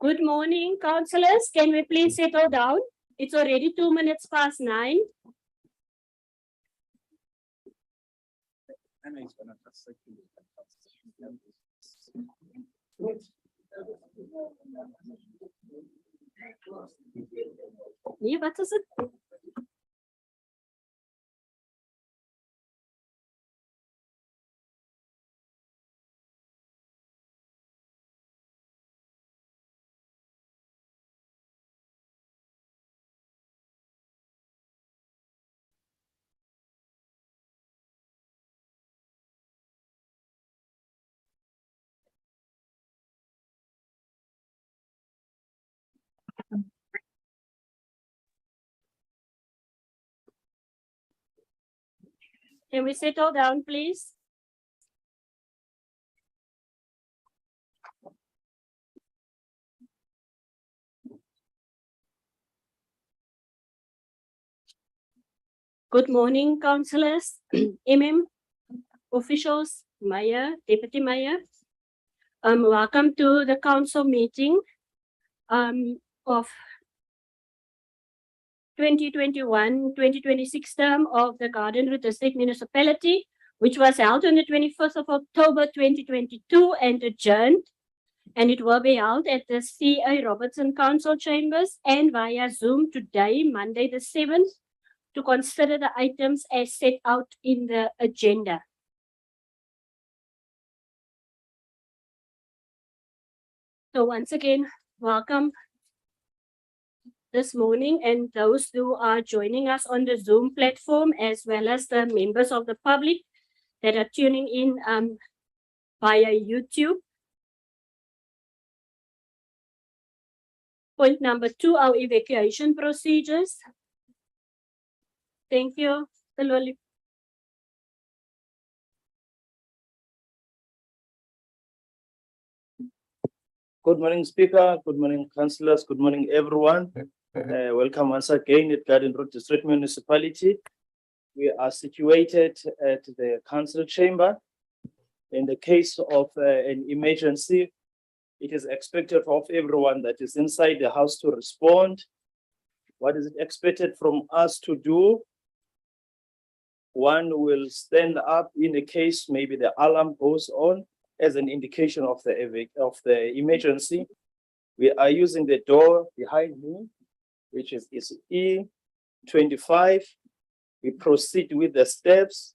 Good morning, councillors. Can we please settle down? It's already 2 minutes past 9. Nee, wat is het? Can we settle down, please? Good morning, councillors, officials, mayor, deputy mayor. Welcome to the council meeting of 2021-2026 term of the Garden Route District Municipality, which was held on the 21st of October 2022 and adjourned. And it will be held at the C.A. Robertson Council Chambers and via Zoom today, Monday the 7th, to consider the items as set out in the agenda. So once again, welcome this morning, and those who are joining us on the Zoom platform, as well as the members of the public that are tuning in via YouTube. Point number 2, our evacuation procedures. Thank you, Loli. Good morning, Speaker. Good morning, councillors. Good morning, everyone. Welcome once again at Garden Route District Municipality. We are situated at the council chamber. In the case of an emergency, it is expected of everyone that is inside the house to respond. What is it expected from us to do? One will stand up in the case maybe the alarm goes on as an indication of the emergency. We are using the door behind me, which is E25. We proceed with the steps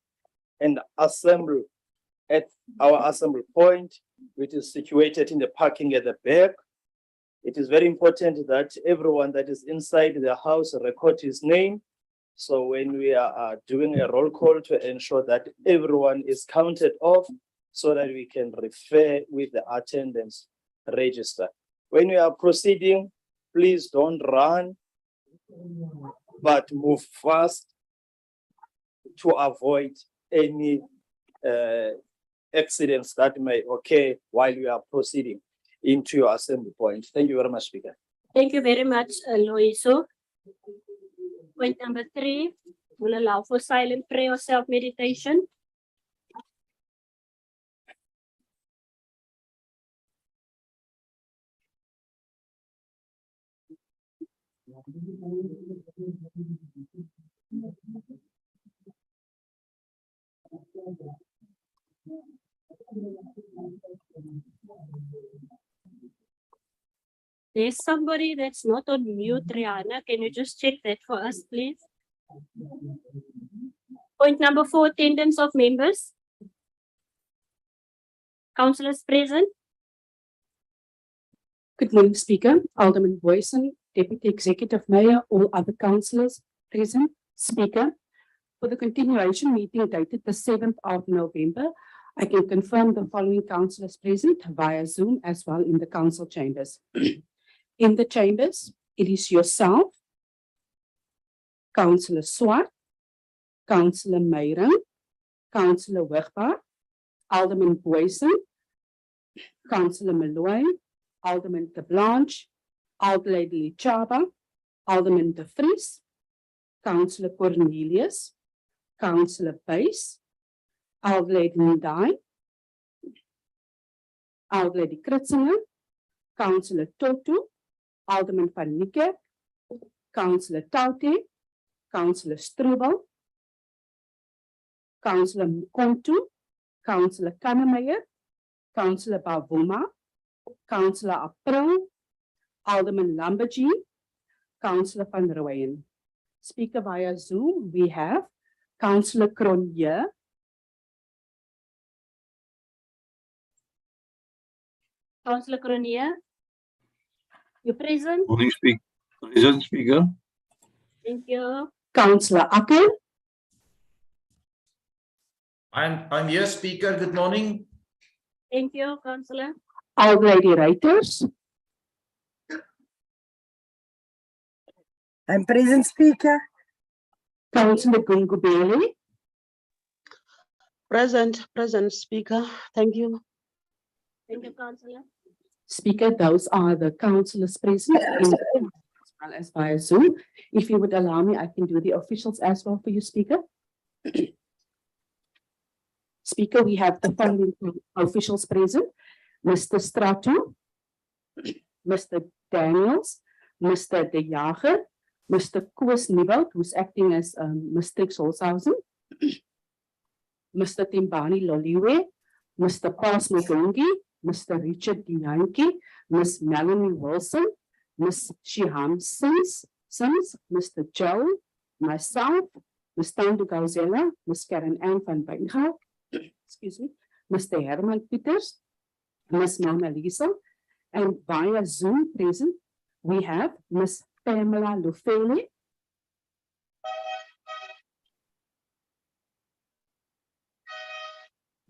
and assemble at our assembly point, which is situated in the parking at the back. It is very important that everyone that is inside the house record his name. So when we are doing a roll call, to ensure that everyone is counted off, so that we can refer with the attendance register. When we are proceeding, please don't run, but move fast to avoid any accidents that may occur while you are proceeding into your assembly point. Thank you very much, Speaker. Thank you very much, Loiso. Point number 3, we'll allow for silent prayer or self-meditation. There's somebody that's not on mute, Rihanna. Can you just check that for us, please? Point number 4, attendance of members. Councillors present. Good morning, Speaker. Alderman Boyson, Deputy Executive Mayor, all other councillors present. Speaker, for the continuation meeting dated the 7th of November, I can confirm the following councillors present via Zoom as well in the council chambers. In the chambers, it is yourself, Councillor Swart, Councillor Meyring, Councillor Wegbar, Alderman Boyson, Councillor Malloy, Alderman de Blanche, Alderlady Chaba, Alderman de Vries, Councillor Cornelius, Councillor Buys, Alderlady Ndai, Alderlady Kritzinger, Councillor Totu, Alderman van Niekerk, Councillor Taute, Councillor Strubel, Councillor Mkontu, Councillor Kannemeyer, Councillor Bavuma, Councillor April, Alderman Lambertje, Councillor van Rooyen. Speaker via Zoom, we have Councillor Cronje, Councillor Cronje, you present? Morning, Present Speaker. Thank you. Councillor Akker, I'm here, Speaker. Good morning. Thank you, Councillor. Algrady Reiters, I'm present, Speaker. Councillor Gungubeli, Present, Speaker. Thank you. Thank you, Councillor. Speaker, those are the councillors present as well as via Zoom. If you would allow me, I can do the officials as well for you, Speaker. Speaker, we have the following officials present: Mr. Strato, Mr. Daniels, Mr. De Jager, Mr. Koos Nieuwoud, who's acting as Mr. Holzhausen, Mr. Timbani Loliwe, Mr. Paul Mogongi, Mr. Richard Dianki, Miss Melanie Wilson, Miss Shiham Sims, Mr. Joe, myself, Ms. Tando Gauzela, Miss Karen Ann van Wijngaard, excuse me, Mr. Herman Peters, Miss Mona Lisa, and via Zoom present, we have Miss Pamela Lufele,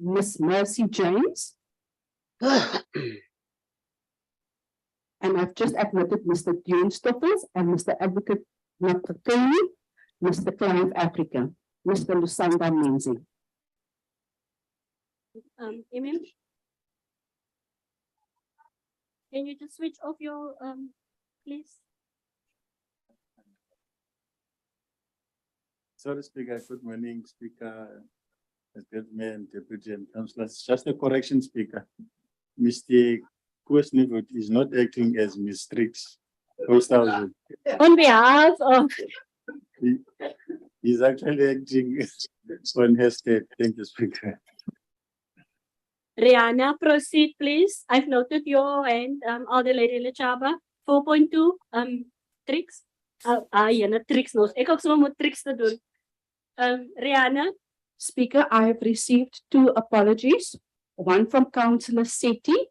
Miss Mercy James, and I've just admitted Mr. Dean Stoffels and Mr. Advocate Nakatoni, Mr. Clive Africa, Mr. Lusanda Menzi. Emil? Can you just switch off your, please? Sorry, Speaker. Good morning, Speaker, Government, Deputy and Councillors. Just a correction, Speaker. Mr. Koos Nieuwoud is not acting as Mistrix Holzhausen. On behalf of, He's actually acting on her state. Thank you, Speaker. Rihanna, proceed, please. I've noted your hand, Alder Lady Lechaba, 4.2, tricks. Jene tricks nos. Ek ook sommer moet tricks te doen. Rihanna, Speaker, I have received 2 apologies, one from Councillor Sethi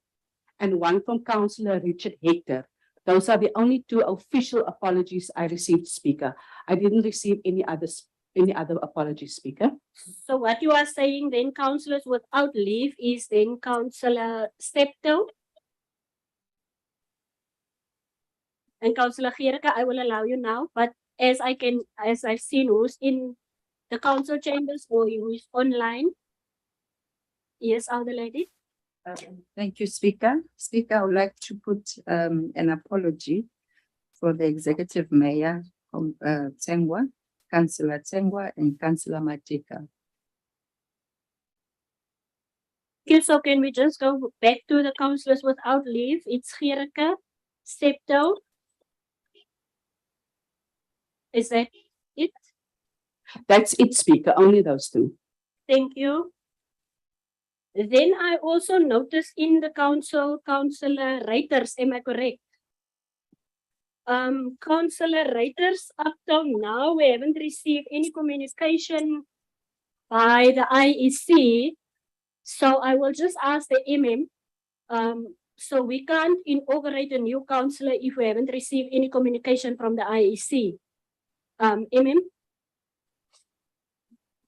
and one from Councillor Richard Hector. Those are the only 2 official apologies I received, Speaker. I didn't receive any other apologies, Speaker. so what you are saying then, councillors without leave is then Councillor Steptoe and Councillor Gericke, I will allow you now, but as I've seen who's in the council chambers or who is online. Yes, Alder Lady. Thank you, Speaker. Speaker, I would like to put an apology for the Executive Mayor, Tsengwa, Councillor Tsengwa, and Councillor Matika. Okay, so can we just go back to the councillors without leave? It's Gericke, Steptoe. Is that it? That's it, Speaker, only those 2. Thank you. Then I also noticed in the council, Councillor Reiters, am I correct? Councillor Reiters, up till now, we haven't received any communication by the IEC. So I will just ask the so we can't inaugurate a new councillor if we haven't received any communication from the IEC.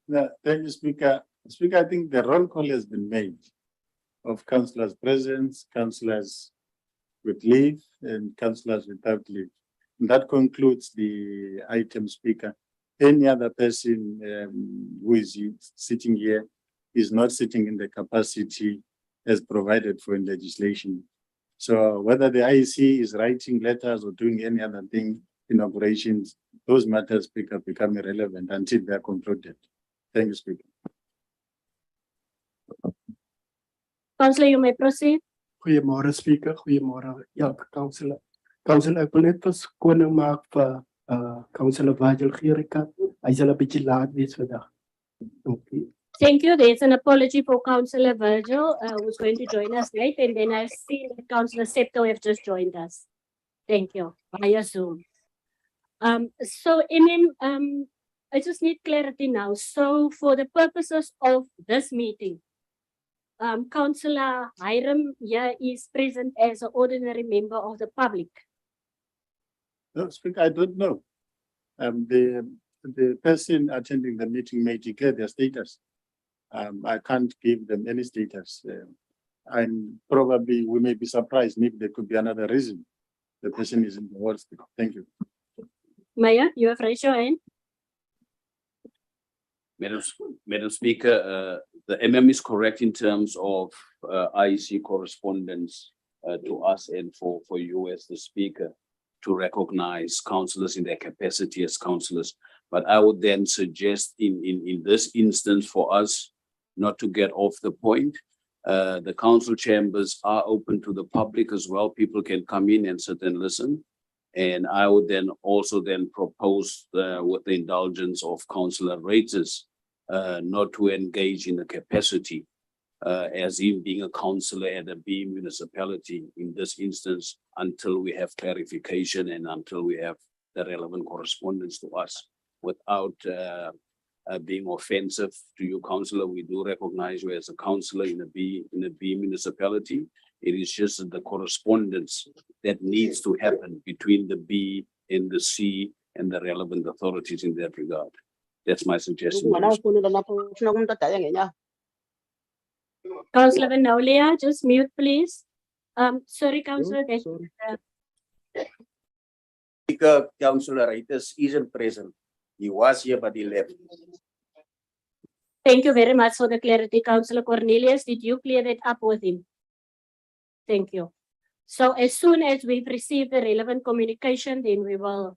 Yeah, thank you, Speaker. Speaker, I think the roll call has been made of councillors present, councillors with leave, and councillors without leave. And that concludes the item, Speaker. Any other person who is sitting here is not sitting in the capacity as provided for in legislation. So whether the IEC is writing letters or doing any other thing in operations, those matters, Speaker, become irrelevant until they are concluded. Thank you, Speaker. Councillor, you may proceed. Goeiemôre speaker, goeiemôre elke councillor. Councillor, ek wil net verskoning maak vir councillor Virgil Gerika. Hy sal 'n bietjie laat wees vandag. Dankie. Thank you. There's an apology for Councillor Virgil, who's going to join us late, and then I see that Councillor Septo have just joined us. Thank you, via Zoom. So I just need clarity now. So for the purposes of this meeting, Councillor Hiram here is present as an ordinary member of the public. No, Speaker, I don't know. The person attending the meeting may declare their status. I can't give them any status. And probably we may be surprised, maybe there could be another reason. The person is in the world. Thank you. Mayor, you have raised your hand. Madam Speaker, the MM is correct in terms of IEC correspondence to us and for you as the speaker to recognize councillors in their capacity as councillors. But I would then suggest in this instance for us not to get off the point. The council chambers are open to the public as well. People can come in and sit and listen. And I would then also propose with the indulgence of Councillor Reuters not to engage in the capacity as him being a councillor at a B municipality in this instance until we have clarification and until we have the relevant correspondence to us. Without being offensive to you, councillor, we do recognize you as a councillor in a B municipality. It is just the correspondence that needs to happen between the B and the C and the relevant authorities in that regard. That's my suggestion. Councillor Vanolia, just mute, please. Sorry, Councillor. Speaker, Councillor Reuters isn't present. He was here, but he left. Thank you very much for the clarity. Councillor Cornelius, did you clear that up with him? Thank you. So as soon as we've received the relevant communication, then we will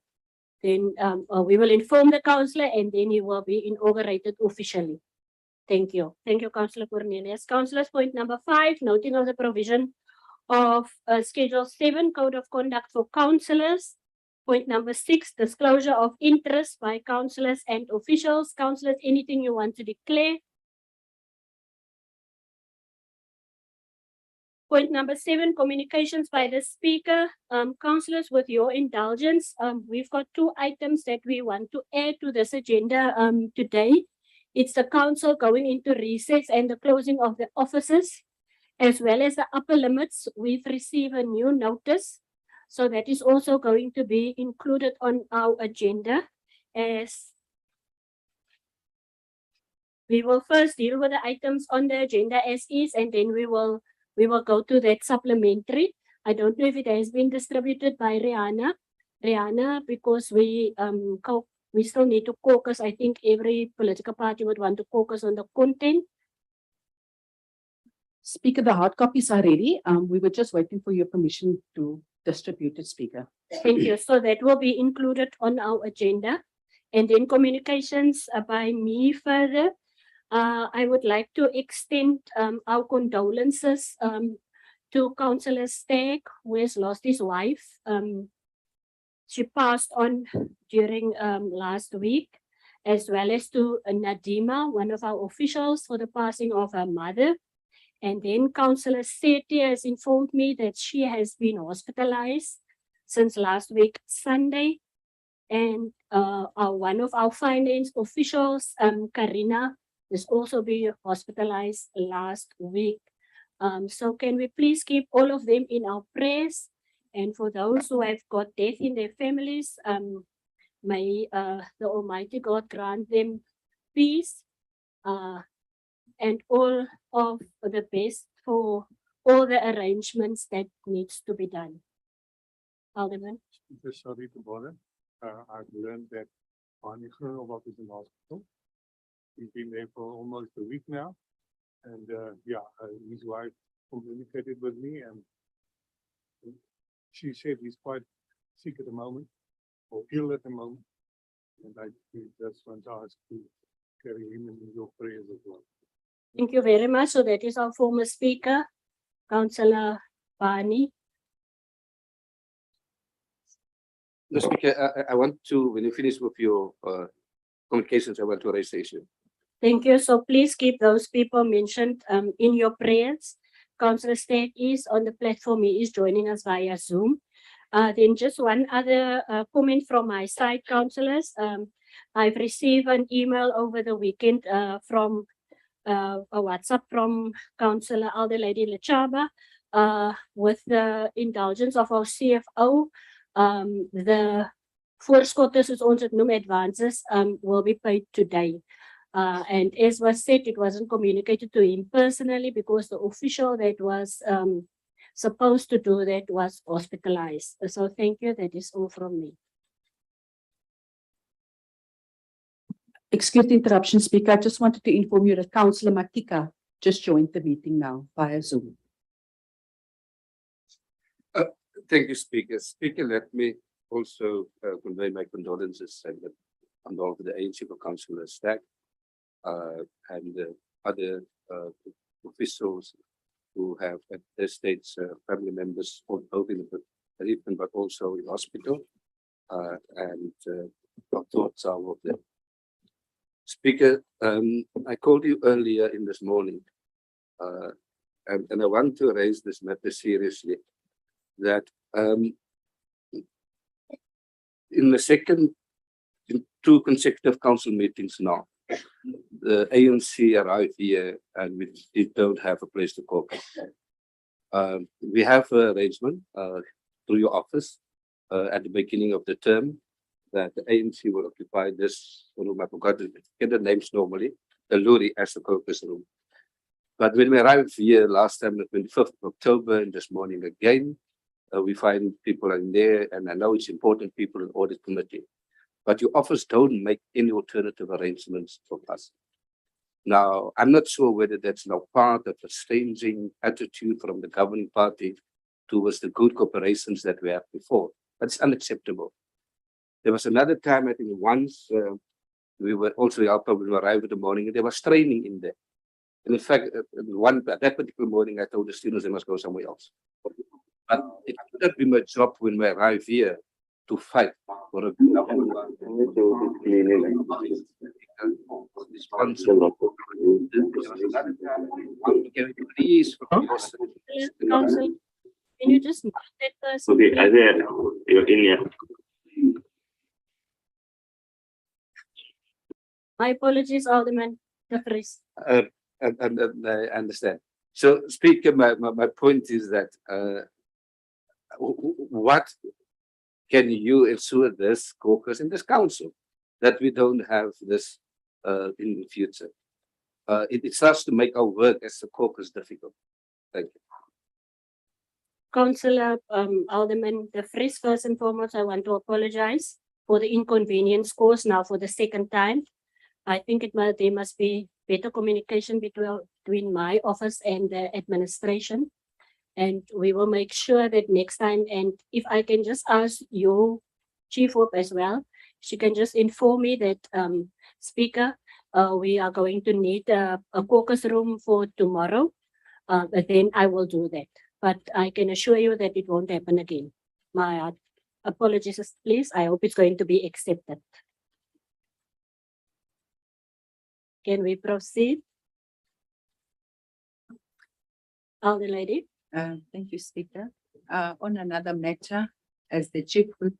inform the councillor and then he will be inaugurated officially. Thank you. Thank you, Councillor Cornelius. Councillors, point number 5, noting of the provision of Schedule 7, Code of Conduct for Councillors. Point number 6, disclosure of interest by councillors and officials. Councillors, anything you want to declare? Point number 7, communications by the speaker. Councillors, with your indulgence, we've got 2 items that we want to add to this agenda today. It's the council going into recess and the closing of the offices, as well as the upper limits. We've received a new notice. So that is also going to be included on our agenda, as we will first deal with the items on the agenda as is, and then we will go to that supplementary. I don't know if it has been distributed by Rihanna, because we still need to caucus. I think every political party would want to caucus on the content. Speaker, the hard copies are ready. We were just waiting for your permission to distribute it, Speaker. Thank you. So that will be included on our agenda. And then communications by me further. I would like to extend our condolences to Councillor Stagg, who has lost his wife. She passed on during last week, as well as to Nadima, one of our officials, for the passing of her mother. And then Councillor Seti has informed me that she has been hospitalized since last week, Sunday. And one of our finance officials, Karina, has also been hospitalized last week. So can we please keep all of them in our prayers? And for those who have got death in their families, may the Almighty God grant them peace and all of the best for all the arrangements that needs to be done. Alderman. Just sorry to bother. I've learned that Barney Groenewald is in hospital. He's been there for almost a week now. And his wife communicated with me and she said he's quite sick at the moment or ill at the moment. And I just want to ask to carry him in your prayers as well. Thank you very much. So that is our former speaker, Councillor Barney. Mr. Speaker, I want to, when you finish with your communications, I want to raise the issue. Thank you. So please keep those people mentioned in your prayers. Councillor State is on the platform. He is joining us via Zoom. Then just one other comment from my side, councillors. I've received an email over the weekend from a WhatsApp from Councillor Aldelady Lechaba with the indulgence of our CFO. The voorskottes, soos ons het noem, advances will be paid today. And as was said, it wasn't communicated to him personally because the official that was supposed to do that was hospitalized. So thank you. That is all from me. Excuse the interruption, Speaker. I just wanted to inform you that Councillor Matika just joined the meeting now via Zoom. Thank you, Speaker. Speaker, let me also convey my condolences and condole to the ANC for Councillor Stack and other officials who have at their states family members both in the bereavement but also in hospital. And our thoughts are with them. Speaker, I called you earlier in this morning, and I want to raise this matter seriously. That in two consecutive council meetings now, the ANC arrived here and we don't have a place to caucus. We have an arrangement through your office at the beginning of the term that the ANC will occupy this room. I forgot to get the names normally, the Luri as the caucus room. But when we arrived here last time, the 25th of October, and this morning again, we find people in there, and I know it's important people in audit committee, but your office don't make any alternative arrangements for us. Now, I'm not sure whether that's now part of the changing attitude from the governing party towards the good corporations that we had before, but it's unacceptable. There was another time, I think once, we were also helped when we arrived in the morning, and there was training in there. And in fact, at that particular morning, I told the students they must go somewhere else. But it could not be my job when we arrive here to fight for a please. Council, can you just mute that person? Okay, please? Isaiah, you're in here. My apologies, Alderman De Vries. And I understand. So, Speaker, my point is that what can you ensure this caucus in this council that we don't have this in the future? It starts to make our work as a caucus difficult. Thank you. Councillor Alderman De Vries, first and foremost, I want to apologize for the inconvenience caused now for the second time. I think there must be better communication between my office and the administration. And we will make sure that next time, and if I can just ask you, Chief Whip as well, she can just inform me that, Speaker, we are going to need a caucus room for tomorrow. Then I will do that. But I can assure you that it won't happen again. My apologies, please. I hope it's going to be accepted. Can we proceed? Alderlady. Thank you, Speaker. On another matter, as the Chief Whip,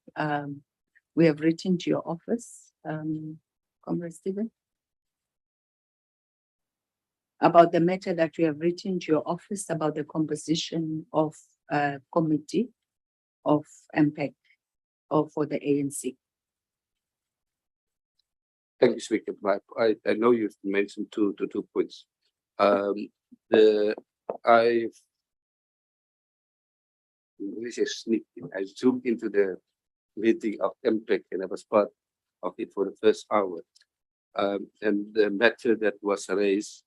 we have written to your office, Comrade Stephen, about the matter that we have written to your office about the composition of a committee of impact or for the ANC. Thank you, Speaker. I know you've mentioned two points. I zoomed into the meeting of MPEC and I was part of it for the first hour. And the matter that was raised,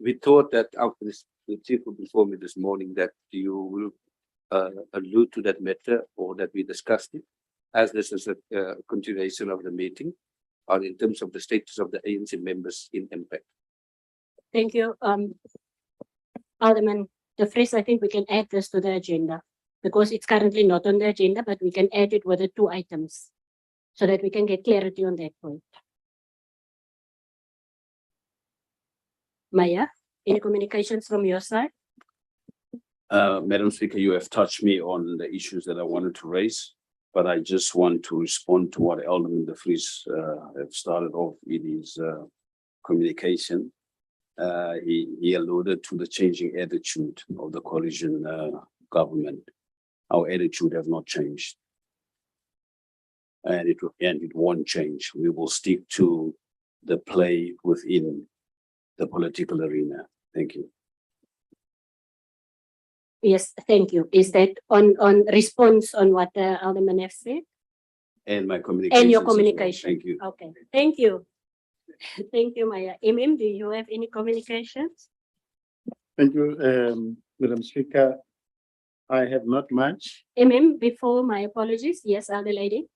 we thought that after this, the Chief will inform me this morning that you will allude to that matter or that we discussed it, as this is a continuation of the meeting, or in terms of the status of the ANC members in MPEC. Thank you, Alderman De Vries, I think we can add this to the agenda because it's currently not on the agenda, but we can add it with the 2 items so that we can get clarity on that point. Maya, any communications from your side? Madam Speaker, you have touched me on the issues that I wanted to raise, but I just want to respond to what Alderman De Vries have started off in his communication. He alluded to the changing attitude of the coalition government. Our attitude have not changed. And it won't change. We will stick to the play within the political arena. Thank you. Yes, thank you. Is that on response on what Alderman have said? And my communication. And your communication? Thank you. Okay, thank you. Thank you, Maya. Do you have any communications? Thank you, Madam Speaker. I have not much. Before my apologies, yes, Elder Lady.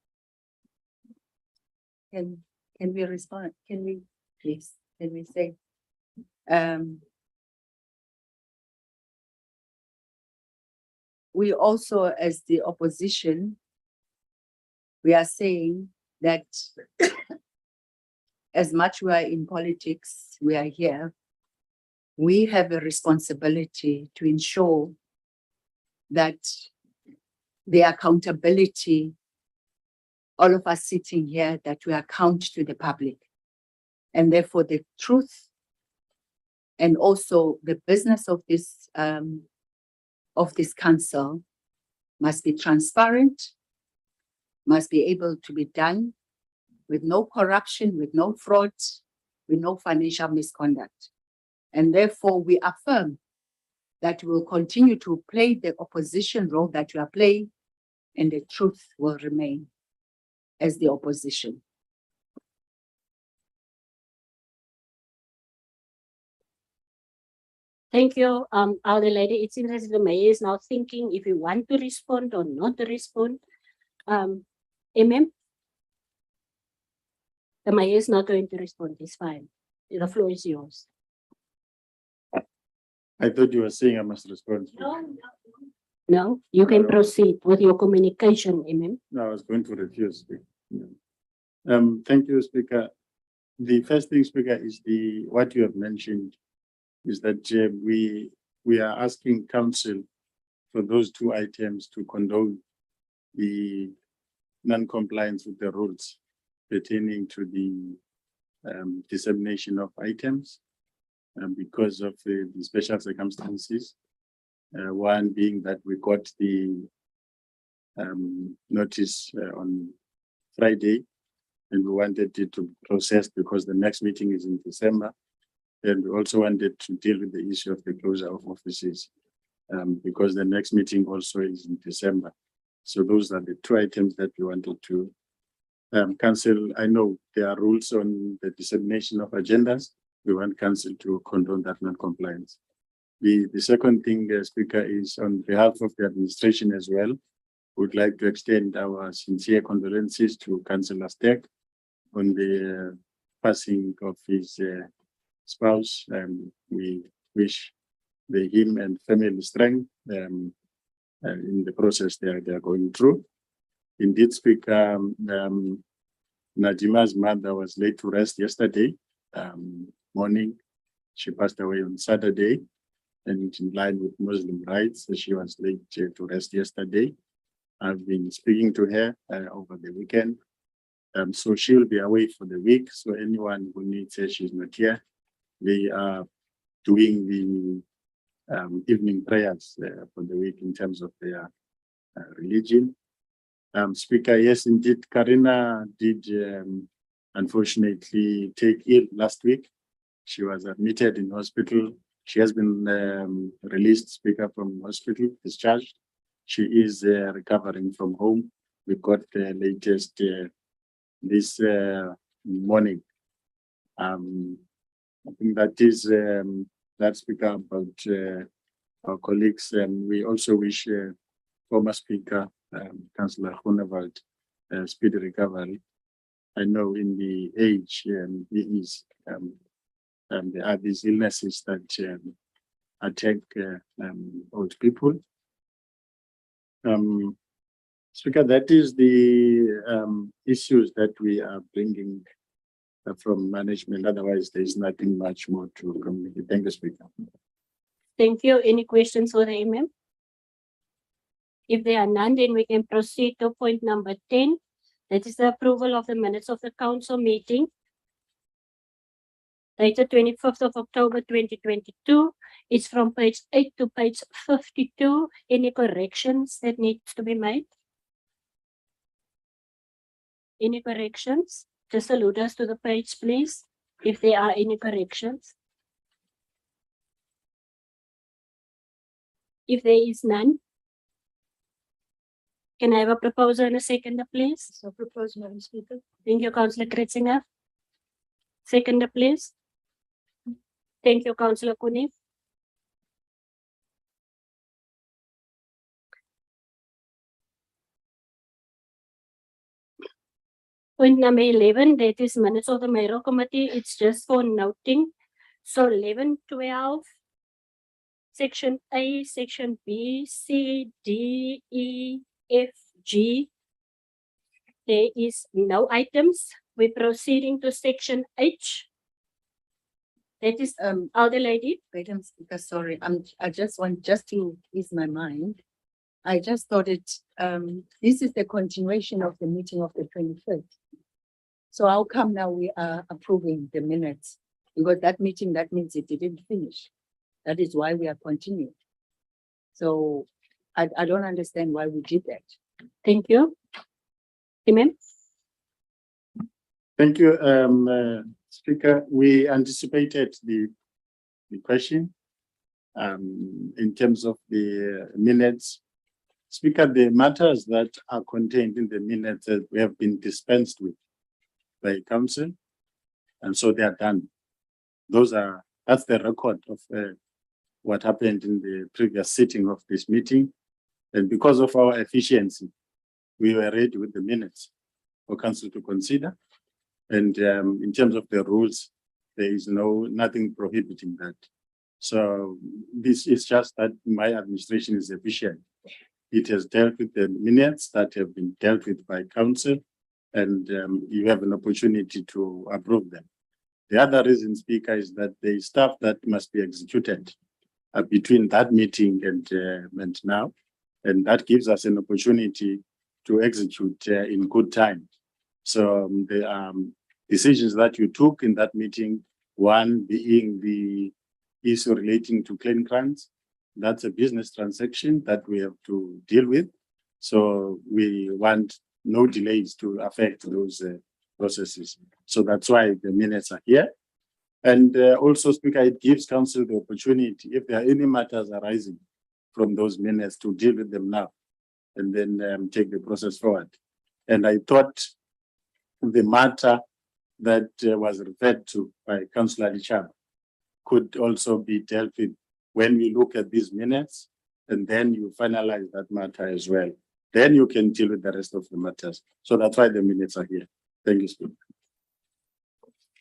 Can we respond? Can we, please, can we say? We also, as the opposition, we are saying that as much we are in politics, we are here, we have a responsibility to ensure that the accountability, all of us sitting here, that we account to the public. And therefore the truth and also the business of this council must be transparent, must be able to be done with no corruption, with no fraud, with no financial misconduct. And therefore we affirm that we will continue to play the opposition role that we are playing, and the truth will remain as the opposition. Thank you, Elder Lady. It seems as if the mayor is now thinking if you want to respond or not to respond. The mayor is not going to respond. It's fine. The floor is yours. I thought you were saying I must respond. No, you can No. proceed with your communication, No, I was going to refuse. Thank you, Speaker. The first thing, Speaker, is what you have mentioned is that we are asking council for those 2 items to condone the non-compliance with the rules pertaining to the dissemination of items because of the special circumstances. One being that we got the notice on Friday, and we wanted it to process because the next meeting is in December. And we also wanted to deal with the issue of the closure of offices because the next meeting also is in December. So those are the 2 items that we wanted to council. I know there are rules on the dissemination of agendas. We want council to condone that non-compliance. The second thing, Speaker, is on behalf of the administration as well. Would like to extend our sincere condolences to Councillor Stek on the passing of his spouse. We wish him and family strength in the process they are going through. Indeed, Speaker, Najima's mother was laid to rest yesterday morning. She passed away on Saturday, and in line with Muslim rights, she was laid to rest yesterday. I've been speaking to her over the weekend. So she will be away for the week. So anyone who needs her, she's not here. They are doing the evening prayers for the week in terms of their religion. Speaker, yes, indeed, Karina did unfortunately take ill last week. She was admitted in hospital. She has been released, Speaker, from hospital, discharged. She is recovering from home. We got the latest this morning. I think that is that, Speaker, about our colleagues. We also wish former Speaker, Councillor Groenewald, speedy recovery. I know in the age he is, there are these illnesses that attack old people. Speaker, that is the issues that we are bringing from management. Otherwise, there is nothing much more to communicate. Thank you, Speaker. Thank you. Any questions for the MM? If there are none, then we can proceed to point number 10. That is the approval of the minutes of the council meeting dated 25th of October 2022. It's from page 8 to page 52. Any corrections that needs to be made? Any corrections? Just allude us to the page, please, if there are any corrections. If there is none, can I have a proposal and a seconder, please? So proposed, Madam Speaker. Thank you, Councillor Kretzinger. Seconder, please. Thank you, Councillor Kuni. Point number 11, that is minutes of the mayoral committee. It's just for noting. So 11, 12, section A, section B, C, D, E, F, G. There is no items. We're proceeding to section H. That is elder lady. Madam Speaker, sorry, I just want just to ease my mind. I just thought this is the continuation of the meeting of the 25th. So how come now we are approving the minutes? Because that meeting, that means it didn't finish. That is why we are continuing. So I don't understand why we did that. Thank you. Amen. Thank you, Speaker. We anticipated the question in terms of the minutes. Speaker, the matters that are contained in the minutes that we have been dispensed with by council, and so they are done. That's the record of what happened in the previous sitting of this meeting. And because of our efficiency, we were ready with the minutes for council to consider. And in terms of the rules, there is nothing prohibiting that. So this is just that my administration is efficient. It has dealt with the minutes that have been dealt with by council, and you have an opportunity to approve them. The other reason, Speaker, is that the stuff that must be executed between that meeting and now, and that gives us an opportunity to execute in good time. So the decisions that you took in that meeting, one being the issue relating to claim grants, that's a business transaction that we have to deal with. So we want no delays to affect those processes. So that's why the minutes are here. And also, Speaker, it gives council the opportunity, if there are any matters arising from those minutes, to deal with them now and then take the process forward. And I thought the matter that was referred to by Councillor Lichaba could also be dealt with when we look at these minutes, and then you finalize that matter as well. Then you can deal with the rest of the matters. So that's why the minutes are here. Thank you, Speaker.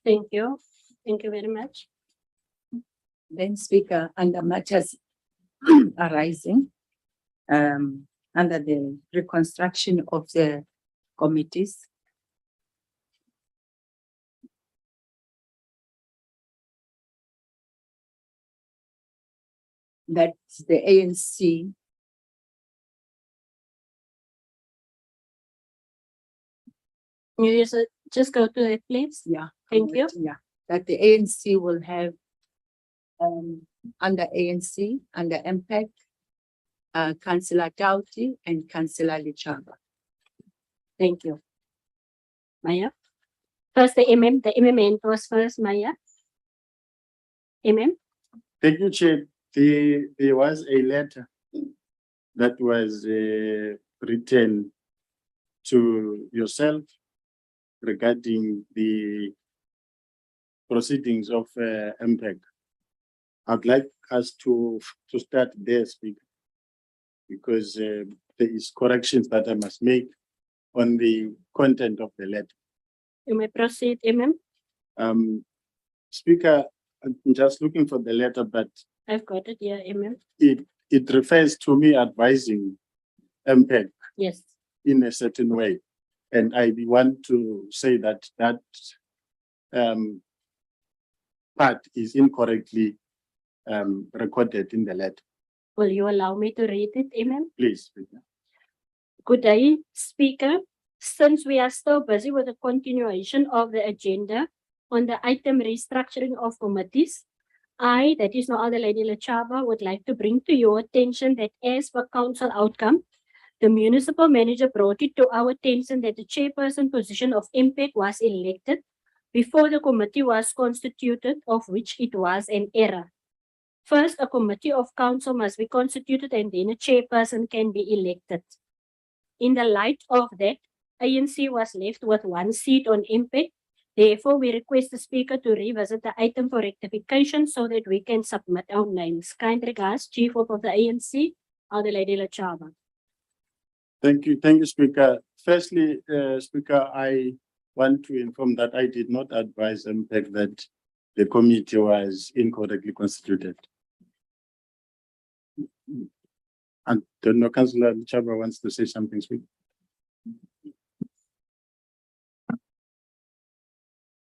Thank you. Thank you very much. Then Speaker, under matters arising, under the reconstruction of the committees, that's the ANC. You just go to it, please. Yeah. Thank you. Yeah, that the ANC will have under ANC, under MPEC, Councillor Tauti and Councillor Lichaba. Thank you. Maya. First the MM was first, Maya. Thank you, Chair. There was a letter that was written to yourself regarding the proceedings of MPEC. I'd like us to start there, Speaker, because there is corrections that I must make on the content of the letter. You may proceed, Speaker, I'm just looking for the letter, but I've got it here, MM. It refers to me advising MPEC Yes. in a certain way. And I want to say that part is incorrectly recorded in the letter. Will you allow me to read it, MM? Please. Speaker. Good day, Speaker. Since we are still busy with the continuation of the agenda on the item restructuring of committees, I, that is no other Lady Lechaba, would like to bring to your attention that as per council outcome, the municipal manager brought it to our attention that the chairperson position of MPEC was elected before the committee was constituted, of which it was an error. First, a committee of council must be constituted and then a chairperson can be elected. In the light of that, ANC was left with 1 seat on MPEC. Therefore, we request the speaker to revisit the item for rectification so that we can submit our names. Kind regards, Chief Whip of the ANC, Elder Lady Lechaba. Thank you, Speaker. Firstly, Speaker, I want to inform that I did not advise MPEC that the committee was incorrectly constituted. And don't know, Councillor Chaba wants to say something, Speaker.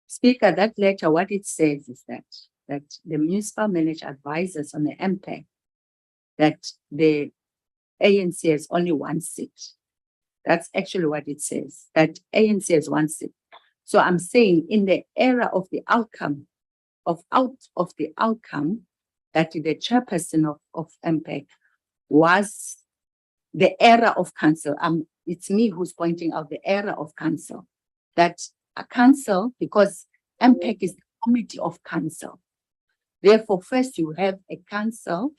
Speaker, that letter, what it says is that the municipal manager advises on the MPEC that the ANC has only 1 seat. That's actually what it says, that ANC has 1 seat. So I'm saying in the era of the outcome, that the chairperson of MPEC was the era of council. It's me who's pointing out the era of council, that a council, because MPEC is the committee of council. Therefore, first you have a council,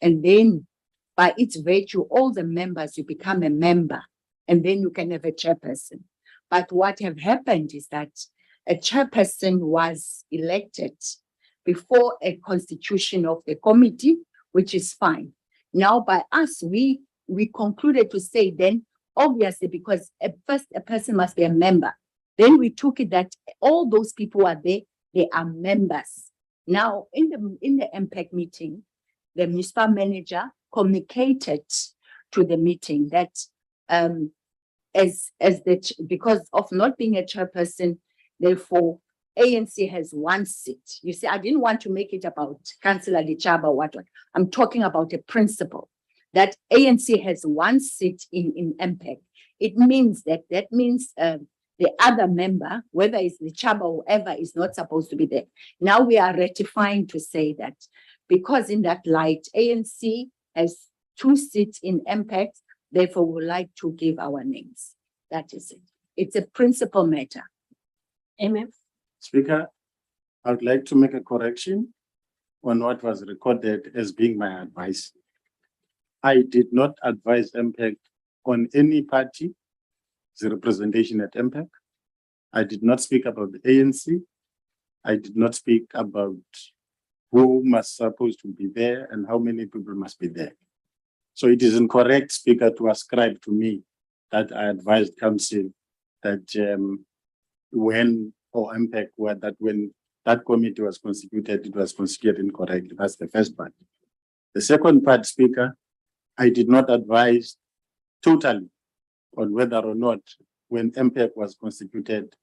and then by its virtue, all the members, you become a member, and then you can have a chairperson. But what have happened is that a chairperson was elected before a constitution of the committee, which is fine. Now, by us, we concluded to say then, obviously, because first a person must be a member. Then we took it that all those people who are there, they are members. Now, in the MPEC meeting, the municipal manager communicated to the meeting that because of not being a chairperson, therefore ANC has 1 seat. You see, I didn't want to make it about Councillor Lechaba, what. I'm talking about a principle that ANC has 1 seat in MPEC. It means that the other member, whether it's Lechaba or whoever, is not supposed to be there. Now we are ratifying to say that because in that light, ANC has 2 seats in MPEC, therefore we would like to give our names. That is it. It's a principal matter. MM. Speaker, I would like to make a correction on what was recorded as being my advice. I did not advise MPEC on any party's representation at MPEC. I did not speak about the ANC. I did not speak about who must supposed to be there and how many people must be there. So it is incorrect, Speaker, to ascribe to me that I advised council that when that committee was constituted, it was constituted incorrectly. That's the first part. The second part, Speaker, I did not advise totally on whether or not when MPEC was constituted,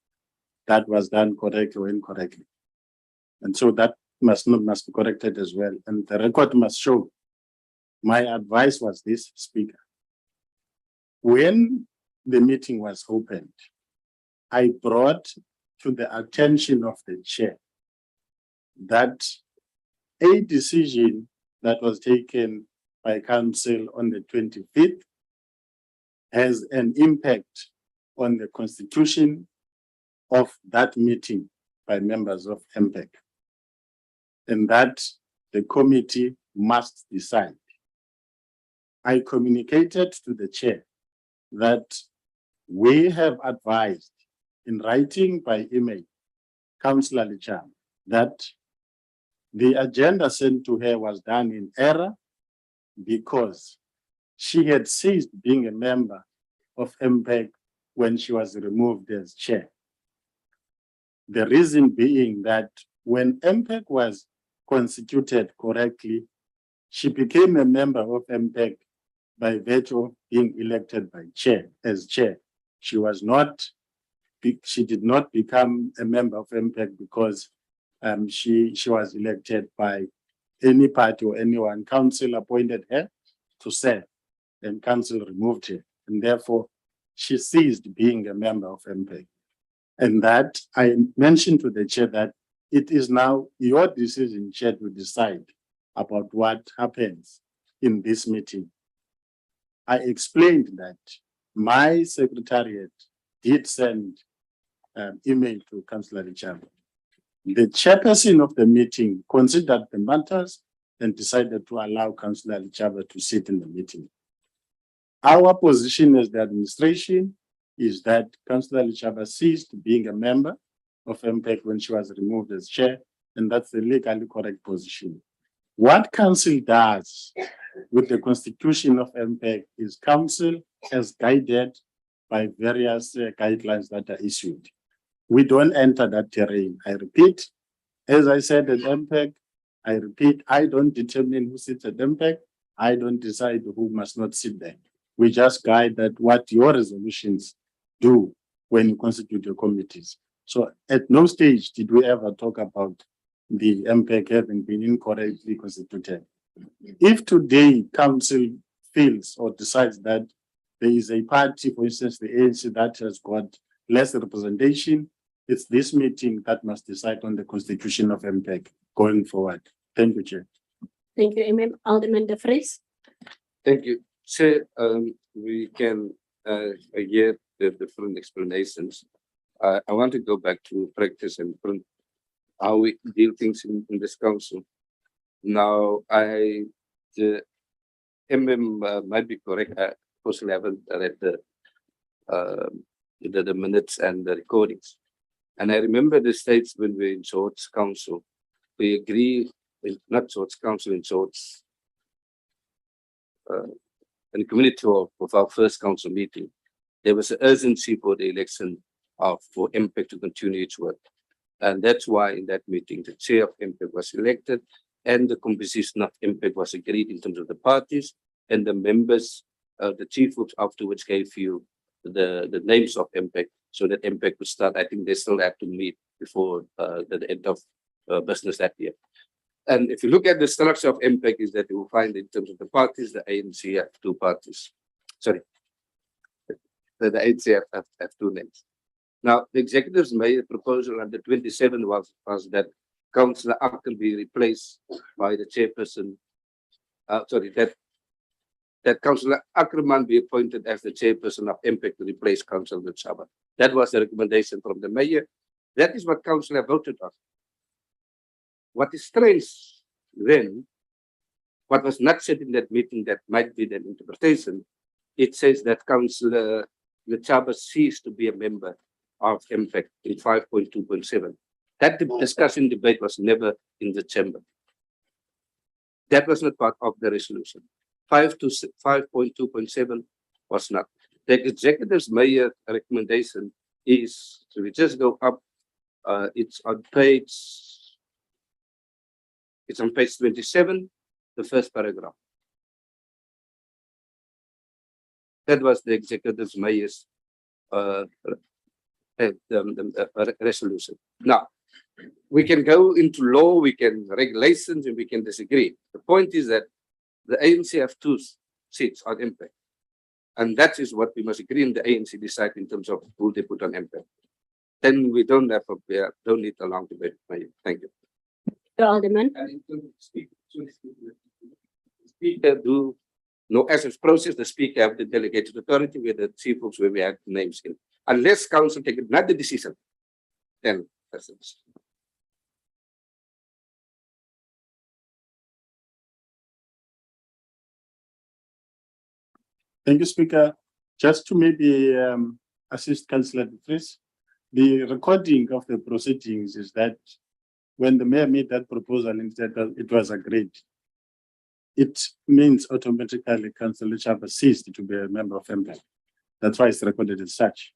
that was done correctly or incorrectly. And so that must be corrected as well. And the record must show my advice was this, Speaker. When the meeting was opened, I brought to the attention of the chair that a decision that was taken by council on the 25th has an impact on the constitution of that meeting by members of MPEC, and that the committee must decide. I communicated to the chair that we have advised in writing by email, Councillor Lechaba, that the agenda sent to her was done in error because she had ceased being a member of MPEC when she was removed as chair. The reason being that when MPEC was constituted correctly, she became a member of MPEG by virtue of being elected by chair, as chair. She was not, she did not become a member of MPEG because she was elected by any party or anyone. Council appointed her to serve and council removed her. And therefore, she ceased being a member of MPEG. And that I mentioned to the chair that it is now your decision, chair, to decide about what happens in this meeting. I explained that my secretariat did send email to Councillor Richard. The chairperson of the meeting considered the matters and decided to allow Councillor Richard to sit in the meeting. Our position as the administration is that Councillor Richard ceased being a member of MPEG when she was removed as chair, and that's the legally correct position. What council does with the constitution of MPEG is council as guided by various guidelines that are issued. We don't enter that terrain. I repeat, as I said at MPEG, I repeat, I don't determine who sits at MPEG. I don't decide who must not sit there. We just guide that what your resolutions do when you constitute your committees. So at no stage did we ever talk about the MPEG having been incorrectly constituted. If today council feels or decides that there is a party, for instance, the ANC, that has got less representation, it's this meeting that must decide on the constitution of MPEG going forward. Thank you, Chair. Thank you, Alderman De Vries. Thank you. Chair, we can hear the different explanations. I want to go back to practice and how we deal things in this council. Now, the might be correct. Of course, I haven't read the minutes and the recordings. And I remember the states when we were in George Council, we agree, not George Council, in George, in the community of our first council meeting, there was an urgency for the election for MPEG to continue its work. And that's why in that meeting, the chair of MPEG was elected and the composition of MPEG was agreed in terms of the parties and the members, the chief whips afterwards gave you the names of MPEG so that MPEG would start. I think they still have to meet before the end of business that year. And if you look at the structure of MPEG, is that you will find in terms of the parties, the ANC have two parties. Sorry, the ANC have two names. Now, the executives made a proposal on the 27th was that Councillor Akker be replaced by the chairperson. That Councillor Ackerman be appointed as the chairperson of MPEG to replace Councillor Luchaba. That was the recommendation from the mayor. That is what Councillor voted on. What is strange then, what was not said in that meeting that might be an interpretation, it says that Councillor Luchaba ceased to be a member of MPEG in 5.2.7. That discussion debate was never in the chamber. That was not part of the resolution. 5.2.7 was not. The executive's mayor recommendation is, so we just go up, it's on page 27, the first paragraph. That was the executive's mayor's resolution. Now, we can go into law, we can regulations, and we can disagree. The point is that the ANC have two seats on MPEG. And that is what we must agree in the ANC decide in terms of who they put on MPEG. Then we don't have don't need a long debate. Thank you. Alderman. Speaker do no as a process, the speaker have the delegated authority with the chief books where we have names in. Unless council take another decision, then that's it. Thank you, Speaker. Just to maybe assist Councillor De Vries, the recording of the proceedings is that when the mayor made that proposal, instead it was agreed. It means automatically Councillor Luchaba ceased to be a member of MPEG. That's why it's recorded as such,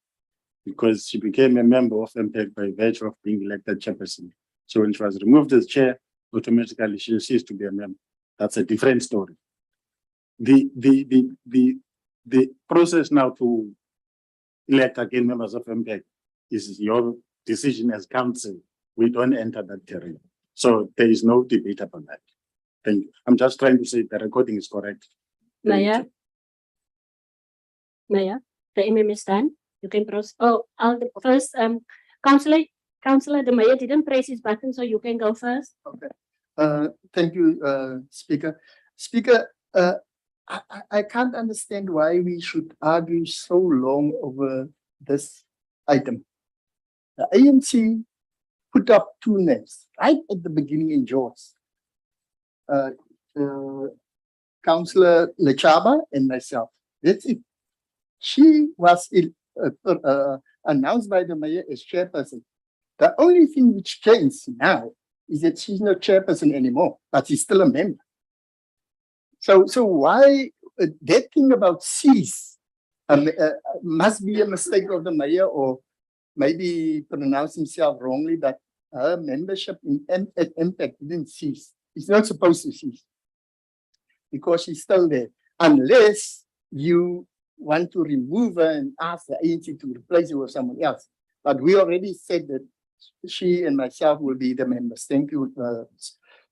because she became a member of MPEG by virtue of being elected chairperson. So when she was removed as chair, automatically she ceases to be a member. That's a different story. The process now to elect again members of MPEC is your decision as council. We don't enter that terrain. So there is no debate about that. Thank you. I'm just trying to say the recording is correct. Mayor. Mayor, the MM is done. You can proceed. Oh, I'll first, Councillor, the mayor didn't press his button, so you can go first. Okay. Thank you, Speaker. Speaker, I can't understand why we should argue so long over this item. The ANC put up two names right at the beginning in Jaws. Councillor Lechaba and myself. That's it. She was announced by the mayor as chairperson. The only thing which changed now is that she's not chairperson anymore, but she's still a member. So why that thing about cease must be a mistake of the mayor, or maybe pronounced himself wrongly, that her membership at Impact didn't cease. It's not supposed to cease because she's still there, unless you want to remove her and ask the ANC to replace her with someone else. But we already said that she and myself will be the members. Thank you,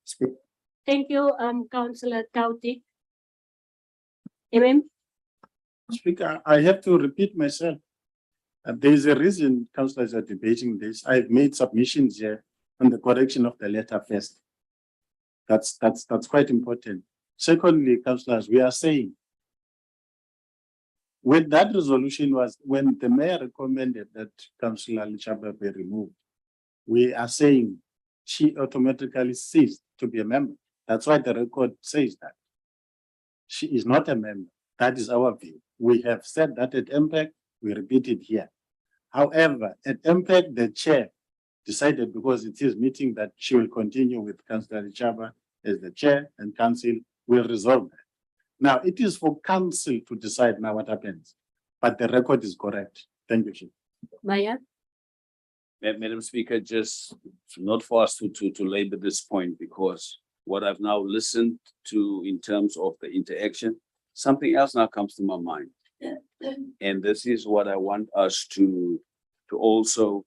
Speaker. Thank you, Councillor Tauti. MM. Speaker, I have to repeat myself. There is a reason councillors are debating this. I've made submissions here on the correction of the letter first. That's quite important. Secondly, councillors, we are saying when that resolution was, when the mayor recommended that Councillor Lechaba be removed, we are saying she automatically ceased to be a member. That's why the record says that. She is not a member. That is our view. We have said that at MPEC, we repeat it here. However, at MPEC, the chair decided, because it is meeting, that she will continue with Councillor Lechaba as the chair, and council will resolve that. Now, it is for council to decide now what happens, but the record is correct. Thank you, Chief. Mayor. Madam Speaker, just not for us to labor this point, because what I've now listened to in terms of the interaction, something else now comes to my mind. And this is what I want us to also,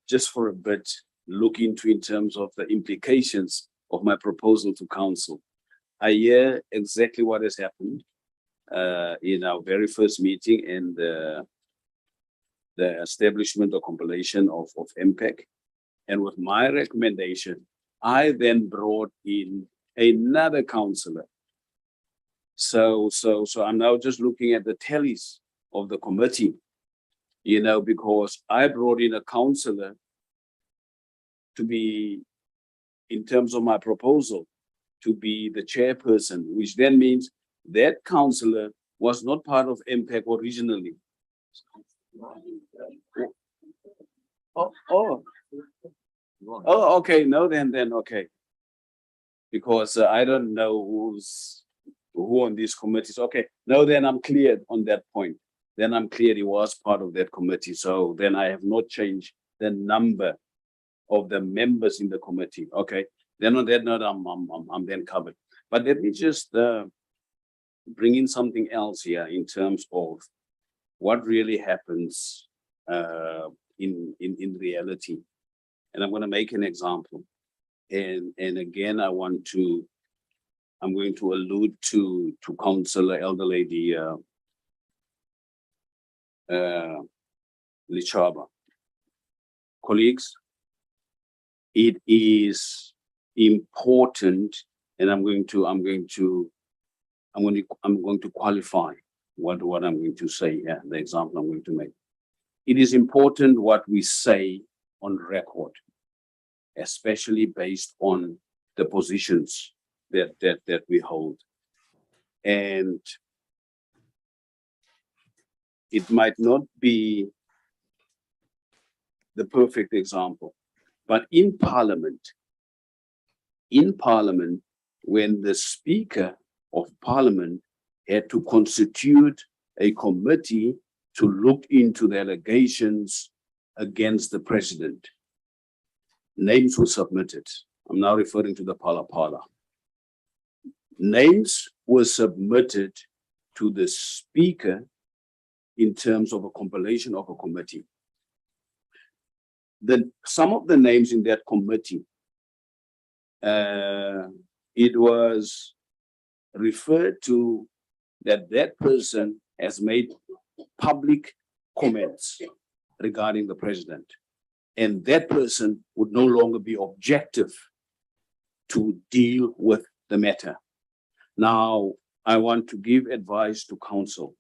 just for a bit, look into in terms of the implications of my proposal to council. I hear exactly what has happened in our very first meeting and the establishment or compilation of MPEC. And with my recommendation, I then brought in another councillor. So I'm now just looking at the tallies of the committee, because I brought in a councillor to be, in terms of my proposal, to be the chairperson, which then means that councillor was not part of MPEC originally. Oh, okay. No, then okay. Because I don't know who on these committees. Okay, no, then I'm cleared on that point. Then I'm clear he was part of that committee. So then I have not changed the number of the members in the committee. Okay, then on that note, I'm then covered. But let me just bring in something else here in terms of what really happens in reality. And I'm going to make an example. And again, I'm going to allude to Councillor Elder Lady Lechaba. Colleagues, it is important, and I'm going to qualify what I'm going to say here, the example I'm going to make. It is important what we say on record, especially based on the positions that we hold. And it might not be the perfect example, but in Parliament, when the Speaker of Parliament had to constitute a committee to look into the allegations against the President, names were submitted. I'm now referring to the Phala Phala. Names were submitted to the speaker in terms of a compilation of a committee. Some of the names in that committee, it was referred to that that person has made public comments regarding the president, and that person would no longer be objective to deal with the matter. Now, I want to give advice to council,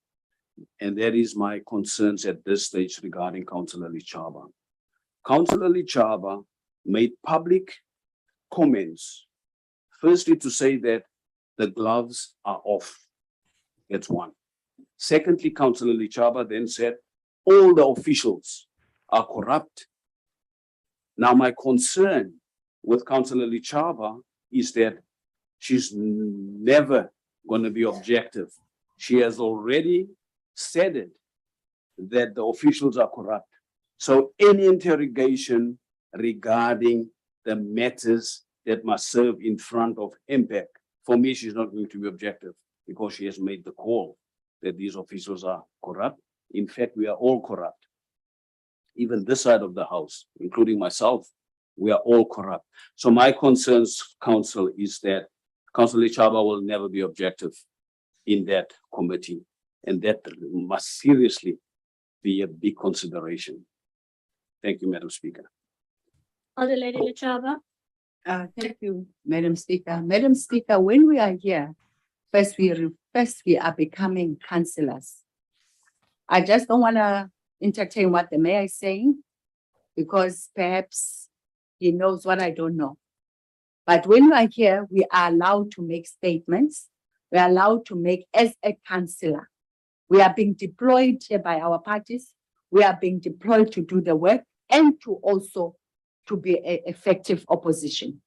and that is my concerns at this stage regarding Councillor Lichaba. Councillor Lichaba made public comments, firstly to say that the gloves are off. That's one. Secondly, Councillor Lichaba then said, all the officials are corrupt. Now, my concern with Councillor Lichaba is that she's never going to be objective. She has already said it, that the officials are corrupt. So any interrogation regarding the matters that must serve in front of MPAC, for me, she's not going to be objective because she has made the call that these officials are corrupt. In fact, we are all corrupt. Even this side of the house, including myself, we are all corrupt. So my concerns, council, is that Councillor Lichaba will never be objective in that committee, and that must seriously be a big consideration. Thank you, Madam Speaker. Elder Lady Lichaba. Thank you, Madam Speaker. Madam Speaker, when we are here, first we are becoming councillors. I just don't want to entertain what the mayor is saying, because perhaps he knows what I don't know. But when we are here, we are allowed to make statements. We are allowed to make as a councillor. We are being deployed here by our parties. We are being deployed to do the work and to also to be an effective opposition.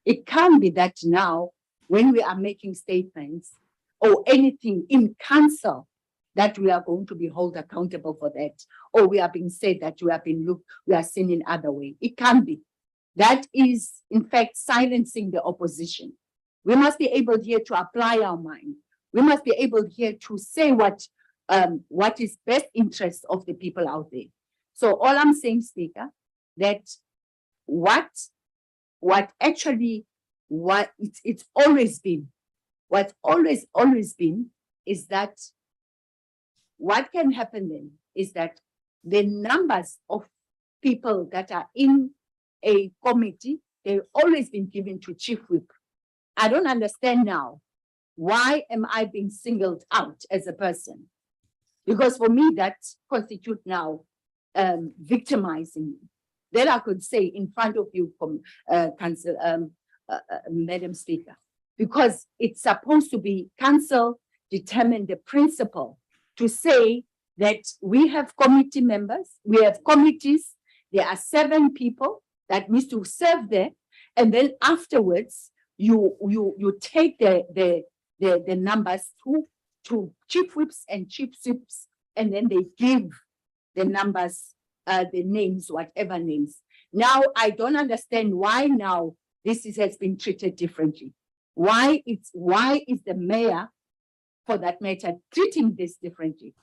It can't be that now, when we are making statements or anything in council, that we are going to be held accountable for that, or we are being said that we have been looked, we are seen in other way. It can't be. That is, in fact, silencing the opposition. We must be able here to apply our mind. We must be able here to say what is best interest of the people out there. So all I'm saying, Speaker, that it's always been, what's always been is that what can happen then is that the numbers of people that are in a committee, they've always been given to Chief Whip. I don't understand now, why am I being singled out as a person? Because for me, that constitutes now victimizing me. Then I could say in front of you, Madam Speaker, because it's supposed to be council determine the principle to say that we have committee members, we have committees, there are 7 people that needs to serve there, and then afterwards you take the numbers to chief whips and chief sweeps, and then they give the numbers, the names, whatever names. Now I don't understand why now this has been treated differently. Why is the mayor, for that matter, treating this differently?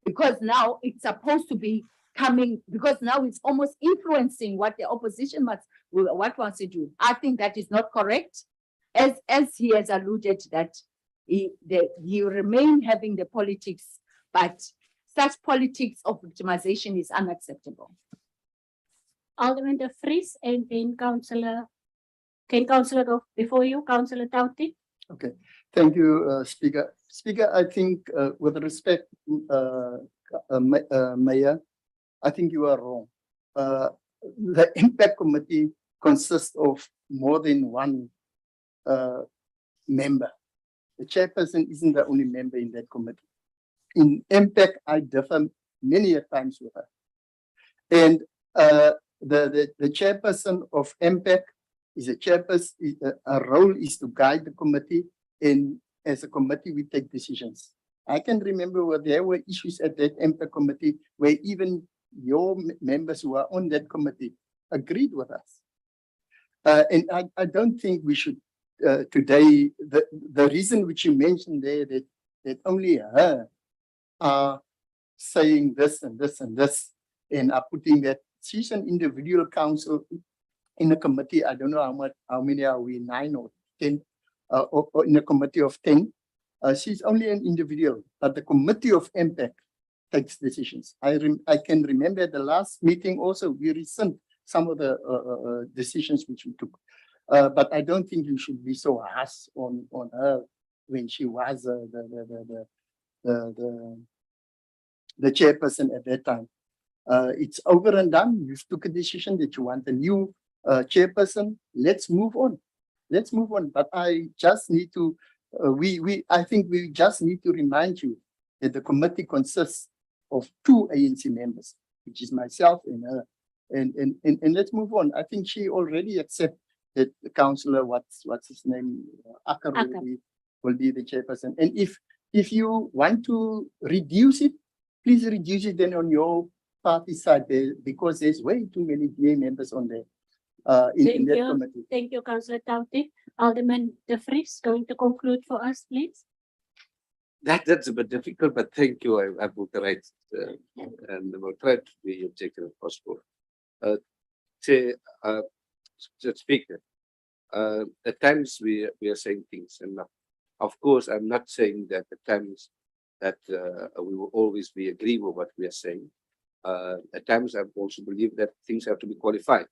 Because now it's supposed to be coming, because now it's almost influencing what the opposition wants to do. I think that is not correct. As he has alluded that he remain having the politics, but such politics of victimization is unacceptable. Alderman De Vries, and then Councillor, can Councillor go before you, Councillor Tauti? Okay, thank you, Speaker. Speaker, I think with respect, Mayor, I think you are wrong. The impact committee consists of more than one member. The chairperson isn't the only member in that committee. In impact, I differ many times with her. And the chairperson of impact is a chairperson, her role is to guide the committee, and as a committee we take decisions. I can remember where there were issues at that impact committee where even your members who are on that committee agreed with us. And I don't think we should today, the reason which you mentioned there that only her are saying this and this and this and are putting that she's an individual council in a committee. I don't know how many are we, 9 or 10, or in a committee of 10. She's only an individual, but the committee of impact takes decisions. I can remember at the last meeting also we rescind some of the decisions which we took. But I don't think you should be so harsh on her when she was the chairperson at that time. It's over and done. You took a decision that you want a new chairperson. Let's move on. Let's move on. But I just need to, I think we just need to remind you that the committee consists of 2 ANC members, which is myself and her. And let's move on. I think she already accepted that the councillor, what's his name, Acker will be the chairperson. And if you want to reduce it, please reduce it then on your party side there, because there's way too many DA members on there in that committee. Thank you, Councillor Tauti. Alderman De Vries, going to conclude for us, please. That's a bit difficult, but thank you. I will try and will try to be objective if possible. Speaker, at times we are saying things, and of course I'm not saying that at times that we will always be agree with what we are saying. At times I also believe that things have to be qualified,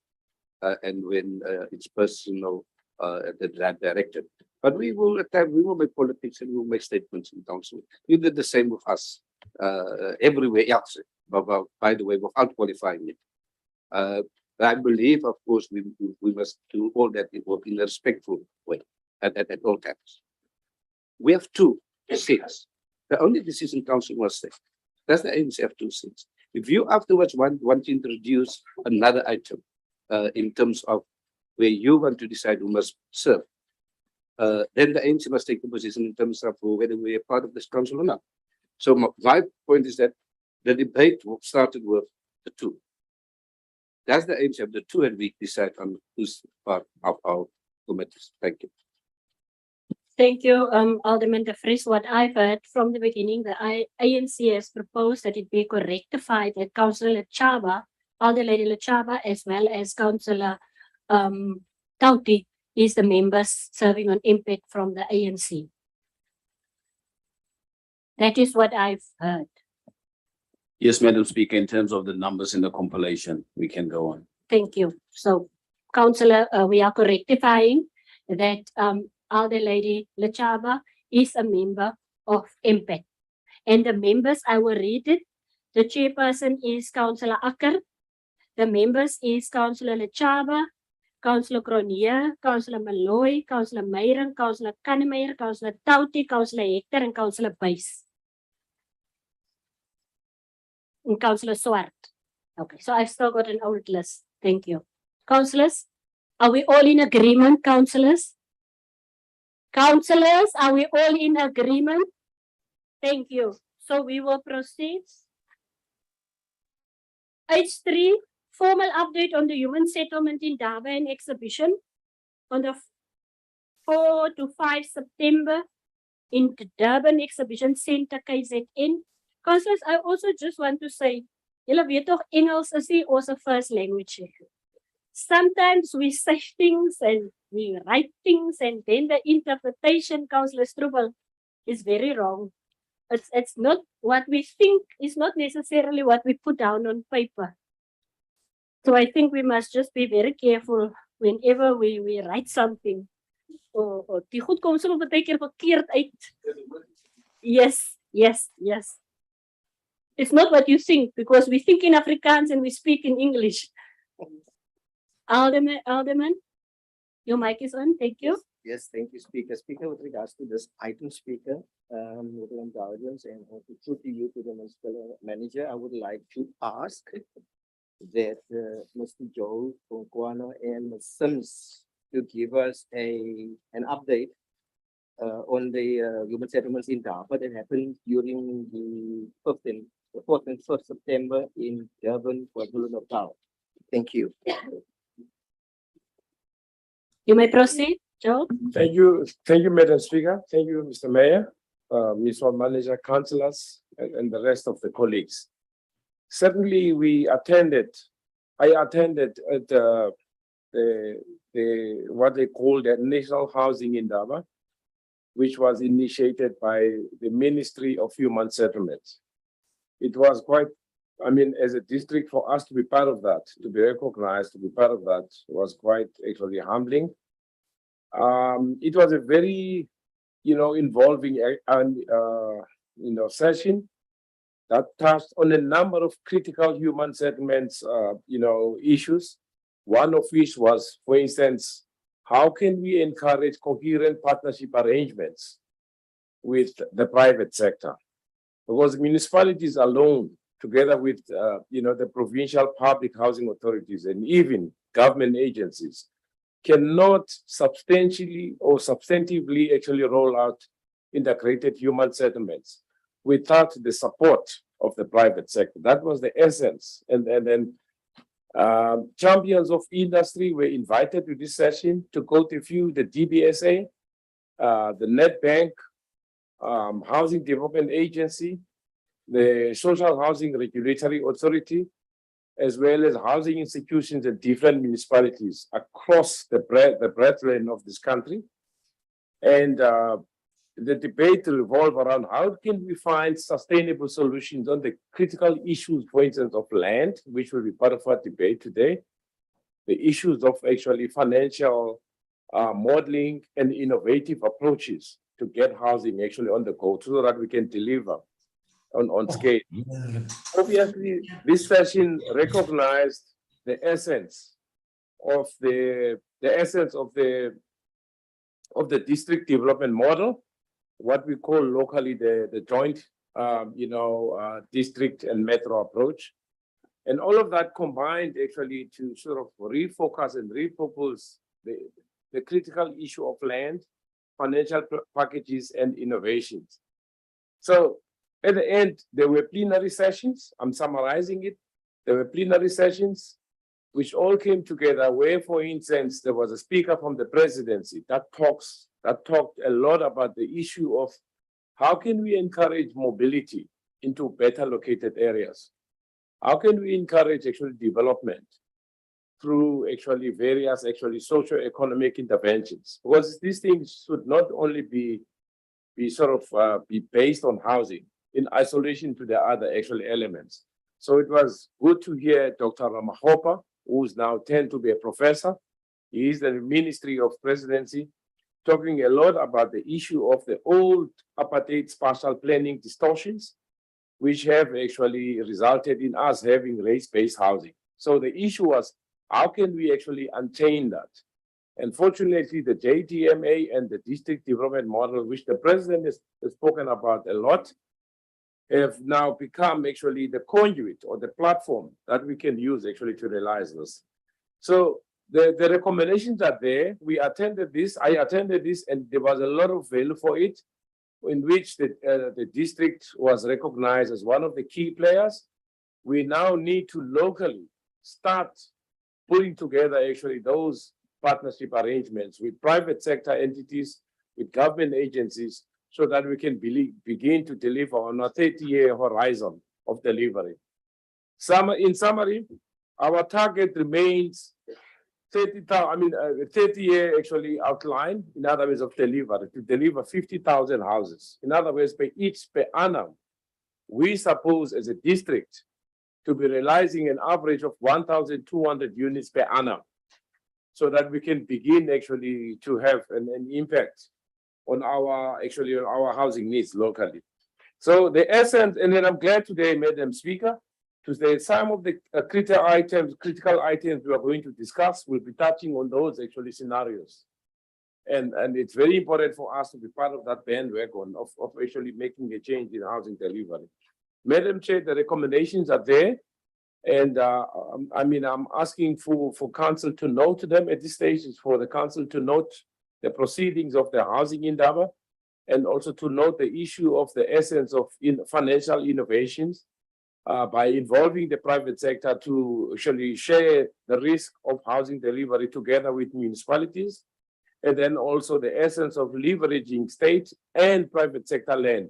and when it's personal, that directed. But we will at times we will make politics and we will make statements in council. You did the same with us everywhere else, by the way, without qualifying it. I believe, of course, we must do all that in a respectful way at all times. We have 2 seats. The only decision council must say. Does the ANC have 2 seats? If you afterwards want to introduce another item in terms of where you want to decide who must serve, then the ANC must take the position in terms of whether we are part of this council or not. So my point is that the debate started with the 2. Does the ANC have the 2 and we decide on who's part of our committees? Thank you. Thank you, Alderman De Vries. What I've heard from the beginning, the ANC has proposed that it be correctified that Councillor Lechaba, Alder Lady Lechaba, as well as Councillor Tauti is the members serving on impact from the ANC. That is what I've heard. Yes, Madam Speaker, in terms of the numbers in the compilation, we can go on. Thank you. So, Councillor, we are correctifying that Alder Lady Lechaba is a member of impact. And the members, I will read it. The chairperson is Councillor Acker. The members is Councillor Lechaba, Councillor Cronje, Councillor Malloy, Councillor Meyering, Councillor Kannemeyer, Councillor Tauti, Councillor Hector, and Councillor Buys. And Councillor Swart. Okay, so I've still got an old list. Thank you. Councillors, are we all in agreement, councillors? Councillors, are we all in agreement? Thank you. So we will proceed. H3, formal update on the human settlement in Durban exhibition on the 4 to 5 September in the Durban Exhibition Center, KZN. Councillors, I also just want to say, julle weet tog Engels is nie ons first language. Sometimes we say things and we write things and then the interpretation, Councillor Strubel, is very wrong. It's not what we think, is not necessarily what we put down on paper. So I think we must just be very careful whenever we write something. Die goed kom soms baie keer verkeerd uit. Yes. It's not what you think, because we think in Afrikaans and we speak in English. Alderman, your mic is on. Thank you. Yes, thank you, Speaker. Speaker, with regards to this item, Speaker, with the indulgence and also through to you, to the municipal manager, I would like to ask that Mr. Joe Konkwana and Ms. Sims to give us an update on the human settlements in Durban that happened during the 4th and 1st September in Durban, KwaZulu-Natal. Thank you. You may proceed, Joe. Thank you, Madam Speaker. Thank you, Mr. Mayor, Ms. Manager, councillors, and the rest of the colleagues. Certainly, I attended at what they call the National Housing Indaba, which was initiated by the Ministry of Human Settlements. It was quite, as a district, for us to be part of that, to be recognized, to be part of that, was quite actually humbling. It was a very, involving, session that touched on a number of critical human settlements, issues. One of which was, for instance, how can we encourage coherent partnership arrangements with the private sector? Because municipalities alone, together with, the provincial public housing authorities and even government agencies, cannot substantially or substantively actually roll out integrated human settlements without the support of the private sector. That was the essence. And then champions of industry were invited to this session to go to view the DBSA, the Net Bank, Housing Development Agency, the Social Housing Regulatory Authority, as well as housing institutions in different municipalities across the breadth of this country. And the debate revolved around how can we find sustainable solutions on the critical issues, for instance, of land, which will be part of our debate today, the issues of actually financial modeling and innovative approaches to get housing actually on the go so that we can deliver on scale. Obviously, this session recognized the essence of the district development model, what we call locally the joint, district and metro approach. And all of that combined actually to sort of refocus and repurpose the critical issue of land, financial packages, and innovations. So at the end, there were plenary sessions. I'm summarizing it. There were plenary sessions which all came together where, for instance, there was a speaker from the presidency that talked a lot about the issue of how can we encourage mobility into better located areas? How can we encourage actually development through actually various actually socio-economic interventions? Because these things should not only be based on housing in isolation to the other actual elements. So it was good to hear Dr. Ramahopa, who's now turned to be a professor. He is the Ministry of Presidency, talking a lot about the issue of the old apartheid spatial planning distortions, which have actually resulted in us having race-based housing. So the issue was, how can we actually unchain that? And fortunately, the JDMA and the district development model, which the president has spoken about a lot, have now become actually the conduit or the platform that we can use actually to realize this. So the recommendations are there. I attended this, and there was a lot of value for it, in which the district was recognized as one of the key players. We now need to locally start putting together actually those partnership arrangements with private sector entities, with government agencies, so that we can begin to deliver on a 30-year horizon of delivery. In summary, our target remains 30-year actually outline, in other words, of delivery, to deliver 50,000 houses. In other words, per annum, we suppose as a district to be realizing an average of 1,200 units per annum, so that we can begin actually to have an impact on our housing needs locally. So the essence, and then I'm glad today, Madam Speaker, to say some of the critical items we are going to discuss will be touching on those actually scenarios. And it's very important for us to be part of that bandwagon of actually making a change in housing delivery. Madam Chair, the recommendations are there. And I'm asking for council to note them at this stage, is for the council to note the proceedings of the housing indaba, and also to note the issue of the essence of financial innovations by involving the private sector to actually share the risk of housing delivery together with municipalities and then also the essence of leveraging state and private sector land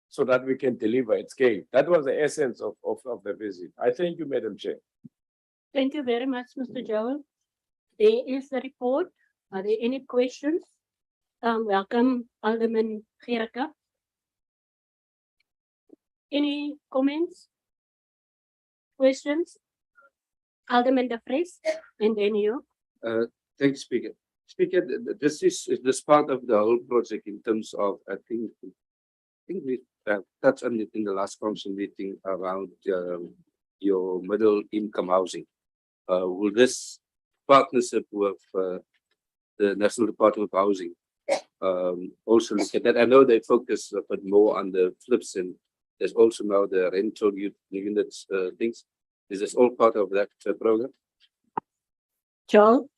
so that we can deliver at scale. That was the essence of the visit. I thank you, Madam Chair. Thank you very much, Mr. Joel. There is the report. Are there any questions? Welcome, Alderman Gericke. Any comments? Questions? Alderman De Vries, and then you. Thanks, Speaker. Speaker, this is part of the whole project in terms of, I think we touched on it in the last council meeting around your middle income housing. Will this partnership with the National Department of Housing also look at that? I know they focus a bit more on the flips, and there's also now the rental units things. Is this all part of that program? Joel?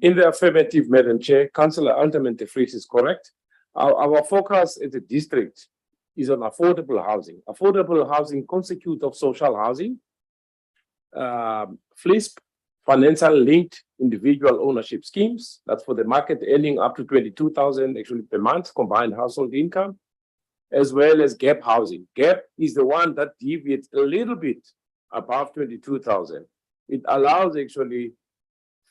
In the affirmative, Madam Chair, Councillor Alderman De Vries is correct. Our focus as a district is on affordable housing. Affordable housing constitutes of social housing, FLISP, financial linked individual ownership schemes. That's for the market earning up to 22,000 actually per month combined household income, as well as gap housing. Gap is the one that deviates a little bit above 22,000. It allows actually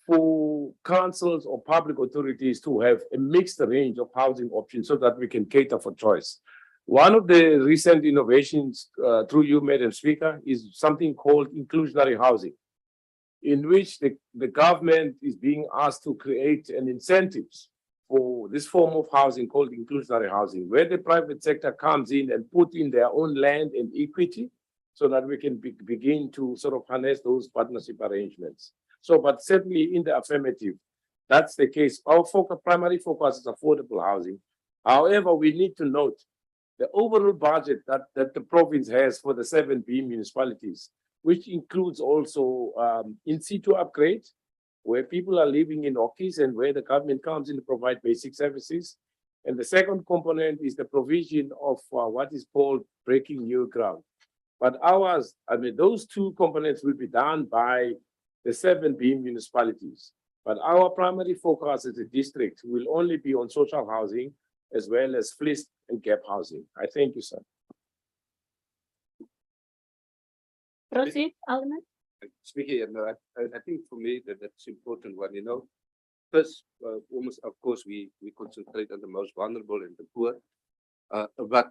for councils or public authorities to have a mixed range of housing options so that we can cater for choice. One of the recent innovations through you, Madam Speaker, is something called inclusionary housing, in which the government is being asked to create an incentives for this form of housing called inclusionary housing, where the private sector comes in and put in their own land and equity so that we can begin to sort of harness those partnership arrangements. So, but certainly in the affirmative, that's the case. Our primary focus is affordable housing. However, we need to note the overall budget that the province has for the 7B municipalities, which includes also in situ upgrade, where people are living in Okis and where the government comes in to provide basic services. And the second component is the provision of what is called breaking new ground. But ours, I mean, those two components will be done by the 7B municipalities. But our primary focus as a district will only be on social housing as well as FLISP and gap housing. I thank you, sir. Proceed, Alderman. Speaking, I think for me that's important one. You know, first, almost of course we concentrate on the most vulnerable and the poor. But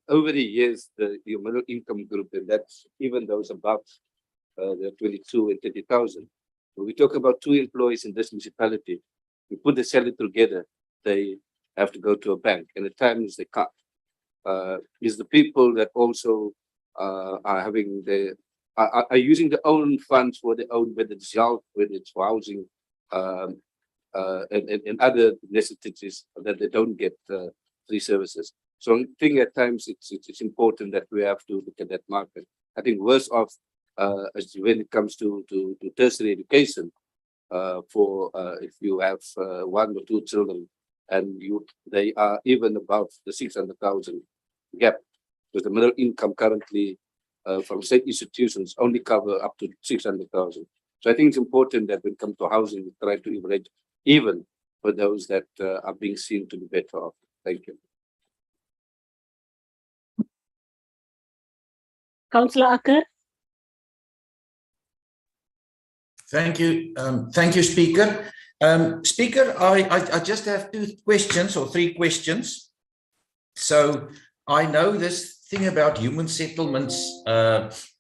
over the years, your middle income group, and that's even those above the 22 and 30,000. When we talk about 2 employees in this municipality, we put the salary together, they have to go to a bank, and at times they can't. Is the people that also are having are using their own funds for their own, whether it's health, whether it's for housing, and other necessities that they don't get free services. So I think at times it's important that we have to look at that market. I think worse off when it comes to tertiary education, for if you have 1 or 2 children and they are even above the 600,000 gap, because the middle income currently from state institutions only cover up to 600,000. So I think it's important that when it comes to housing, we try to evaluate even for those that are being seen to be better off. Thank you. Councillor Acker. Thank you. Thank you, Speaker. Speaker, I just have 2 questions or 3 questions. So I know this thing about human settlements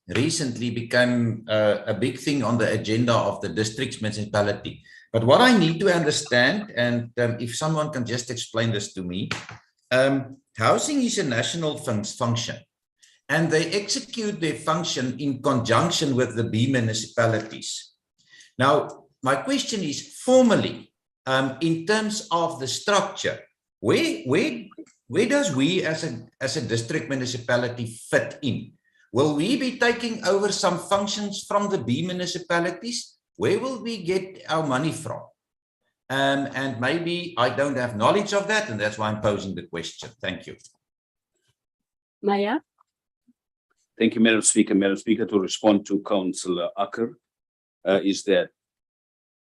recently became a big thing on the agenda of the district's municipality. But what I need to understand, and if someone can just explain this to me, housing is a national function, and they execute their function in conjunction with the B municipalities. Now, my question is formally, in terms of the structure, where does we as a district municipality fit in? Will we be taking over some functions from the B municipalities? Where will we get our money from? And maybe I don't have knowledge of that, and that's why I'm posing the question. Thank you. Maya. Thank you, Madam Speaker. Madam Speaker, to respond to Councillor Acker, is that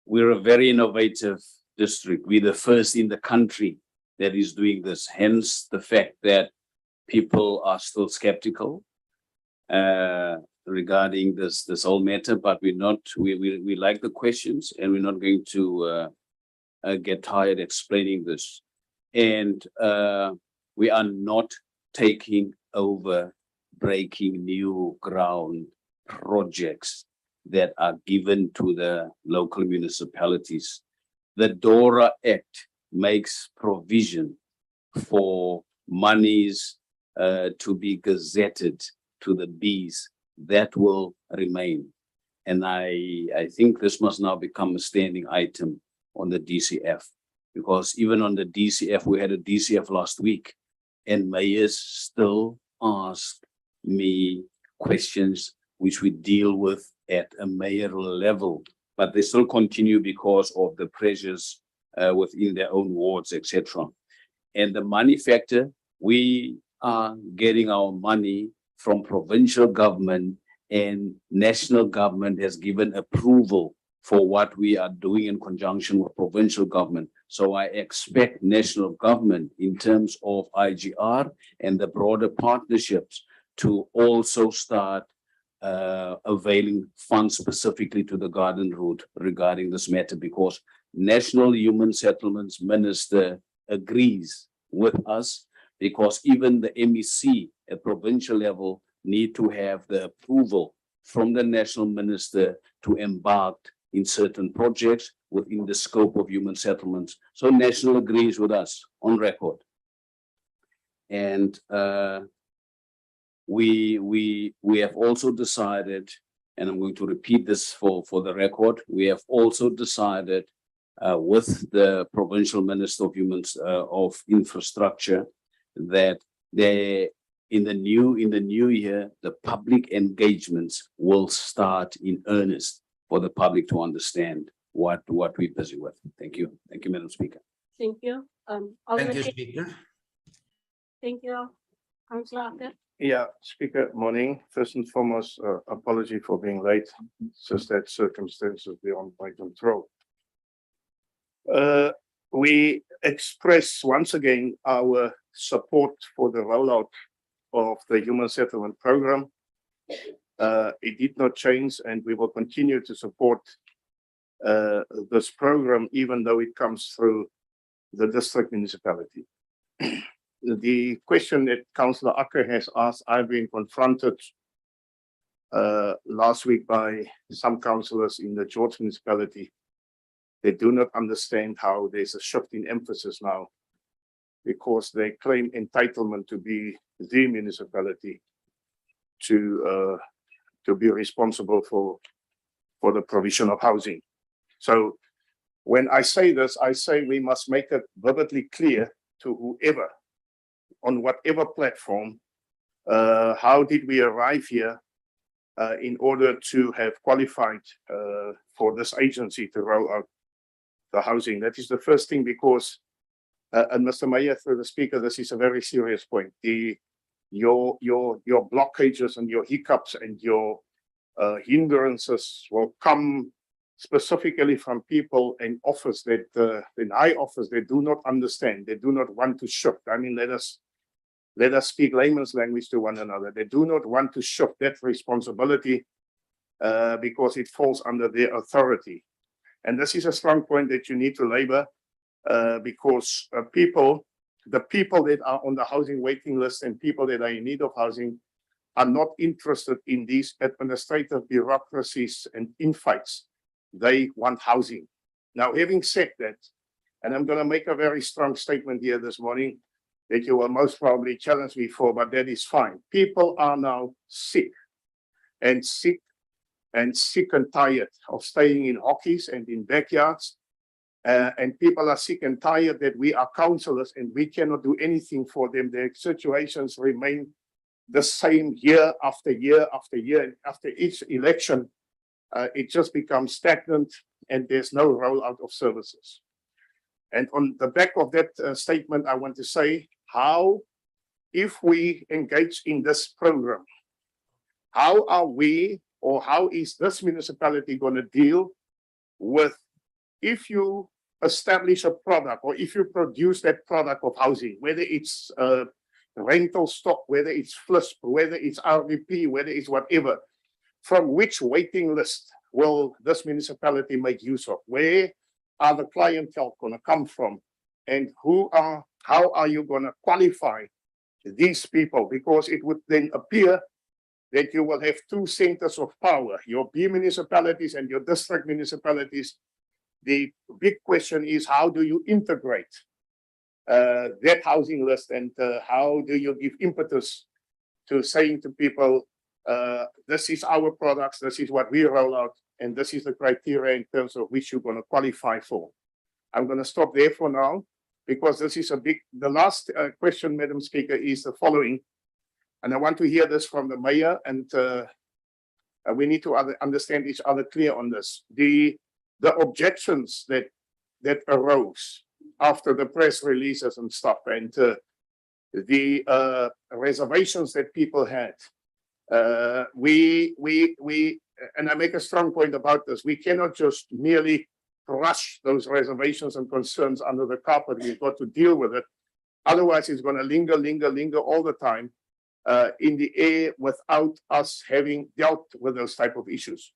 we're a very innovative district. We're the first in the country that is doing this. Hence the fact that people are still skeptical regarding this whole matter, but we like the questions, and we're not going to get tired explaining this. And we are not taking over breaking new ground projects that are given to the local municipalities. The DORA Act makes provision for monies to be gazetted to the Bs. That will remain. And I think this must now become a standing item on the DCF, because even on the DCF, we had a DCF last week, and mayors still ask me questions which we deal with at a mayoral level, but they still continue because of the pressures within their own wards, etc. And the money factor, we are getting our money from provincial government, and national government has given approval for what we are doing in conjunction with provincial government. So I expect national government in terms of IGR and the broader partnerships to also start availing funds specifically to the garden route regarding this matter, because National Human Settlements Minister agrees with us, because even the MEC at provincial level need to have the approval from the national minister to embark in certain projects within the scope of human settlements. So national agrees with us on record. And we have also decided, and I'm going to repeat this for the record, we have also decided with the provincial minister of infrastructure that in the new year, the public engagements will start in earnest for the public to understand what we're busy with. Thank you. Thank you, Madam Speaker. Thank you. Thank Alderman you, Tate. Speaker. Thank you, Councillor Acker. Yeah, Speaker, morning. First and foremost, apology for being late. It's just that circumstances beyond my control. We express once again our support for the rollout of the Human Settlement Program. It did not change, and we will continue to support this program, even though it comes through the district municipality. The question that Councillor Acker has asked, I've been confronted last week by some councillors in the George municipality. They do not understand how there's a shift in emphasis now, because they claim entitlement to be the municipality to be responsible for the provision of housing. So when I say this, I say we must make it vividly clear to whoever, on whatever platform, how did we arrive here in order to have qualified for this agency to roll out the housing. That is the first thing, because, and Mr. Mayor, through the Speaker, this is a very serious point. Your blockages and your hiccups and your hindrances will come specifically from people in office that in high office, they do not understand, they do not want to shift. I mean, let us speak layman's language to one another. They do not want to shift that responsibility because it falls under their authority. And this is a strong point that you need to labor because the people that are on the housing waiting list and people that are in need of housing are not interested in these administrative bureaucracies and infights. They want housing. Now, having said that, and I'm going to make a very strong statement here this morning that you will most probably challenge me for, but that is fine. People are now sick and tired of staying in hockeys and in backyards. And people are sick and tired that we are councillors and we cannot do anything for them. Their situations remain the same year after year after year. And after each election, it just becomes stagnant and there's no rollout of services. And on the back of that statement, I want to say how, if we engage in this program, how are we, or how is this municipality going to deal with, if you establish a product, or if you produce that product of housing, whether it's rental stock, whether it's FLISP, whether it's RDP, whether it's whatever, from which waiting list will this municipality make use of? Where are the clientele going to come from? And how are you going to qualify these people? Because it would then appear that you will have two centers of power, your B municipalities and your district municipalities. The big question is, how do you integrate that housing list, and how do you give impetus to saying to people, this is our products, this is what we roll out, and this is the criteria in terms of which you're going to qualify for. I'm going to stop there for now, because this is the last question, Madam Speaker, is the following. And I want to hear this from the mayor, and we need to understand each other clear on this. The objections that arose after the press releases and stuff, and the reservations that people had, and I make a strong point about this, we cannot just merely brush those reservations and concerns under the carpet. We've got to deal with it. Otherwise, it's going to linger all the time in the air without us having dealt with those type of issues.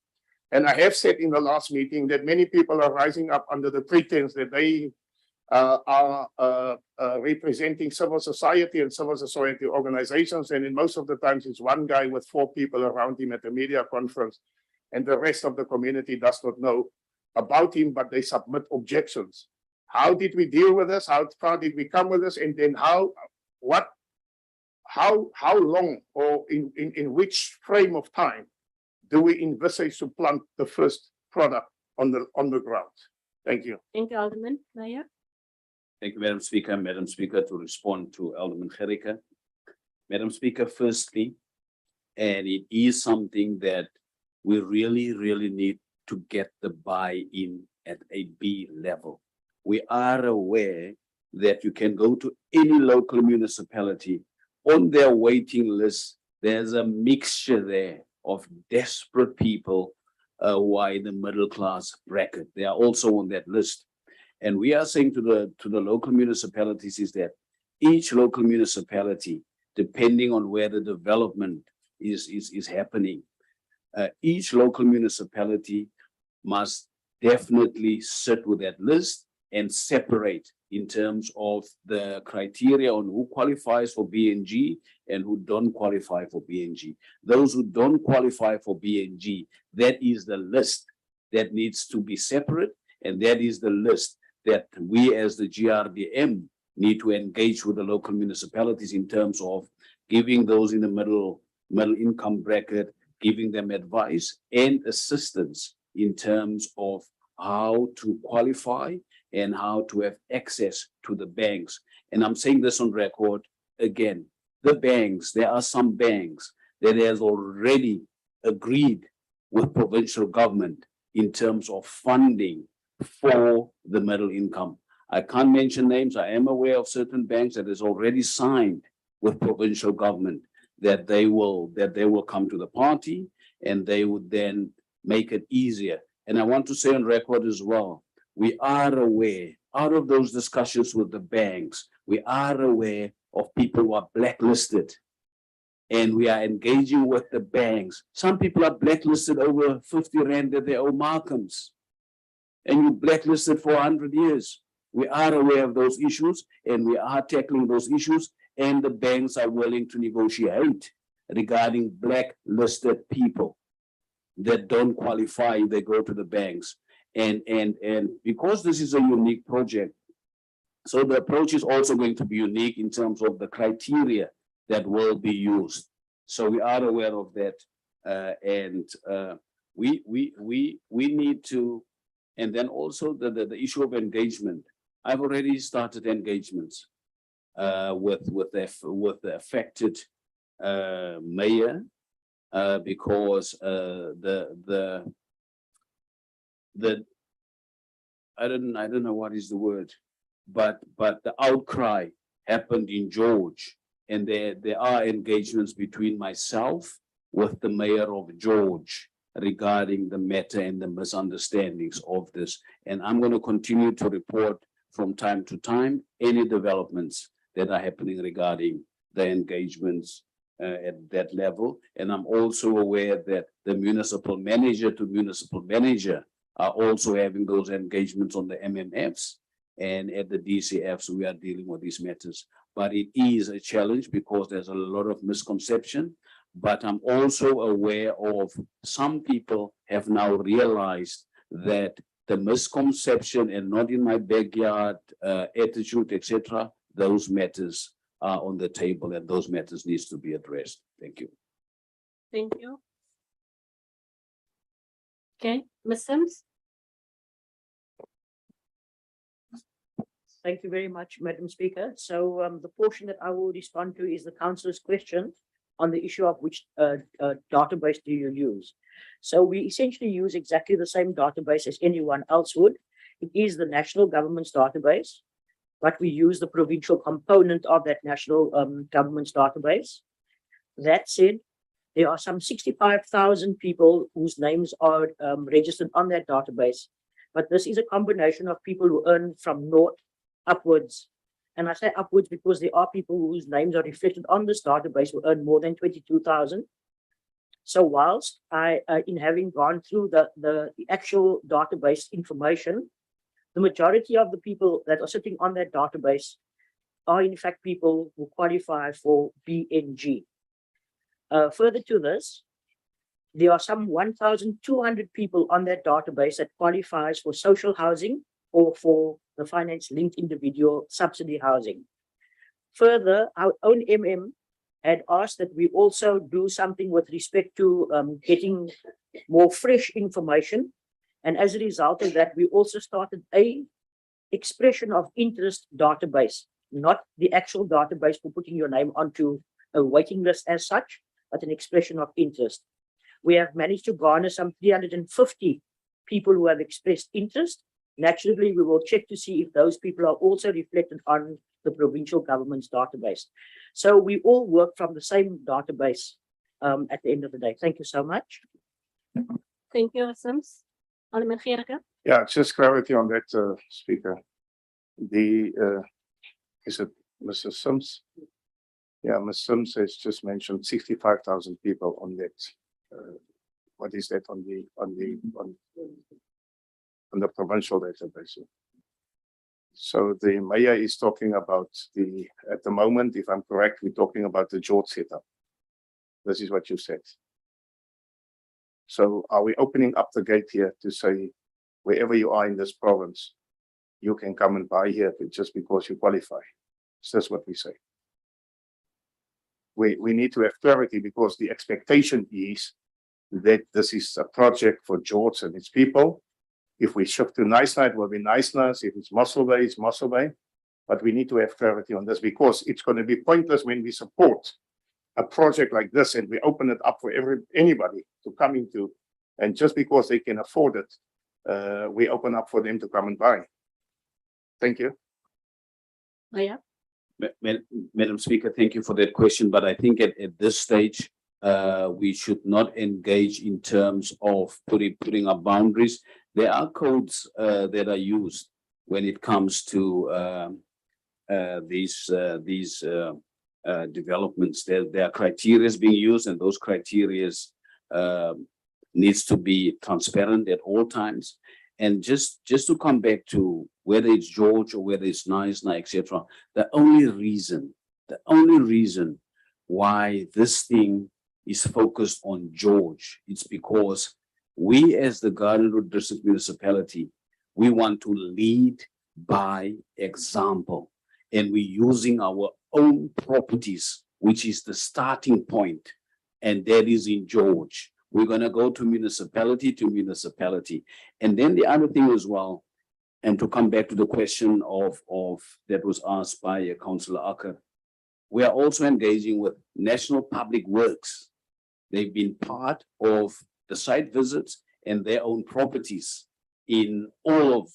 And I have said in the last meeting that many people are rising up under the pretense that they are representing civil society and civil society organizations, and in most of the times it's one guy with 4 people around him at a media conference, and the rest of the community does not know about him, but they submit objections. How did we deal with this? How far did we come with this? And then how long, or in which frame of time do we envisage to plant the first product on the ground? Thank you. Thank you, Alderman. Mayor. Thank you, Madam Speaker. Madam Speaker, to respond to Alderman Gericke. Madam Speaker, firstly, and it is something that we really need to get the buy-in at a B level. We are aware that you can go to any local municipality. On their waiting list, there's a mixture there of desperate people who are in the middle class bracket. They are also on that list. And we are saying to the local municipalities is that each local municipality, depending on where the development is happening, each local municipality must definitely sit with that list and separate in terms of the criteria on who qualifies for BNG and who don't qualify for BNG. Those who don't qualify for BNG, that is the list that needs to be separate, and that is the list that we as the GRDM need to engage with the local municipalities in terms of giving those in the middle income bracket, giving them advice and assistance in terms of how to qualify and how to have access to the banks. And I'm saying this on record again, the banks, there are some banks that has already agreed with provincial government in terms of funding for the middle income. I can't mention names. I am aware of certain banks that has already signed with provincial government that they will come to the party, and they would then make it easier. And I want to say on record as well, we are aware, out of those discussions with the banks, we are aware of people who are blacklisted, and we are engaging with the banks. Some people are blacklisted over 50 Rand that they owe Markhams, and you blacklisted for 100 years. We are aware of those issues, and we are tackling those issues, and the banks are willing to negotiate regarding blacklisted people that don't qualify. They go to the banks. And because this is a unique project, so the approach is also going to be unique in terms of the criteria that will be used. So we are aware of that, and we need to, and then also the issue of engagement. I've already started engagements with the affected mayor, because I don't know what is the word, but the outcry happened in George, and there are engagements between myself with the mayor of George regarding the matter and the misunderstandings of this. And I'm going to continue to report from time to time any developments that are happening regarding the engagements at that level. And I'm also aware that the municipal manager to municipal manager are also having those engagements on the MMFs, and at the DCFs, we are dealing with these matters. But it is a challenge because there's a lot of misconception. But I'm also aware of some people have now realized that the misconception and not in my backyard attitude, etc., those matters are on the table and those matters needs to be addressed. Thank you. Thank you. Okay, Ms. Sims? Thank you very much, Madam Speaker. So the portion that I will respond to is the councillor's question on the issue of which database do you use. So we essentially use exactly the same database as anyone else would. It is the national government's database, but we use the provincial component of that national government's database. That said, there are some 65,000 people whose names are registered on that database. But this is a combination of people who earn from naught upwards. And I say upwards because there are people whose names are reflected on this database who earn more than 22,000. So whilst in having gone through the actual database information, the majority of the people that are sitting on that database are in fact people who qualify for BNG. Further to this, there are some 1,200 people on that database that qualifies for social housing or for the finance-linked individual subsidy housing. Further, our own had asked that we also do something with respect to getting more fresh information. And as a result of that, we also started a expression of interest database, not the actual database for putting your name onto a waiting list as such, but an expression of interest. We have managed to garner some 350 people who have expressed interest. Naturally, we will check to see if those people are also reflected on the provincial government's database. So we all work from the same database at the end of the day. Thank you so much. Thank you, Ms. Sims. Alderman Gericke? Yeah, just clarity on that, Speaker. Is it Mrs. Sims? Yeah, Ms. Sims has just mentioned 65,000 people on that. What is that on the provincial database? So the mayor is talking about at the moment, if I'm correct, we're talking about the George setup. This is what you said. So are we opening up the gate here to say, wherever you are in this province, you can come and buy here just because you qualify? So that's what we say. We need to have clarity because the expectation is that this is a project for George and its people. If we shift to Knysna, it will be Knysna. If it's Mossel Bay, it's Mossel Bay. But we need to have clarity on this because it's going to be pointless when we support a project like this and we open it up for anybody to come into. And just because they can afford it, we open up for them to come and buy. Thank you. Oh, yeah. Madam Speaker, thank you for that question. But I think at this stage, we should not engage in terms of putting up boundaries. There are codes that are used when it comes to these developments. There are criteria being used, and those criteria needs to be transparent at all times. And just to come back to whether it's George or whether it's Knysna, etc., the only reason why this thing is focused on George, it's because we as the Garden Route District Municipality, we want to lead by example, and we're using our own properties, which is the starting point, and that is in George. We're going to go to municipality. And then the other thing as well, and to come back to the question of that was asked by Councillor Acker, we are also engaging with National Public Works. They've been part of the site visits and their own properties in all of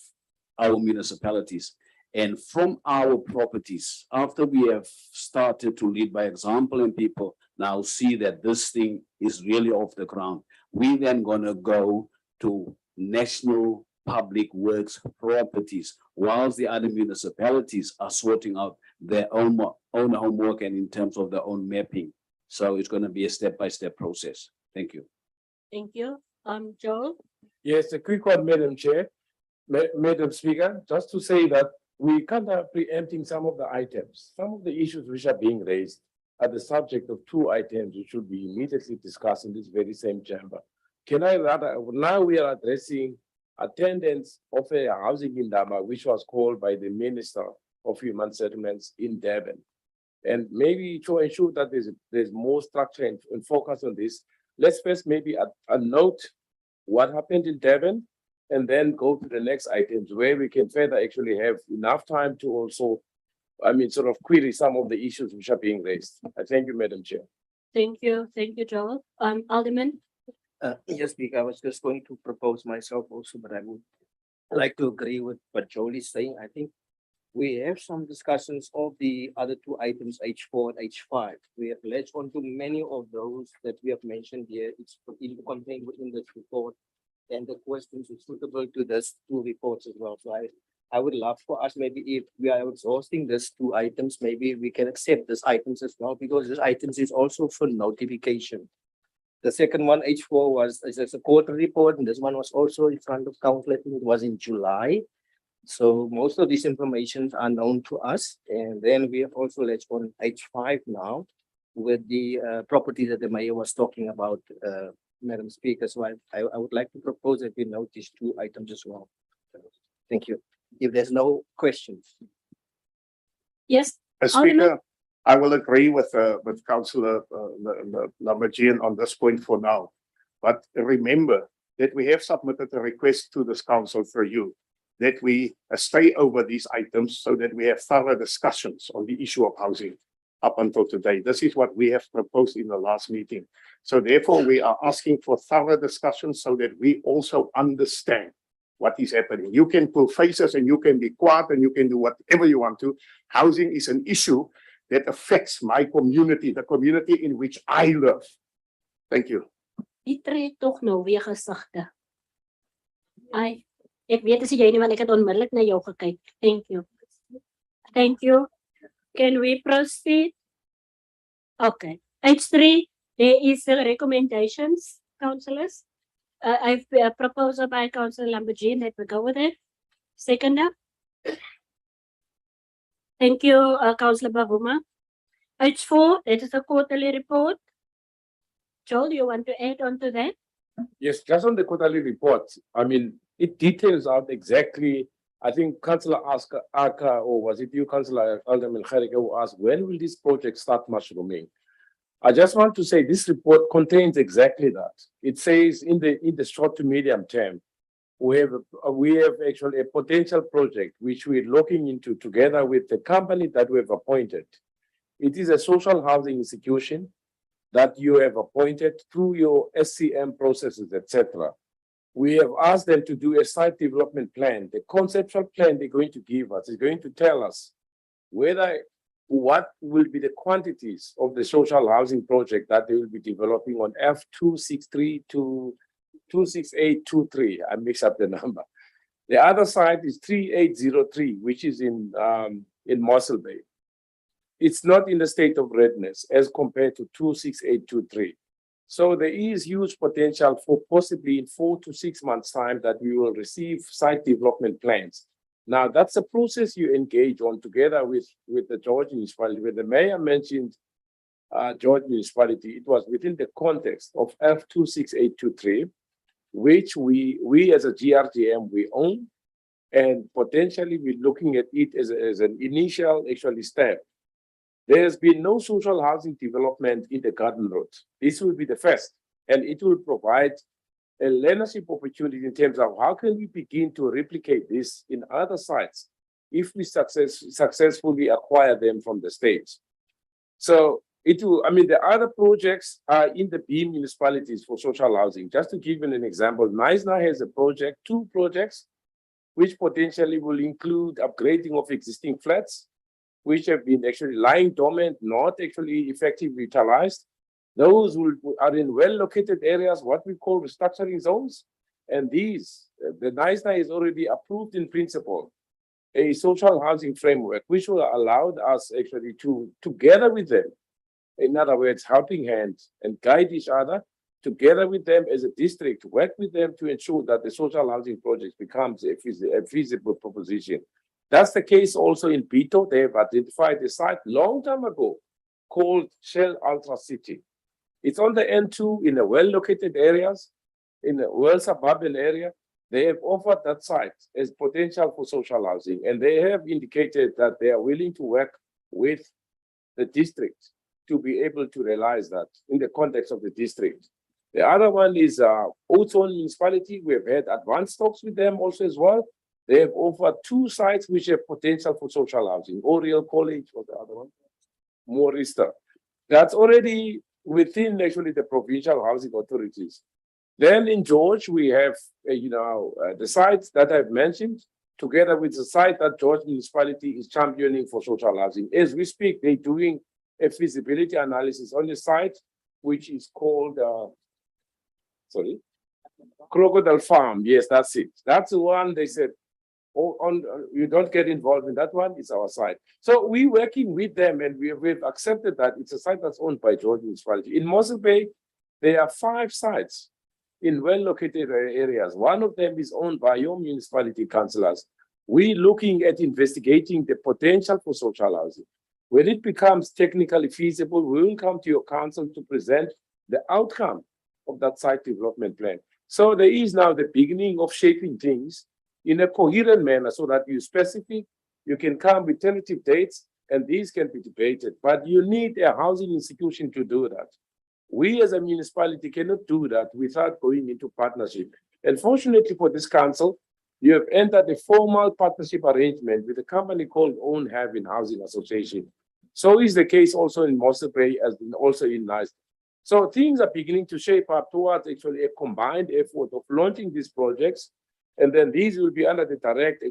our municipalities. And from our properties, after we have started to lead by example and people now see that this thing is really off the ground, We then gonna go to national public works properties, whilst the other municipalities are sorting out their own homework and in terms of their own mapping. So it's gonna be a step-by-step process. Thank you. Thank you. Joel? Yes, a quick one, Madam Chair, Madam Speaker, just to say that we kind of preempting some of the items, some of the issues which are being raised are the subject of two items which should be immediately discussed in this very same chamber. Can I rather, now we are addressing attendance of a housing indaba, which was called by the Minister of Human Settlements in Durban. And maybe to ensure that there's more structure and focus on this, let's first maybe a note what happened in Durban, and then go to the next items where we can further actually have enough time to also, sort of query some of the issues which are being raised. I thank you, Madam Chair. Thank you, Joel. Alderman? Yes, Speaker, I was just going to propose myself also, but I would like to agree with what Joel is saying. I think we have some discussions of the other two items, H4 and H5. We have latched on to many of those that we have mentioned here. It's contained within this report, and the questions are suitable to this two reports as well. So I would love for us, maybe if we are exhausting these two items, maybe we can accept these items as well, because this items is also for notification. The second one, H4, is a quarterly report, and this one was also in front of council. I think it was in July. So most of these informations are known to us. And then we have also latched on H5 now with the property that the mayor was talking about, Madam Speaker. So I would like to propose that we note these two items as well. Thank you. If there's no questions. Yes. Speaker, I will agree with Councillor Lambergian on this point for now. But remember that we have submitted a request to this council for you that we stay over these items so that we have thorough discussions on the issue of housing up until today. This is what we have proposed in the last meeting. So therefore, we are asking for thorough discussions so that we also understand what is happening. You can pull faces and you can be quiet and you can do whatever you want to. Housing is an issue that affects my community, the community in which I live. Thank you. Die trek tog nou weer gesigte. Ek weet as jy nie, want ek het onmiddellik na jou gekyk. Thank you. Thank you. Can we proceed? Okay. H3, there is recommendations, councillors. I've a proposal by Councillor Lambergian that we go with it. Seconder. Thank you, Councillor Bavuma. H4, that is a quarterly report. Joel, you want to add on to that? Yes, just on the quarterly report, it details out exactly, I think Councillor Aka, or was it you, Councillor Alderman Kharika, who asked, when will this project start mushrooming? I just want to say this report contains exactly that. It says in the short to medium term, we have actually a potential project which we're looking into together with the company that we have appointed. It is a social housing institution that you have appointed through your SCM processes, etc. We have asked them to do a site development plan. The conceptual plan they're going to give us is going to tell us what will be the quantities of the social housing project that they will be developing on F263 to 26823. I mix up the number. The other side is 3803, which is in Mossel Bay. It's not in the state of readiness as compared to 26823. So there is huge potential for possibly in 4 to 6 months' time that we will receive site development plans. Now, that's a process you engage on together with the George municipality. When the mayor mentioned George municipality, it was within the context of F26823, which we as a GRGM, we own, and potentially we're looking at it as an initial actually step. There's been no social housing development in the Garden Road. This will be the first, and it will provide a learnership opportunity in terms of how can we begin to replicate this in other sites if we successfully acquire them from the states. So the other projects are in the B municipalities for social housing. Just to give you an example, Knysna has a project, 2 projects, which potentially will include upgrading of existing flats, which have been actually lying dormant, not actually effectively utilized. Those who are in well-located areas, what we call restructuring zones. And these, the NISNA is already approved in principle a social housing framework, which will allow us actually to, together with them, in other words, helping hands and guide each other, together with them as a district, work with them to ensure that the social housing project becomes a feasible proposition. That's the case also in Bito. They have identified a site long time ago called Shell Ultra City. It's on the N2 in a well-located areas, in a well-suburban area. They have offered that site as potential for social housing, and they have indicated that they are willing to work with the district to be able to realize that in the context of the district. The other one is Oudtshoorn municipality. We have had advanced talks with them also as well. They have offered 2 sites which have potential for social housing. Oriel College or the other one, Morista. That's already within actually the provincial housing authorities. Then in George, we have, the sites that I've mentioned, together with the site that George municipality is championing for social housing. As we speak, they're doing a feasibility analysis on the site, which is called, Crocodile Farm. Yes, that's it. That's the one they said, you don't get involved in that one, it's our site. So we're working with them, and we've accepted that it's a site that's owned by George municipality. In Mossel Bay, there are 5 sites in well-located areas. One of them is owned by your municipality councillors. We're looking at investigating the potential for social housing. When it becomes technically feasible, we will come to your council to present the outcome of that site development plan. So there is now the beginning of shaping things in a coherent manner so that you're specific, you can come with tentative dates, and these can be debated. But you need a housing institution to do that. We as a municipality cannot do that without going into partnership. And fortunately for this council, you have entered a formal partnership arrangement with a company called Own Having Housing Association. So is the case also in Mossel Bay, as also in NISNA. So things are beginning to shape up towards actually a combined effort of launching these projects. And then these will be under the direct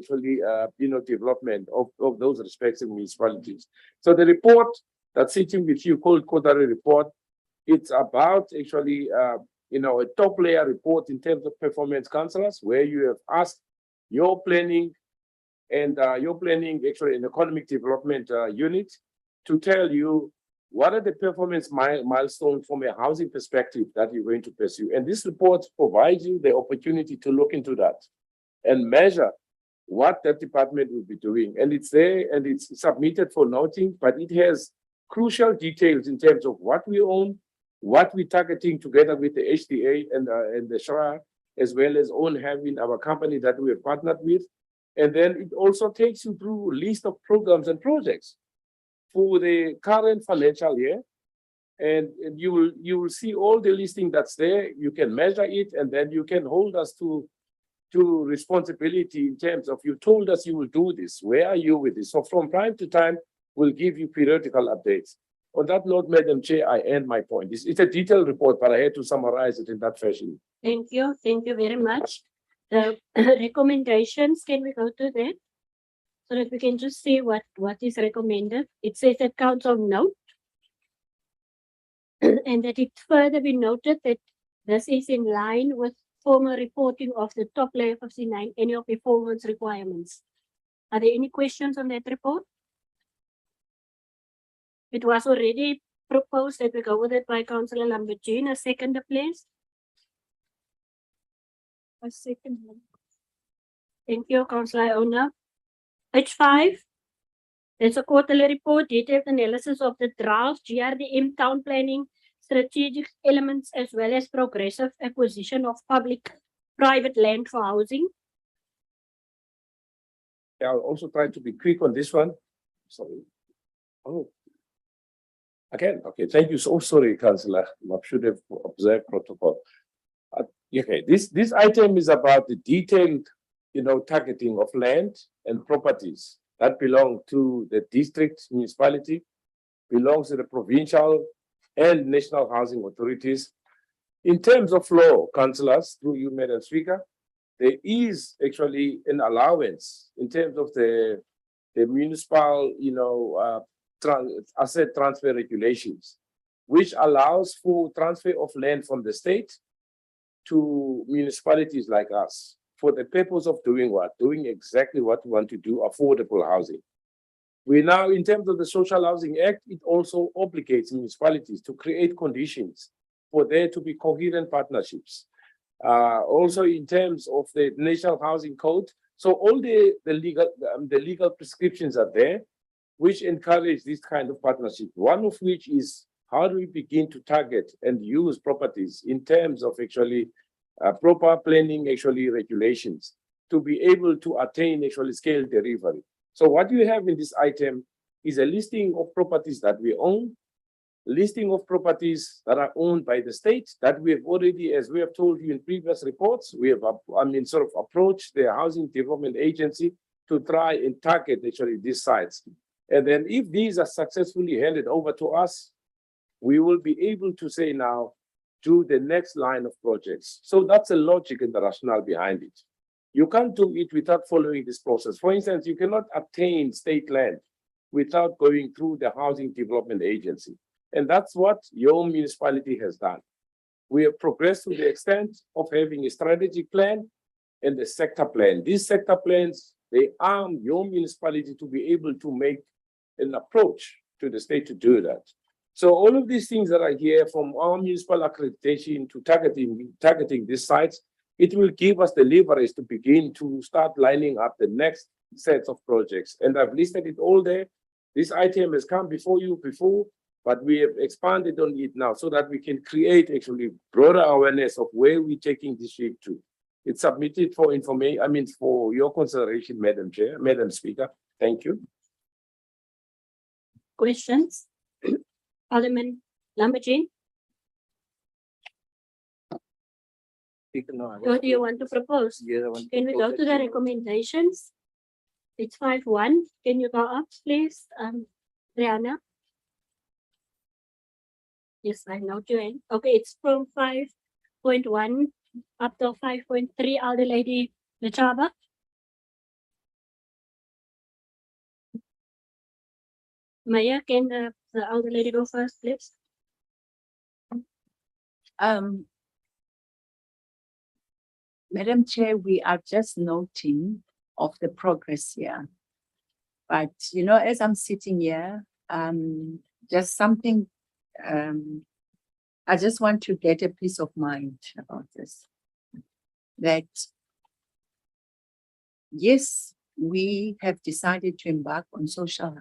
development of those respective municipalities. So the report that's sitting with you called Kodari report, it's about actually, a top layer report in terms of performance councillors, where you have asked your planning and actually an economic development unit to tell you what are the performance milestones from a housing perspective that you're going to pursue. And this report provides you the opportunity to look into that and measure what that department will be doing. And it's there and it's submitted for noting, but it has crucial details in terms of what we own, what we're targeting together with the HDA and the SHRA, as well as Own Having, our company that we have partnered with. And then it also takes you through a list of programs and projects for the current financial year. And you will see all the listing that's there. You can measure it, and then you can hold us to responsibility in terms of, you told us you will do this. Where are you with this? So from time to time, we'll give you periodical updates. On that note, Madam Chair, I end my point. It's a detailed report, but I had to summarize it in that fashion. Thank you very much. The recommendations, can we go to that? So that we can just see what is recommended. It says that council note and that it further be noted that this is in line with formal reporting of the top layer of C9 annual performance requirements. Are there any questions on that report? It was already proposed that we go with it by Councillor Lambertine. A seconder, please. A second. Thank you, Councillor Iona. Page 5. There's a quarterly report, detailed analysis of the draft GRDM town planning strategic elements, as well as progressive acquisition of public-private land for housing. I'll also try to be quick on this one. Sorry. Oh. Again, okay, thank you. So sorry, Councillor. I should have observed protocol. Okay, this item is about the detailed, targeting of land and properties that belong to the district municipality, belongs to the provincial and national housing authorities. In terms of law, councillors, through you, Madam Speaker, there is actually an allowance in terms of the municipal, asset transfer regulations. which allows for transfer of land from the state to municipalities like us for the purpose of doing what? Doing exactly what we want to do, affordable housing. We now, in terms of the Social Housing Act, it also obligates municipalities to create conditions for there to be coherent partnerships. Also in terms of the National Housing Code, so all the legal prescriptions are there, which encourage this kind of partnership. One of which is how do we begin to target and use properties in terms of actually proper planning, actually regulations to be able to attain actually scale delivery. So what you have in this item is a listing of properties that we own, listing of properties that are owned by the state that we have already, as we have told you in previous reports, we have, sort of approached the Housing Development Agency to try and target actually these sites. And then if these are successfully handed over to us, we will be able to say now, do the next line of projects. So that's the logic and the rationale behind it. You can't do it without following this process. For instance, you cannot obtain state land without going through the Housing Development Agency. And that's what your municipality has done. We have progressed to the extent of having a strategic plan and a sector plan. These sector plans, they arm your municipality to be able to make an approach to the state to do that. So all of these things that are here, from our municipal accreditation to targeting these sites, it will give us the leverage to begin to start lining up the next sets of projects. And I've listed it all there. This item has come before you before, but we have expanded on it now so that we can create actually broader awareness of where we're taking this shape to. It's submitted for information, for your consideration, Madam Chair, Madam Speaker. Thank you. Questions? Alderman Lambertine, Speaker, no, what do you want to propose? Yes, I want to Can we go propose to the that recommendations? It's 5.1. Can you go up, please, Rihanna? Yes, I know, Joanne. Okay, it's from 5.1 up to 5.3. Elder Lady Lechaba. Maya, can the elder lady go first, please? Madam Chair, we are just noting of the progress here. But, as I'm sitting here, just something, I just want to get a peace of mind about this. That, yes, we have decided to embark on social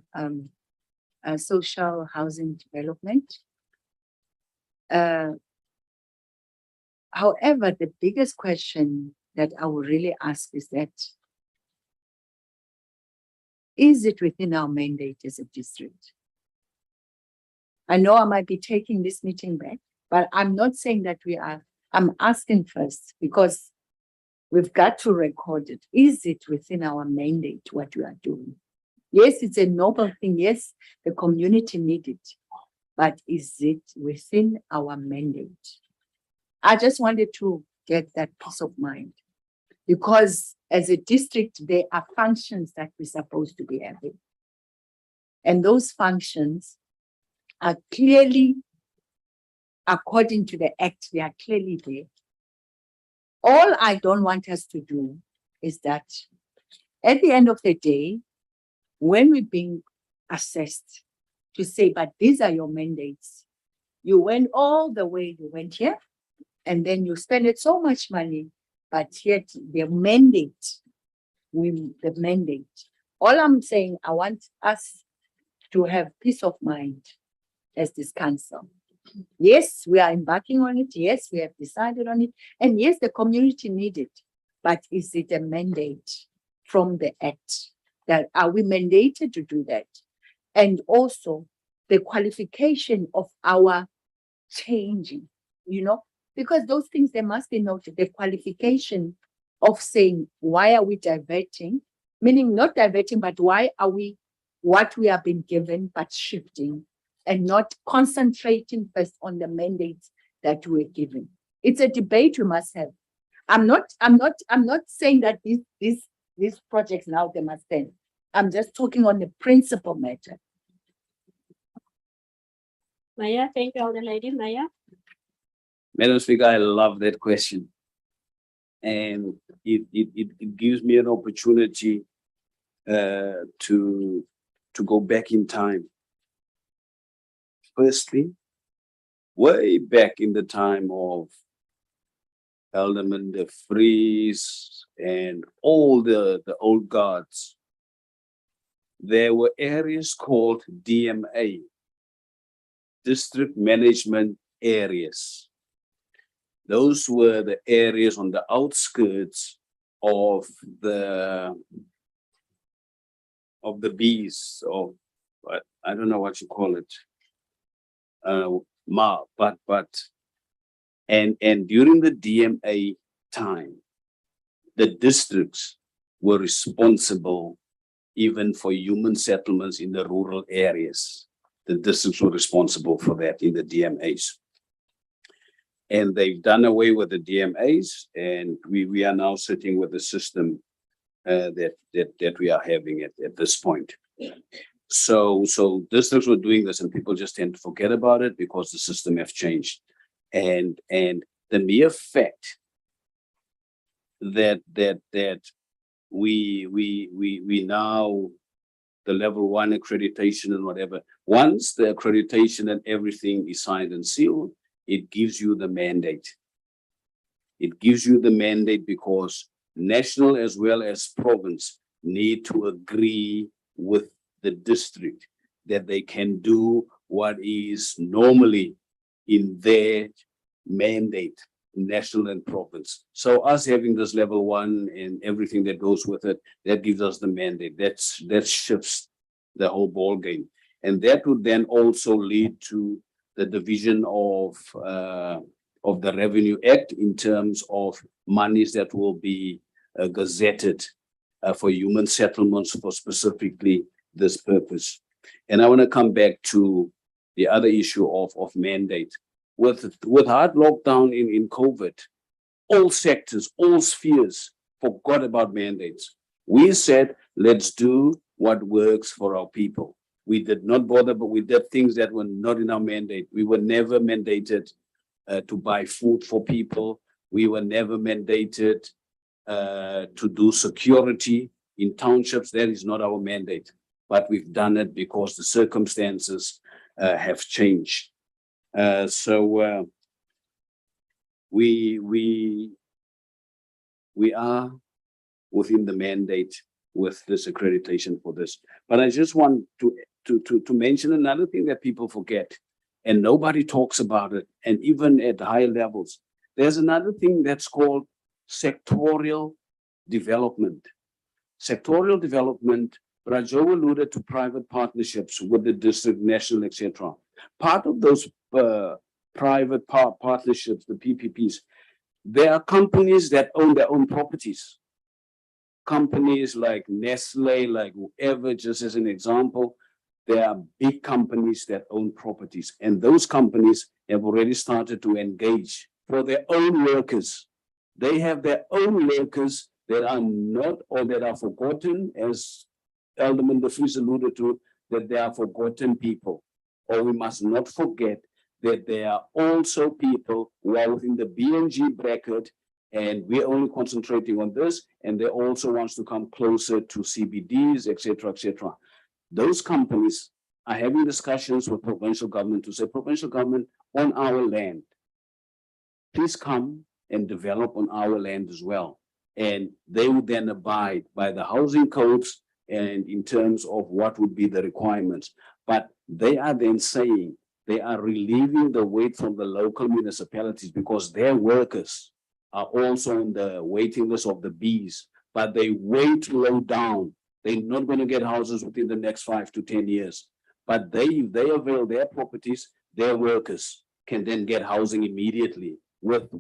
housing development. However, the biggest question that I would really ask is that, is it within our mandate as a district? I know I might be taking this meeting back, but I'm not saying that we are. I'm asking first because we've got to record it. Is it within our mandate what we are doing? Yes, it's a noble thing. Yes, the community needs it, but is it within our mandate? I just wanted to get that peace of mind because as a district, there are functions that we're supposed to be having. And those functions are clearly, according to the Act, they are clearly there. All I don't want us to do is that at the end of the day, when we're being assessed to say, but these are your mandates, you went all the way, you went here, and then you spend so much money, but yet the mandate, all I'm saying, I want us to have peace of mind as this council. Yes, we are embarking on it. Yes, we have decided on it. And yes, the community needs it. But is it a mandate from the Act? That are we mandated to do that? And also the qualification of our changing, because those things, they must be noted. The qualification of saying, why are we diverting? Meaning not diverting, but why are we what we have been given, but shifting and not concentrating first on the mandates that we're given. It's a debate we must have. I'm not saying that these projects now they must end. I'm just talking on the principal matter. Mayor, thank you, Elder Lady. Mayor. Madam Speaker, I love that question. And it gives me an opportunity to go back in time. Firstly, way back in the time of Alderman de Vries and all the old guards, there were areas called DMA, District Management Areas. Those were the areas on the outskirts of the bees, or I don't know what you call it. And during the DMA time, the districts were responsible even for human settlements in the rural areas. The districts were responsible for that in the DMAs. And they've done away with the DMAs, and we are now sitting with the system that we are having at this point. So districts were doing this, and people just tend to forget about it because the system has changed. And the mere fact that we now the level 1 accreditation and whatever, once the accreditation and everything is signed and sealed, it gives you the mandate. It gives you the mandate because national as well as province need to agree with the district that they can do what is normally in their mandate, national and province. So us having this level 1 and everything that goes with it, that gives us the mandate. That shifts the whole ball game. And that would then also lead to the division of the Revenue Act in terms of monies that will be gazetted for human settlements for specifically this purpose. And I want to come back to the other issue of mandate. With hard lockdown in COVID, all sectors, all spheres forgot about mandates. We said, let's do what works for our people. We did not bother, but we did things that were not in our mandate. We were never mandated to buy food for people. We were never mandated to do security in townships. That is not our mandate, but we've done it because the circumstances have changed. So we are within the mandate with this accreditation for this. But I just want to mention another thing that people forget, and nobody talks about it, and even at higher levels. There's another thing that's called sectorial development. Sectorial development, Rajo alluded to private partnerships with the district, national, etc. Part of those private partnerships, the PPPs, there are companies that own their own properties. Companies like Nestle, like whoever, just as an example, there are big companies that own properties, and those companies have already started to engage for their own workers. They have their own workers that are not, or that are forgotten, as Alderman de Vries alluded to, that they are forgotten people. Or we must not forget that there are also people who are within the BNG bracket, and we're only concentrating on this, and they also want to come closer to CBDs, etc., etc. Those companies are having discussions with provincial government to say, provincial government, on our land, please come and develop on our land as well. And they would then abide by the housing codes and in terms of what would be the requirements. But they are then saying they are relieving the weight from the local municipalities because their workers are also on the waiting list of the bees, but they way too low down. They're not going to get houses within the next 5 to 10 years. But they avail their properties, their workers can then get housing immediately with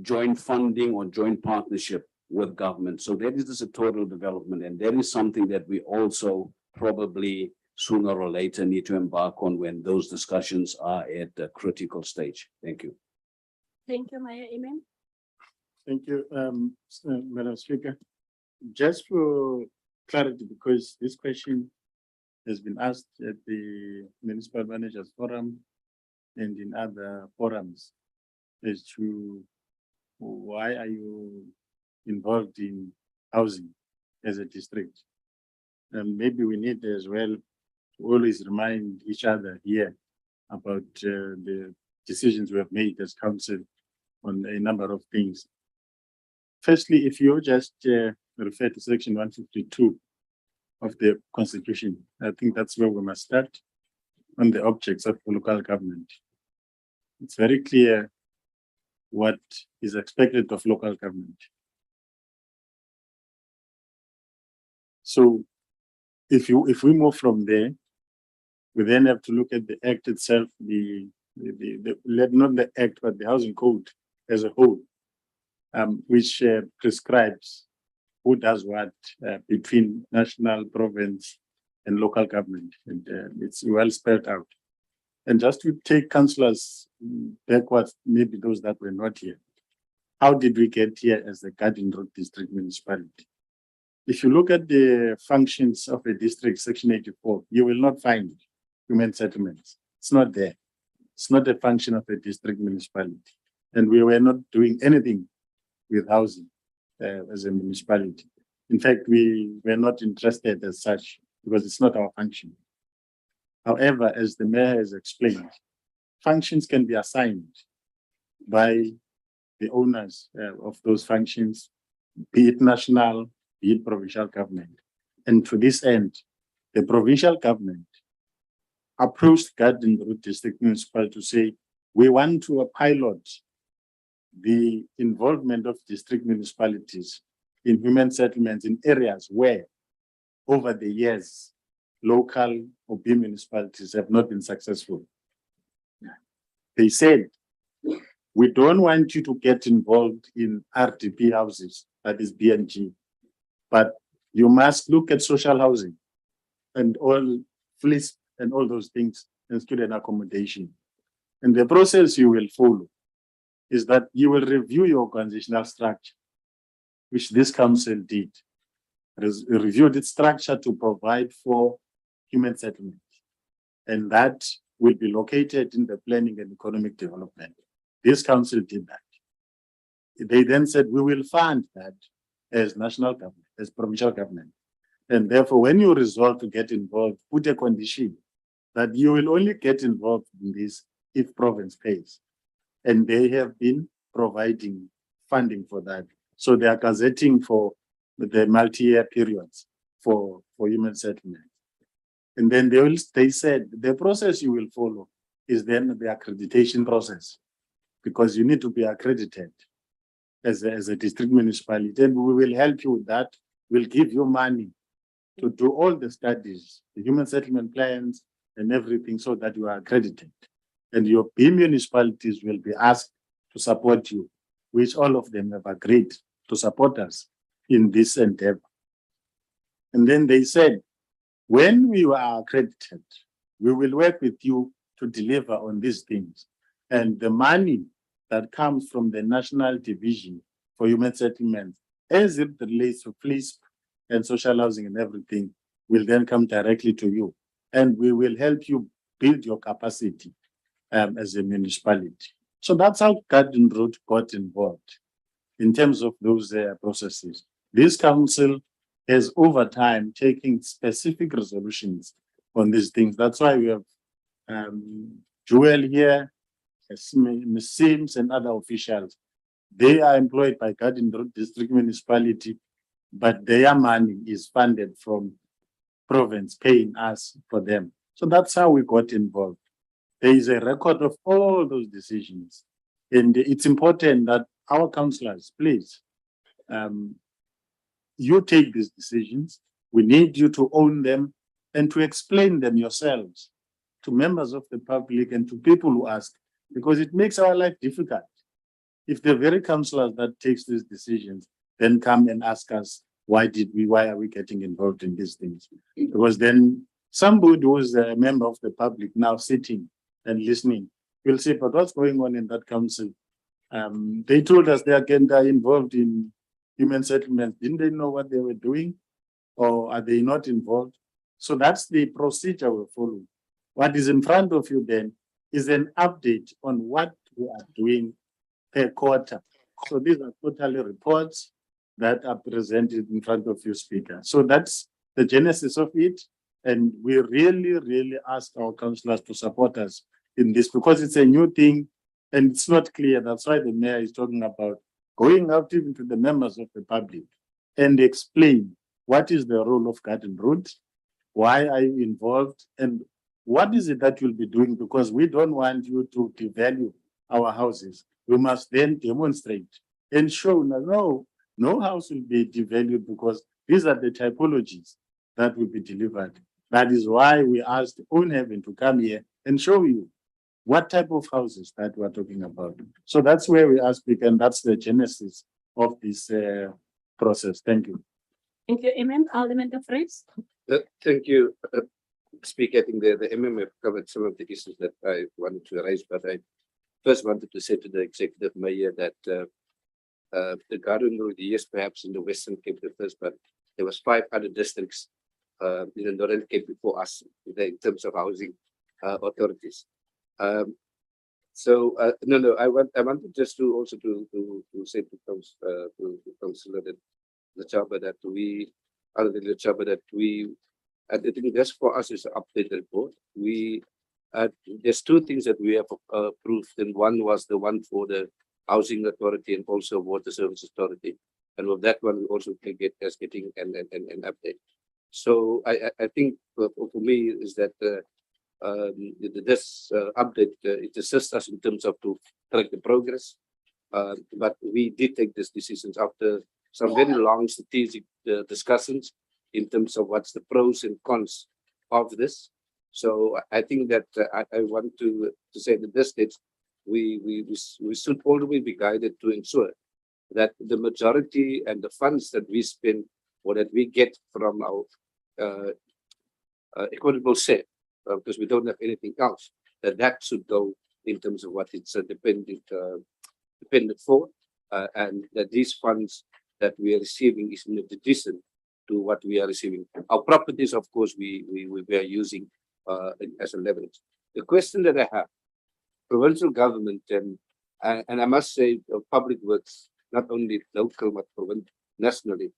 joint funding or joint partnership with government. So that is the sectorial development, and that is something that we also probably sooner or later need to embark on when those discussions are at a critical stage. Thank you. Thank you, Mayor Imam. Thank you, Madam Speaker. Just for clarity, because this question has been asked at the Municipal Managers Forum and in other forums as to why are you involved in housing as a district. And maybe we need as well to always remind each other here about the decisions we have made as council on a number of things. Firstly, if you just refer to section 152 of the Constitution, I think that's where we must start on the objects of local government. It's very clear what is expected of local government. So if we move from there, we then have to look at the act itself, not the act, but the housing code as a whole, which prescribes who does what between national, province, and local government. And it's well spelled out. And just to take councillors backwards, maybe those that were not here. How did we get here as the Garden Road District Municipality? If you look at the functions of a district, section 84, you will not find human settlements. It's not there. It's not a function of a district municipality. And we were not doing anything with housing as a municipality. In fact, we were not interested as such because it's not our function. However, as the mayor has explained, functions can be assigned by the owners of those functions, be it national, be it provincial government. And to this end, the provincial government approached Garden Road District Municipal to say, we want to pilot the involvement of district municipalities in human settlements in areas where over the years, local or B municipalities have not been successful. They said, we don't want you to get involved in RDP houses, that is BNG, but you must look at social housing and all fleece and all those things and student accommodation. And the process you will follow is that you will review your organizational structure, which this council did. Reviewed its structure to provide for human settlement. And that will be located in the planning and economic development. This council did that. They then said, we will fund that as national government, as provincial government. And therefore, when you resolve to get involved, put a condition that you will only get involved in this if province pays. And they have been providing funding for that. So they are gazetting for the multi-year periods for human settlement. And then they said the process you will follow is then the accreditation process, because you need to be accredited as a district municipality. And we will help you with that. We'll give you money to do all the studies, the human settlement plans and everything, so that you are accredited. And your B municipalities will be asked to support you, which all of them have agreed to support us in this endeavor. And then they said, when we are accredited, we will work with you to deliver on these things. And the money that comes from the National Division for Human Settlements, as it relates to police and social housing and everything, will then come directly to you. And we will help you build your capacity as a municipality. So that's how Garden Road got involved in terms of those processes. This council has over time taken specific resolutions on these things. That's why we have Joel here, Ms. Sims and other officials. They are employed by Garden Road District Municipality, but their money is funded from province paying us for them. So that's how we got involved. There is a record of all those decisions. And it's important that our councillors, please, you take these decisions. We need you to own them and to explain them yourselves to members of the public and to people who ask, because it makes our life difficult. If the very councillors that takes these decisions then come and ask us, why are we getting involved in these things? Because then somebody who is a member of the public now sitting and listening will say, but what's going on in that council? They told us they are involved in human settlements. Didn't they know what they were doing? Or are they not involved? So that's the procedure we're following. What is in front of you then is an update on what we are doing per quarter. So these are quarterly reports that are presented in front of you, Speaker. So that's the genesis of it. And we really ask our councillors to support us in this because it's a new thing and it's not clear. That's why the mayor is talking about going out even to the members of the public and explain what is the role of Garden Route, why are you involved, and what is it that you'll be doing? Because we don't want you to devalue our houses. We must then demonstrate and show that no house will be devalued because these are the typologies that will be delivered. That is why we asked Own Heaven to come here and show you what type of houses that we're talking about. So that's where we are speaking, and that's the genesis of this process. Thank you. Thank you, Alderman De Vries. Thank you, Speaker. I think the MMF covered some of the issues that I wanted to raise, but I first wanted to say to the Executive Mayor that the Garden Route, yes, perhaps in the Western Cape the first, but there was 5 other districts in the Northern Cape before us in terms of housing authorities. I wanted just to also to say to Councillor Lechaba that I think this for us is an updated report. There's 2 things that we have approved, and one was the one for the Housing Authority and also Water Services Authority, and with that one we also can get as getting an update. So I think for me is that this update it assists us in terms of to track the progress, but we did take these decisions after some very long strategic discussions in terms of what's the pros and cons of this. So I think that I want to say that this stage we should always be guided to ensure that the majority and the funds that we spend or that we get from our equitable share, because we don't have anything else, that should go in terms of what it's dependent for, and that these funds that we are receiving is in addition to what we are receiving. Our properties, of course, we are using as a leverage. The question that I have, provincial government and I must say public works, not only local but nationally,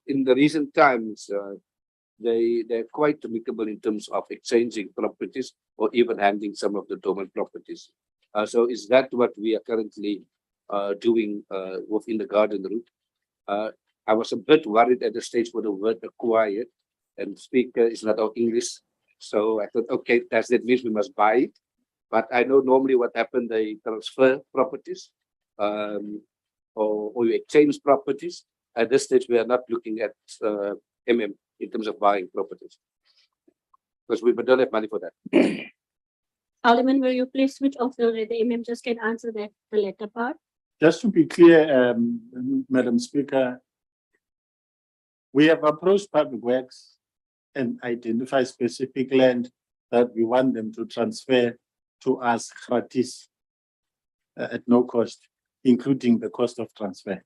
in the recent times, they're quite amicable in terms of exchanging properties or even handing some of the dormant properties. So is that what we are currently doing within the Garden Route? I was a bit worried at the stage for the word acquired, and Speaker is not our English. So I thought, okay, that means we must buy it. But I know normally what happened, they transfer properties or you exchange properties. At this stage, we are not looking at MM in terms of buying properties because we don't have money for that. Alderman, will you please switch off the MM just can answer the latter part? Just to be clear, Madam Speaker, we have approached Public Works and identified specific land that we want them to transfer to us gratis at no cost, including the cost of transfer.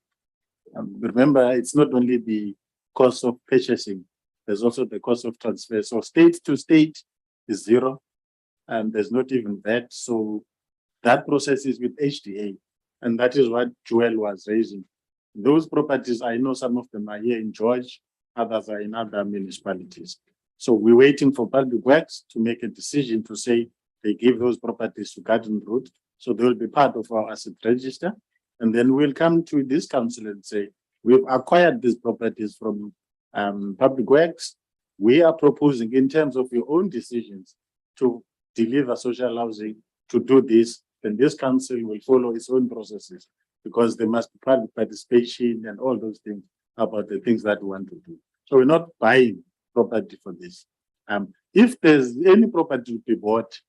Remember, it's not only the cost of purchasing, there's also the cost of transfer. So state to state is 0, and there's not even that. So that process is with HDA, and that is what Joel was raising. Those properties, I know some of them are here in George, others are in other municipalities. So we're waiting for Public Works to make a decision to say they give those properties to Garden Route. So they will be part of our asset register. And then we'll come to this council and say, we've acquired these properties from Public Works. We are proposing in terms of your own decisions to deliver social housing to do this. Then this council will follow its own processes because there must be public participation and all those things about the things that we want to do. So we're not buying property for this. If there's any property to be bought,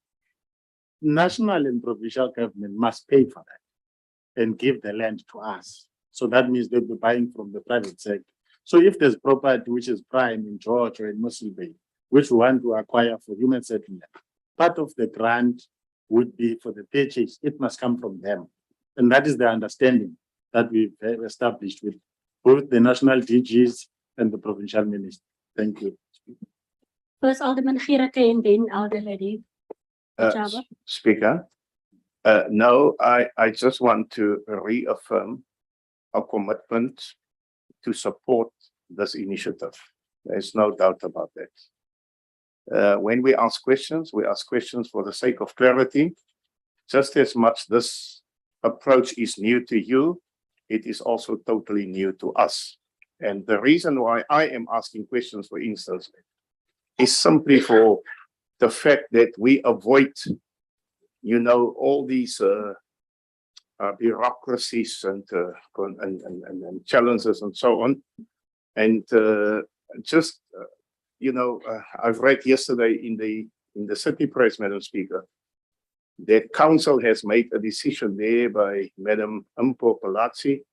national and provincial government must pay for that and give the land to us. So that means they'll be buying from the private sector. So if there's property which is prime in George or in Mossel Bay, which we want to acquire for human settlement, part of the grant would be for the purchase. It must come from them. And that is the understanding that we've established with both the national DGs and the provincial minister. Thank you. First Alderman Gireke and then Alderlady Chaba. Speaker, no, I just want to reaffirm our commitment to support this initiative. There's no doubt about that. When we ask questions for the sake of clarity. Just as much this approach is new to you, it is also totally new to us. And the reason why I am asking questions, for instance, is simply for the fact that we avoid, you know, all these bureaucracies and challenges and so on. And I've read yesterday in the City Press, Madam Speaker, that council has made a decision there by Madam Mpo Palazzi,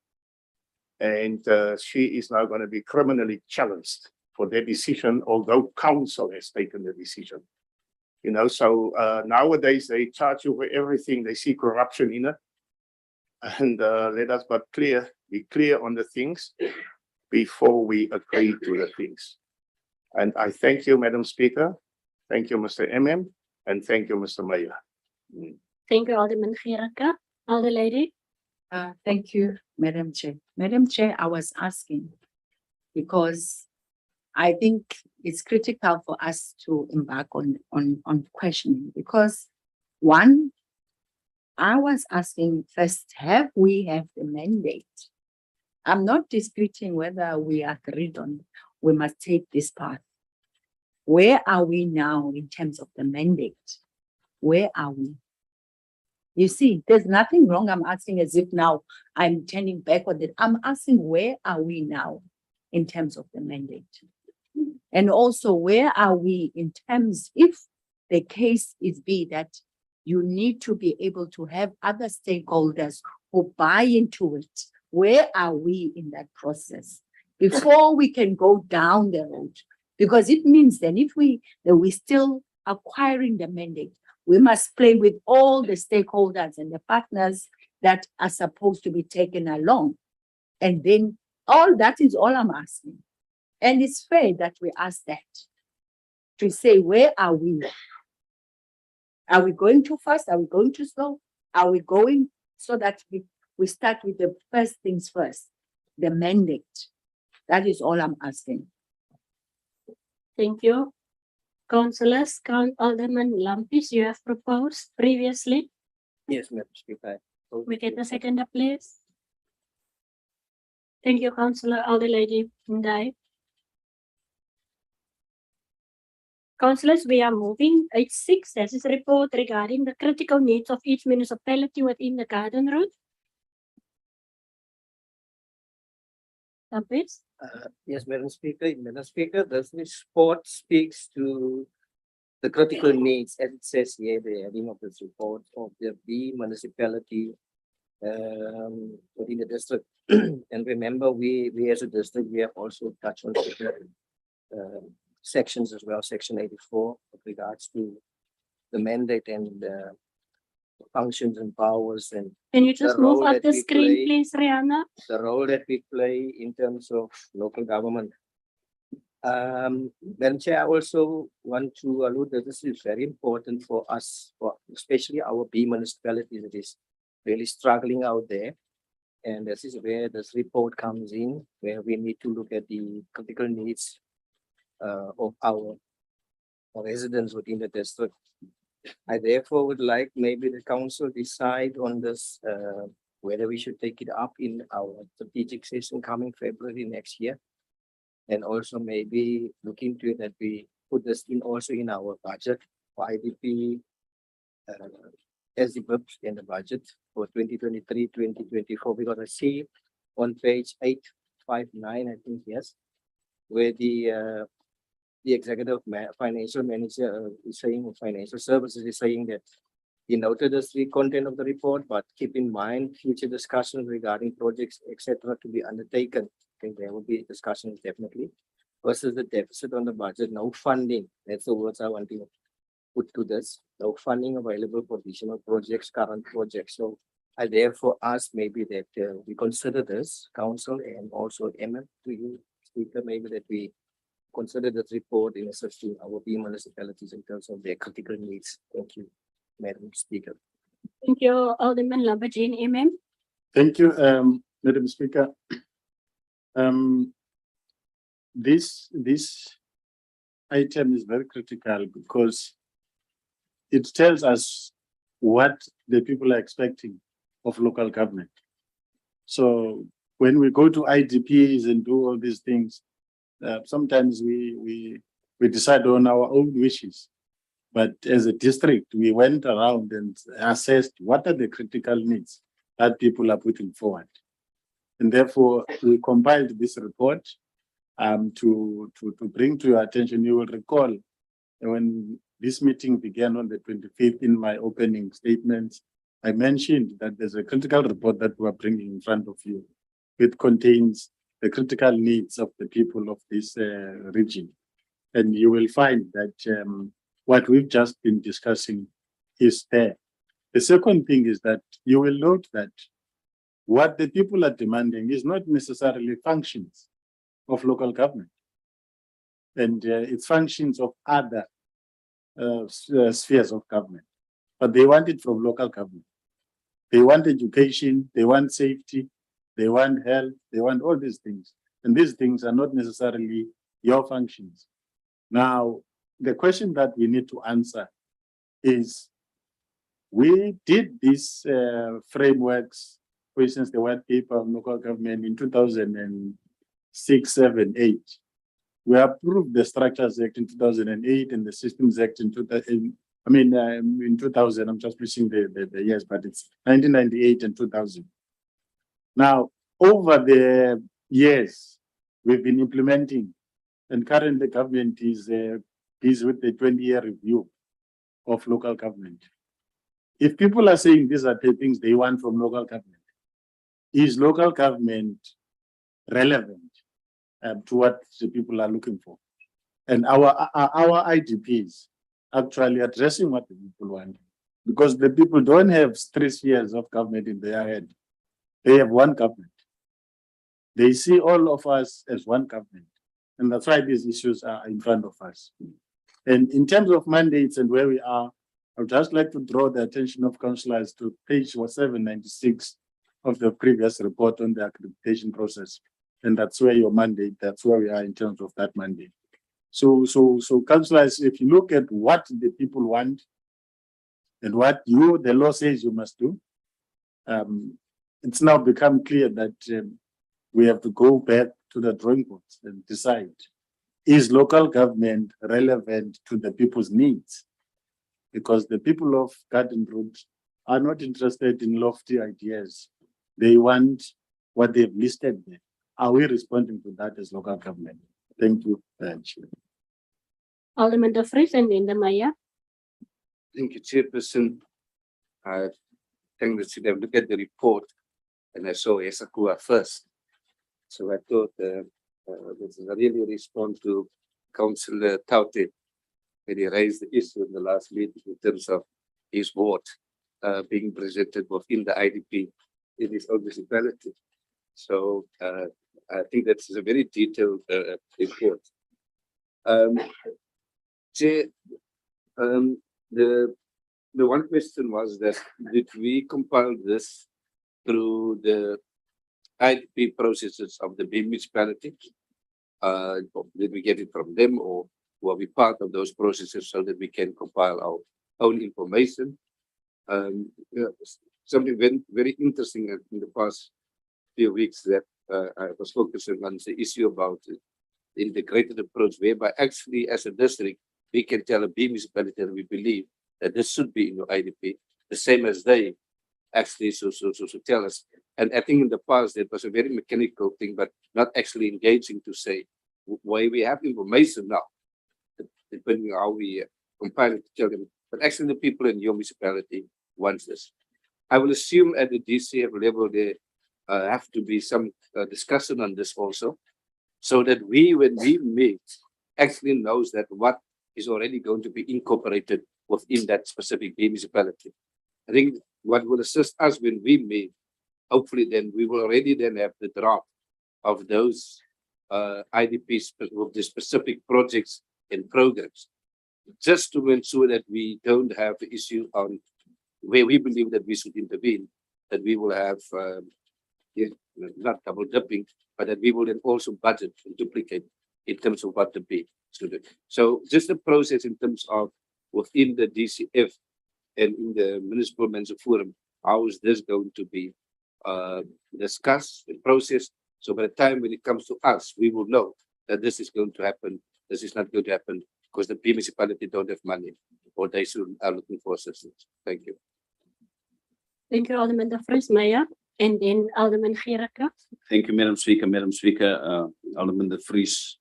and she is now going to be criminally challenged for their decision, although council has taken the decision. You know, so nowadays they charge you for everything. They see corruption in it, and let us but be clear on the things before we agree to the things. And I thank you, Madam Speaker. Thank you, Mr. and thank you, Mr. Mayor. Thank you, Alderman Gireke. Alderlady. Thank you, Madam Chair. Madam Chair, I was asking because I think it's critical for us to embark on questioning because one, I was asking first, have the mandate? I'm not disputing whether we agreed on we must take this path. Where are we now in terms of the mandate? Where are we? You see, there's nothing wrong. I'm asking as if now I'm turning back on it. I'm asking where are we now in terms of the mandate? And also, where are we in terms, if the case is be that you need to be able to have other stakeholders who buy into it, where are we in that process before we can go down the road? Because it means then if we're still acquiring the mandate, we must play with all the stakeholders and the partners that are supposed to be taken along. And then all that is all I'm asking. And it's fair that we ask that, to say, where are we? Are we going too fast? Are we going too slow? Are we going so that we start with the first things first, the mandate? That is all I'm asking. Thank you. Councillors, Alderman Lampis, you have proposed previously. Yes, Madam Speaker. We get a second, please. Thank you, Councillor Alderlady Ndai. Councillors, we are moving 8.6. That is a report regarding the critical needs of each municipality within the Garden Route. Lampis. Yes, Madam Speaker. Madam Speaker, this report speaks to the critical needs, as it says here, the heading of this report of the B municipality within the district. And remember, we as a district, we have also touched on sections as well, section 84, with regards to the mandate and functions and powers and Can you just the move role up that the we screen, play. please, Rihanna? The role that we play in terms of local government. Madam Chair, I also want to allude that this is very important for us, for especially our B municipalities that is really struggling out there. And this is where this report comes in, where we need to look at the critical needs of our residents within the district. I therefore would like maybe the council decide on this, whether we should take it up in our strategic session coming February next year. And also maybe look into it that we put this in also in our budget for IDP, SDBIP in the budget for 2023-2024, because I see on page 859, I think, yes, where the executive financial manager is saying, financial services is saying that he noted the content of the report, but keep in mind future discussions regarding projects, etc., to be undertaken. I think there will be discussions definitely. Versus the deficit on the budget, no funding. That's the words I want to put to this. No funding available for additional projects, current projects. So I therefore ask maybe that we consider this, council, and also to you, Speaker, maybe that we consider this report in assisting our municipalities in terms of their critical needs. Thank you, Madam Speaker. Thank you, Alderman Lambajin, MM. Thank you, Madam Speaker. This item is very critical because it tells us what the people are expecting of local government. So when we go to IDPs and do all these things, sometimes we decide on our own wishes. But as a district, we went around and assessed what are the critical needs that people are putting forward. And therefore, we compiled this report to bring to your attention. You will recall when this meeting began on the 25th, in my opening statements, I mentioned that there's a critical report that we're bringing in front of you. It contains the critical needs of the people of this region. And you will find that what we've just been discussing is there. The second thing is that you will note that what the people are demanding is not necessarily functions of local government, and it's functions of other spheres of government, but they want it from local government. They want education, they want safety, they want health, they want all these things. And these things are not necessarily your functions. Now, the question that we need to answer is, we did these frameworks, for instance, the white paper of local government in 2006, 7, 8. We approved the Structures Act in 2008 and the Systems Act in 2000. In 2000, I'm just missing the years, but it's 1998 and 2000. Now, over the years, we've been implementing, and currently the government is with the 20-year review of local government. If people are saying these are the things they want from local government, is local government relevant to what the people are looking for? And our IDPs actually addressing what the people want, because the people don't have 3 spheres of government in their head. They have one government. They see all of us as one government. And that's why these issues are in front of us. And in terms of mandates and where we are, I would just like to draw the attention of councillors to page 796 of the previous report on the accreditation process. And that's where your mandate, that's where we are in terms of that mandate. So councillors, if you look at what the people want and what the law says you must do, it's now become clear that we have to go back to the drawing boards and decide, is local government relevant to the people's needs? Because the people of Garden Route are not interested in lofty ideas. They want what they've listed there. Are we responding to that as local government? Thank you, Chair. Alderman De Vries and then the Mayor. Thank you, Chairperson. I think that should have looked at the report and I saw Esakua first. So I thought this is a really response to Councillor Taute when he raised the issue in the last meeting in terms of his ward being presented within the IDP in his own municipality. So I think that's a very detailed report. Chair, the one question was that did we compile this through the IDP processes of the municipality? Did we get it from them, or were we part of those processes so that we can compile our own information? Something very, very interesting in the past few weeks that I was focusing on the issue about the integrated approach, whereby actually as a district, we can tell a B municipality that we believe that this should be in your IDP, the same as they actually so tell us. And I think in the past, it was a very mechanical thing, but not actually engaging to say why we have information now, depending on how we compile it to tell them. But actually the people in your municipality want this. I will assume at the DCF level, there have to be some discussion on this also, so that we, when we meet, actually knows that what is already going to be incorporated within that specific municipality. I think what will assist us when we meet, hopefully then we will already then have the draft of those IDPs with the specific projects and programs, just to ensure that we don't have the issue on where we believe that we should intervene, that we will have not double dipping, but that we will then also budget and duplicate in terms of what to be should do. So just the process in terms of within the DCF and in the municipal men's forum, how is this going to be discussed and processed? So by the time when it comes to us, we will know that this is going to happen, this is not going to happen, because the P municipality don't have money or they soon are looking for assistance. Thank you. Thank you, Alderman De Vries, Mayor, and then Alderman Gericke. Thank you, Madam Speaker. Madam Speaker, Alderman De Vries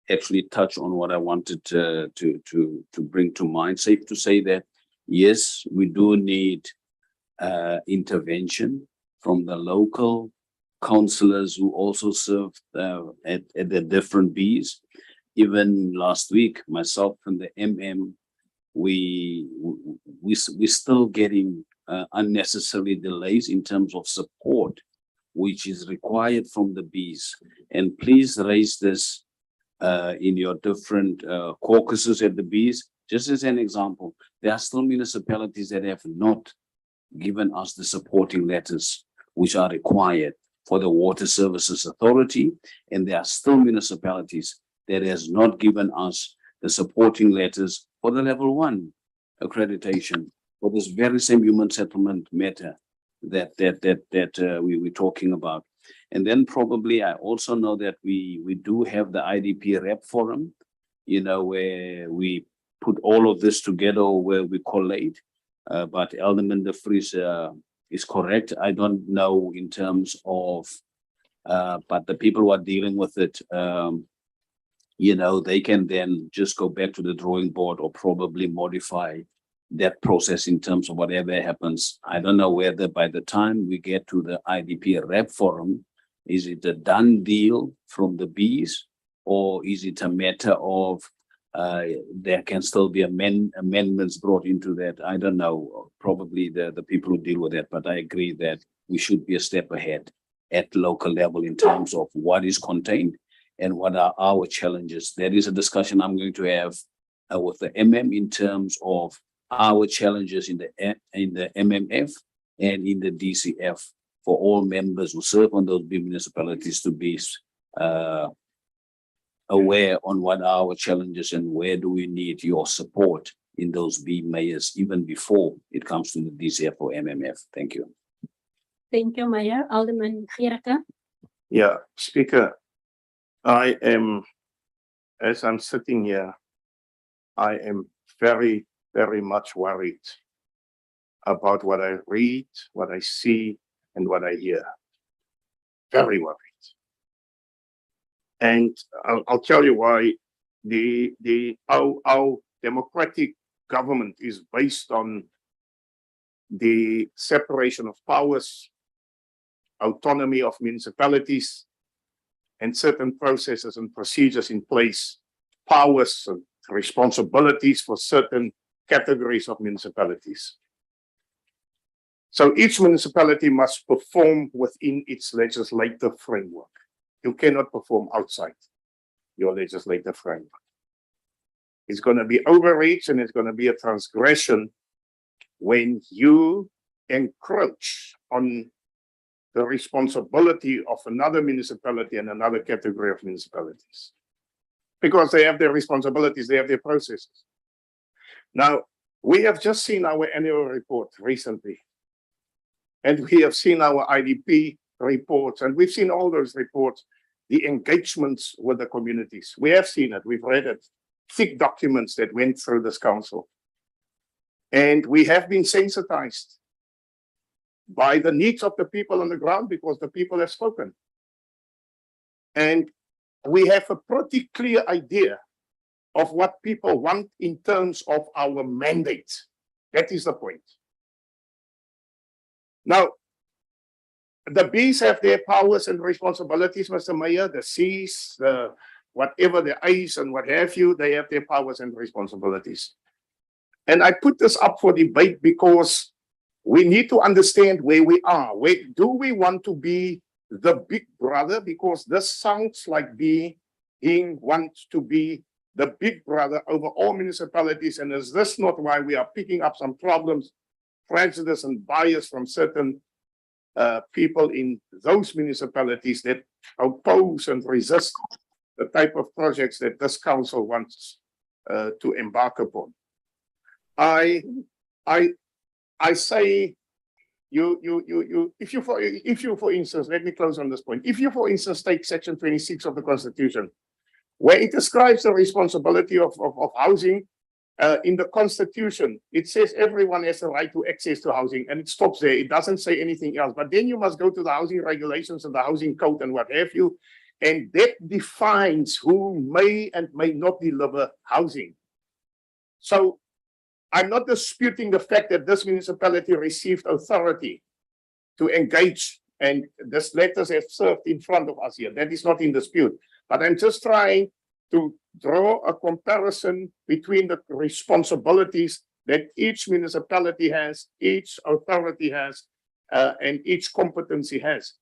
actually touched on what I wanted to bring to mind. Safe to say that, yes, we do need intervention from the local councillors who also serve at the different Bs. Even last week, myself and the MM, we still getting unnecessary delays in terms of support, which is required from the Bs. And please raise this in your different caucuses at the Bs. Just as an example, there are still municipalities that have not given us the supporting letters which are required for the Water Services Authority, and there are still municipalities that has not given us the supporting letters for the level 1 accreditation for this very same human settlement matter that we're talking about. And then probably I also know that we do have the IDP rep forum, you know, where we put all of this together, where we collate. But Alderman De Vries is correct. I don't know in terms of, but the people who are dealing with it, you know, they can then just go back to the drawing board or probably modify that process in terms of whatever happens. I don't know whether by the time we get to the IDP rep forum, is it a done deal from the Bs, or is it a matter of there can still be amendments brought into that? I don't know, probably the people who deal with that, but I agree that we should be a step ahead at local level in terms of what is contained and what are our challenges. There is a discussion I'm going to have with the MM in terms of our challenges in the MMF and in the DCF for all members who serve on those big municipalities to be aware on what are our challenges and where do we need your support in those B mayors even before it comes to the DCF or MMF. Thank you. Thank you, Mayor. Alderman Gericke. Yeah, Speaker, I am, as I'm sitting here, I am very, very much worried about what I read, what I see, and what I hear. Very worried. And I'll tell you why. Our democratic government is based on the separation of powers, autonomy of municipalities, and certain processes and procedures in place, powers and responsibilities for certain categories of municipalities. So each municipality must perform within its legislative framework. You cannot perform outside your legislative framework. It's going to be overreach and it's going to be a transgression when you encroach on the responsibility of another municipality and another category of municipalities. Because they have their responsibilities, they have their processes. Now, we have just seen our annual report recently. And we have seen our IDP reports, and we've seen all those reports, the engagements with the communities. We have seen it, we've read it, thick documents that went through this council. And we have been sensitized by the needs of the people on the ground because the people have spoken. And we have a pretty clear idea of what people want in terms of our mandate. That is the point. Now, the Bs have their powers and responsibilities, Mr. Mayor, the Cs, the whatever the Is and what have you, they have their powers and responsibilities. And I put this up for debate because we need to understand where we are. Where do we want to be the big brother, because this sounds like being wants to be the big brother over all municipalities. And is this not why we are picking up some problems, prejudice and bias from certain people in those municipalities that oppose and resist the type of projects that this council wants to embark upon? I say if you for instance, let me close on this point. If you for instance take section 26 of the Constitution, where it describes the responsibility of housing in the Constitution, it says everyone has a right to access to housing, and it stops there. It doesn't say anything else. But then you must go to the housing regulations and the housing code and what have you, and that defines who may and may not deliver housing. So I'm not disputing the fact that this municipality received authority to engage, and this letters have served in front of us here. That is not in dispute. But I'm just trying to draw a comparison between the responsibilities that each municipality has, each authority has, and each competency has.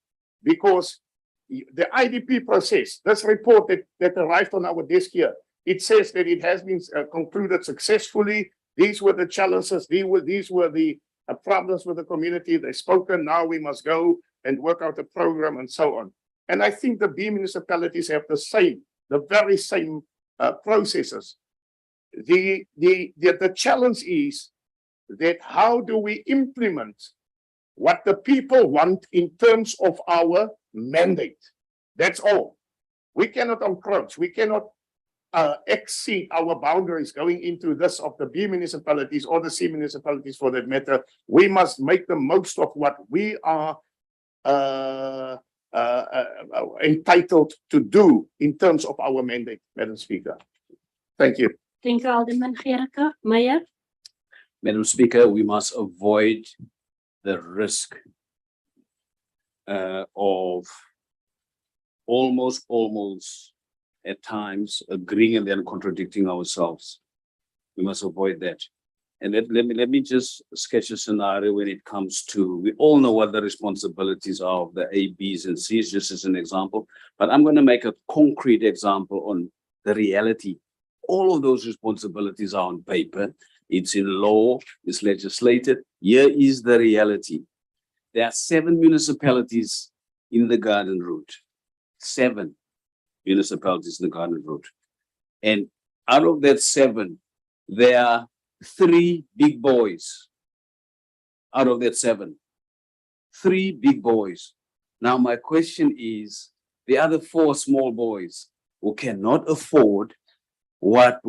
Because the IDP process, this report that arrived on our desk here, it says that it has been concluded successfully. These were the challenges, these were the problems with the community. They've spoken, now we must go and work out a program and so on. And I think the B municipalities have the very same processes. The challenge is that how do we implement what the people want in terms of our mandate? That's all. We cannot encroach, we cannot exceed our boundaries going into this of the B municipalities or the C municipalities for that matter. We must make the most of what we are entitled to do in terms of our mandate, Madam Speaker. Thank you. Thank you, Alderman Gericke. Meyer. Madam Speaker, we must avoid the risk of almost at times agreeing and then contradicting ourselves. We must avoid that. And let me just sketch a scenario when it comes to, we all know what the responsibilities are of the A, Bs, and Cs, just as an example, but I'm going to make a concrete example on the reality. All of those responsibilities are on paper. It's in law, it's legislated. Here is the reality. There are 7 municipalities in the Garden Route. 7 municipalities in the Garden Route. And out of that 7, there are 3 big boys. Out of that 7, 3 big boys. Now my question is, the other 4 small boys who cannot afford what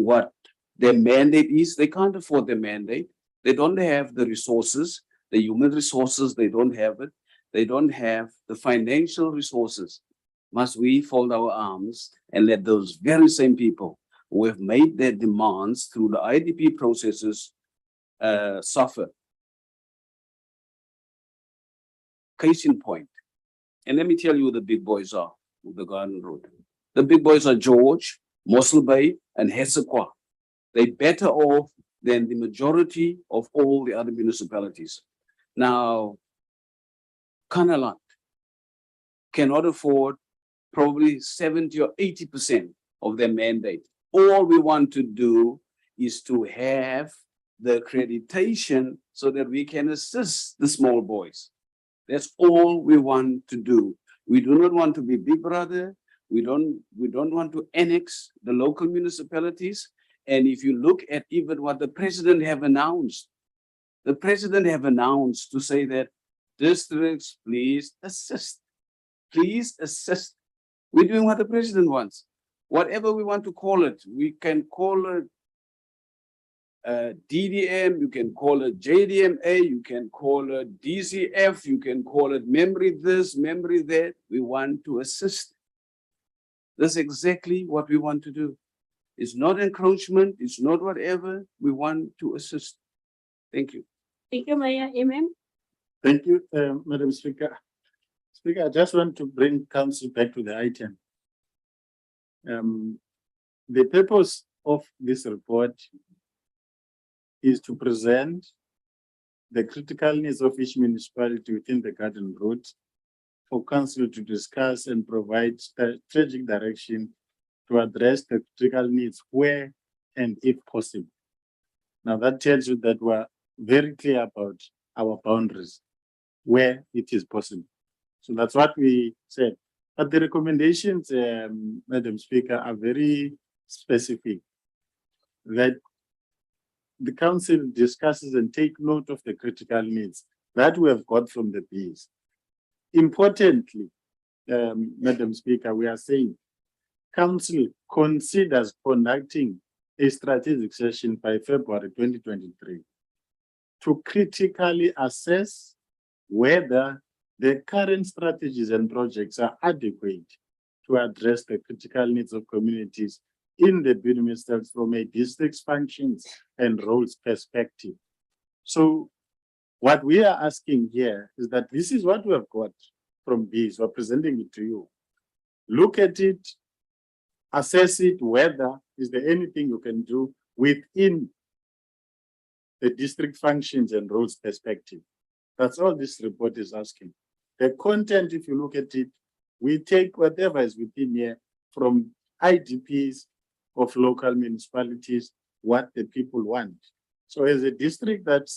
their mandate is, they can't afford their mandate. They don't have the resources, the human resources, they don't have it. They don't have the financial resources. Must we fold our arms and let those very same people who have made their demands through the IDP processes suffer? Case in point. And let me tell you who the big boys are with the Garden Route. The big boys are George, Mossel Bay, and Hessequa. They're better off than the majority of all the other municipalities. Now, Kanaland cannot afford probably 70 or 80% of their mandate. All we want to do is to have the accreditation so that we can assist the small boys. That's all we want to do. We do not want to be big brother. We don't want to annex the local municipalities. And if you look at even what the president have announced, the president have announced to say that districts, please assist. Please assist. We're doing what the president wants. Whatever we want to call it, we can call it DDM, you can call it JDMA, you can call it DCF, you can call it memory this, memory that. We want to assist. That's exactly what we want to do. It's not encroachment, it's not whatever. We want to assist. Thank you. Thank you, Meyer. Amen. Thank you, Madam Speaker. Speaker, I just want to bring council back to the item. The purpose of this report is to present the critical needs of each municipality within the Garden Route for council to discuss and provide strategic direction to address the critical needs where and if possible. Now that tells you that we're very clear about our boundaries where it is possible. So that's what we said. But the recommendations, Madam Speaker, are very specific, that the council discusses and take note of the critical needs that we have got from the Bs. Importantly, Madam Speaker, we are saying council considers conducting a strategic session by February 2023 to critically assess whether the current strategies and projects are adequate to address the critical needs of communities in the Benue Ministries from a district's functions and roles perspective. So what we are asking here is that this is what we have got from these. We're presenting it to you. Look at it, assess it, whether is there anything you can do within the district functions and roles perspective. That's all this report is asking. The content, if you look at it, we take whatever is within here from IDPs of local municipalities, what the people want. So as a district that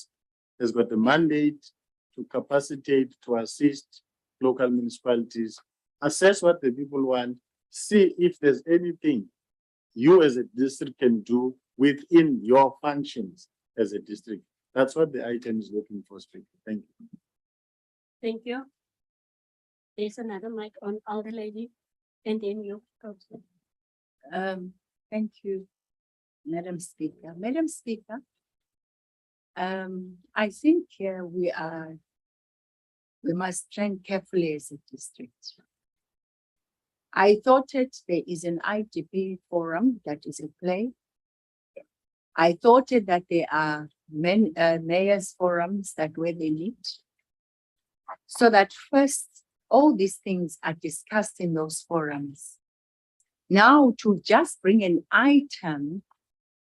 has got the mandate to capacitate, to assist local municipalities, assess what the people want, see if there's anything you as a district can do within your functions as a district. That's what the item is looking for, Speaker. Thank you. Thank you. There's another mic on, Alder lady, and then you, Councillor. Thank you, Madam Speaker. Madam Speaker, I think here we must train carefully as a district. I thought there is an IDP forum that is in play. I thought that there are mayors forums that where they meet. So that first, all these things are discussed in those forums. Now to just bring an item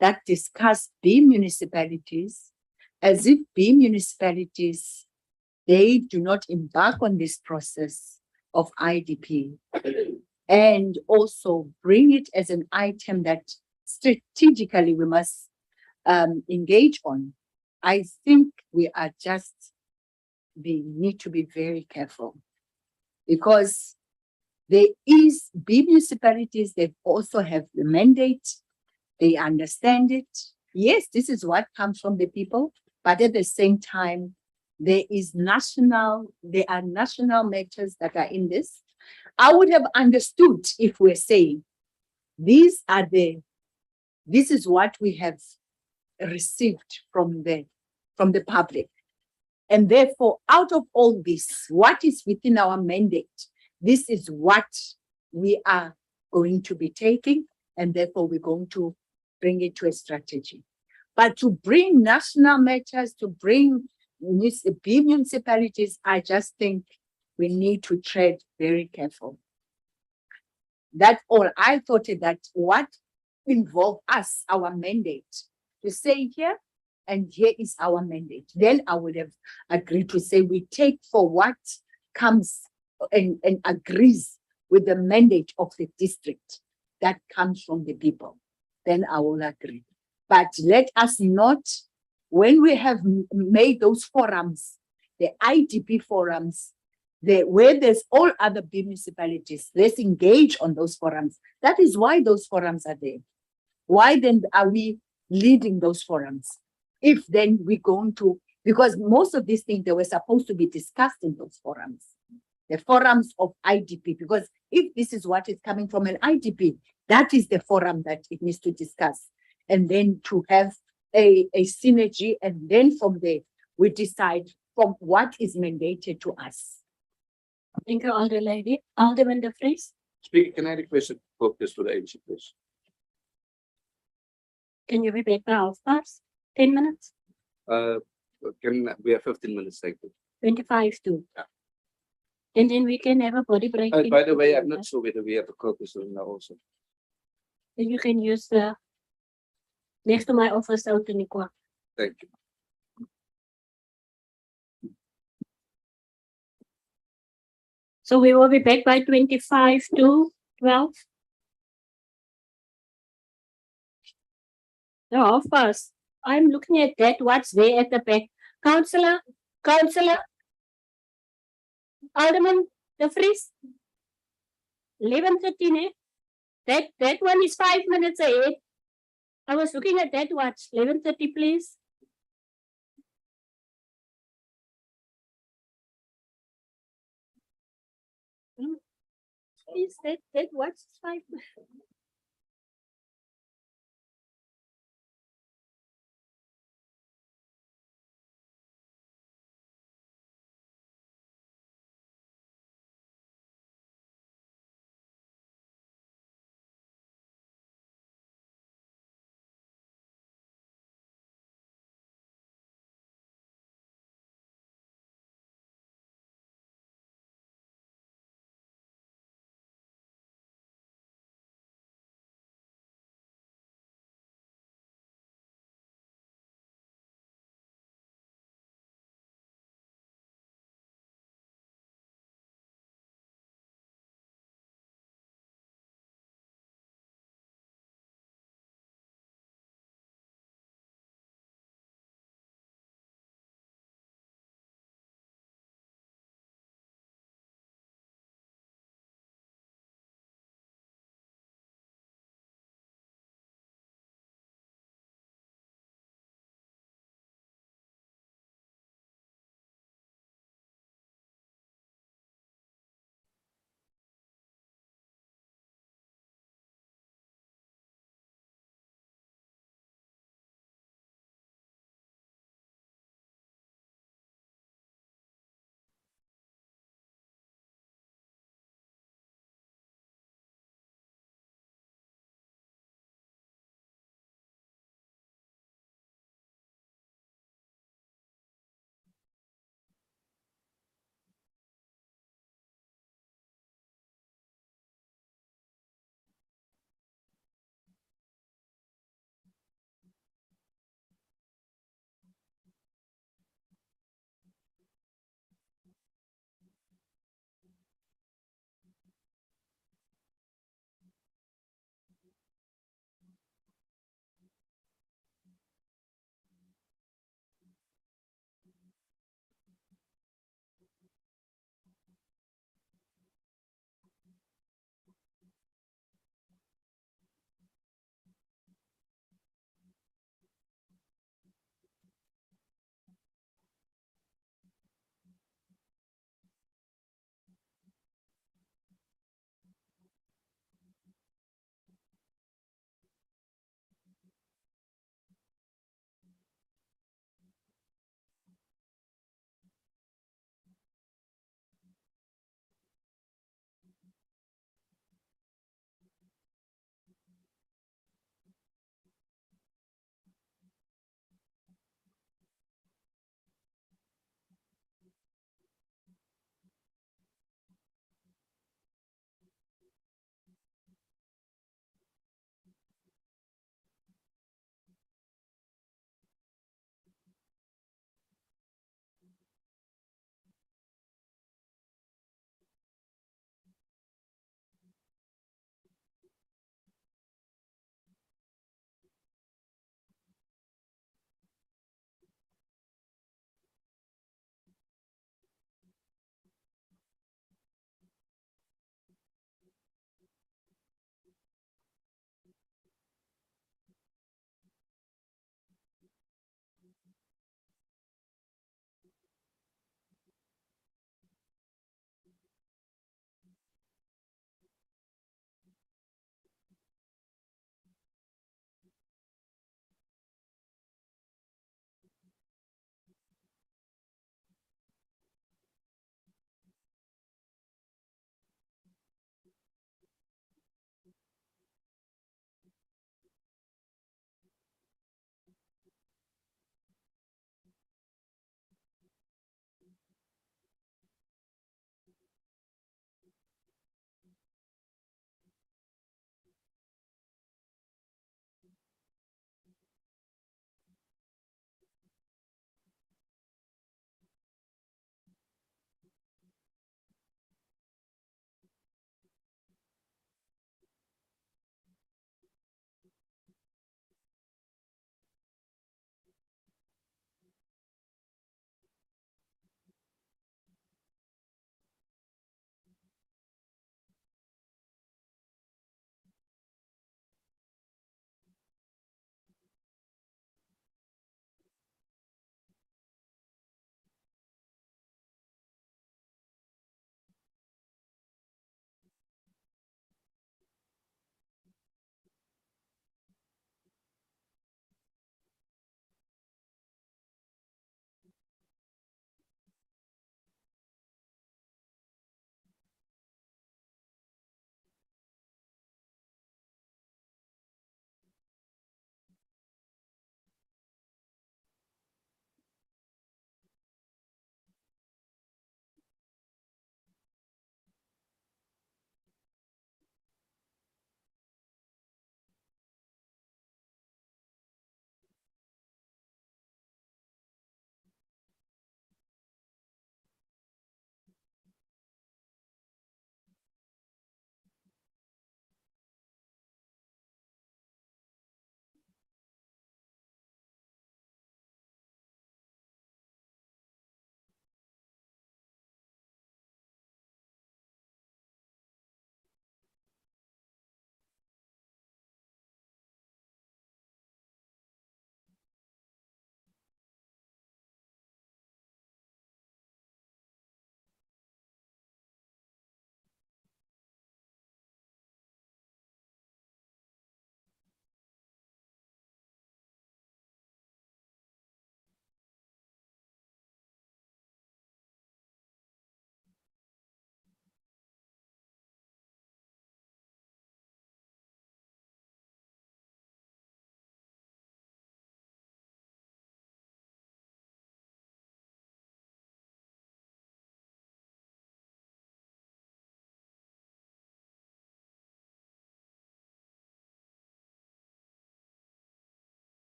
that discuss B municipalities, as if B municipalities, they do not embark on this process of IDP, and also bring it as an item that strategically we must engage on. I think we need to be very careful, because there is B municipalities that also have the mandate. They understand it. Yes, this is what comes from the people, but at the same time, there are national matters that are in this. I would have understood if we're saying this is what we have received from the public. And therefore, out of all this, what is within our mandate, this is what we are going to be taking, and therefore we're going to bring it to a strategy. But to bring national matters, to bring municipalities, I just think we need to tread very careful. That's all. I thought that what involved us, our mandate, to say here, and here is our mandate. Then I would have agreed to say we take for what comes and agrees with the mandate of the district that comes from the people. Then I will agree. But let us not, when we have made those forums, the IDP forums, where there's all other municipalities, let's engage on those forums. That is why those forums are there. Why then are we leading those forums? If then we're going to, because most of these things, they were supposed to be discussed in those forums, the forums of IDP, because if this is what is coming from an IDP, that is the forum that it needs to discuss. And then to have a synergy, and then from there, we decide from what is mandated to us. Thank you, Alder lady. Alderman De Vries, Speaker, can I request a focus to the ANC, please? can you be back by 10 minutes? We have 15 minutes, thank you. 25 to. Yeah. And then we can have a body break. By the way, I'm not sure whether we have a caucus now also. Then you can use the next to my office out in Nikwa. Thank you. So we will be back by 25 to 12. No, of course. I'm looking at that, what's there at the back. Councillor, Alderman De Vries. 11:13, eh? That one is 5 minutes ahead. I was looking at that watch. 11:30, please. Please, that watch is 5.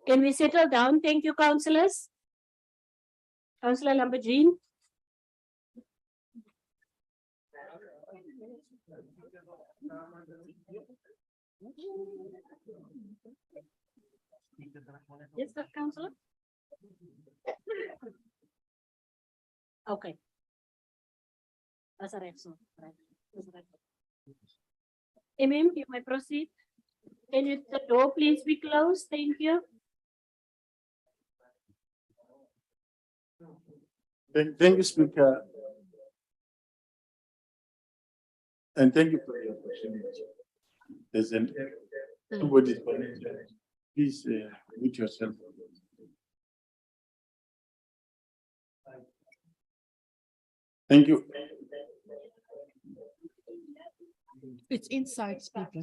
Can we settle down? Thank you, councillors. Councillor Lamborghini. Yes, sir, councillor. Okay. That's a right, sir. Right. That's a right. You may proceed. Can you, the door please be closed? Thank you. Thank you, Speaker. And thank you for the opportunity. There's somebody connected. Please mute yourself. Thank you. It's inside speaker.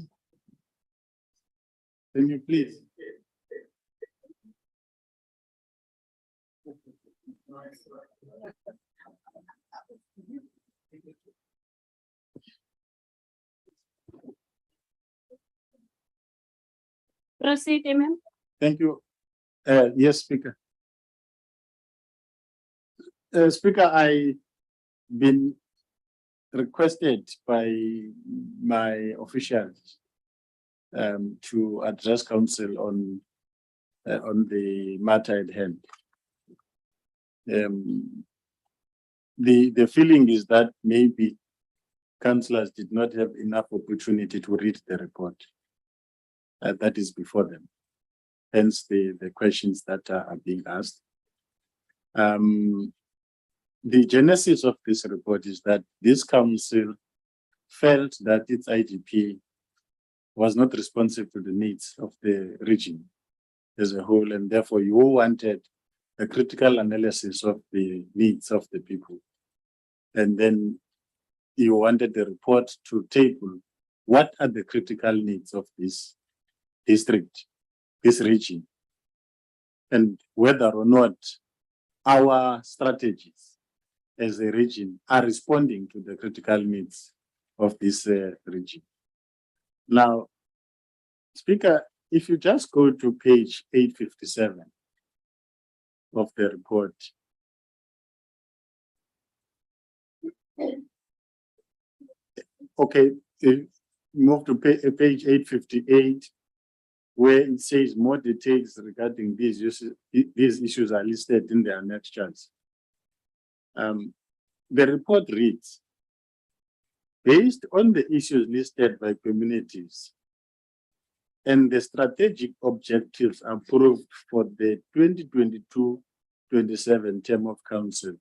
Can you please? Proceed, Imam. Thank you. Yes, Speaker. Speaker, I been requested by my officials to address council on the matter at hand. The feeling is that maybe councillors did not have enough opportunity to read the report that is before them. Hence the questions that are being asked. The genesis of this report is that this council felt that its IDP was not responsive to the needs of the region as a whole, and therefore you wanted a critical analysis of the needs of the people. And then you wanted the report to table what are the critical needs of this district, this region, and whether or not our strategies as a region are responding to the critical needs of this region. Now, Speaker, if you just go to page 857 of the report, okay, move to page 858, where it says more details regarding these issues are listed in the annexures. The report reads, based on the issues listed by communities and the strategic objectives approved for the 2022-27 term of council,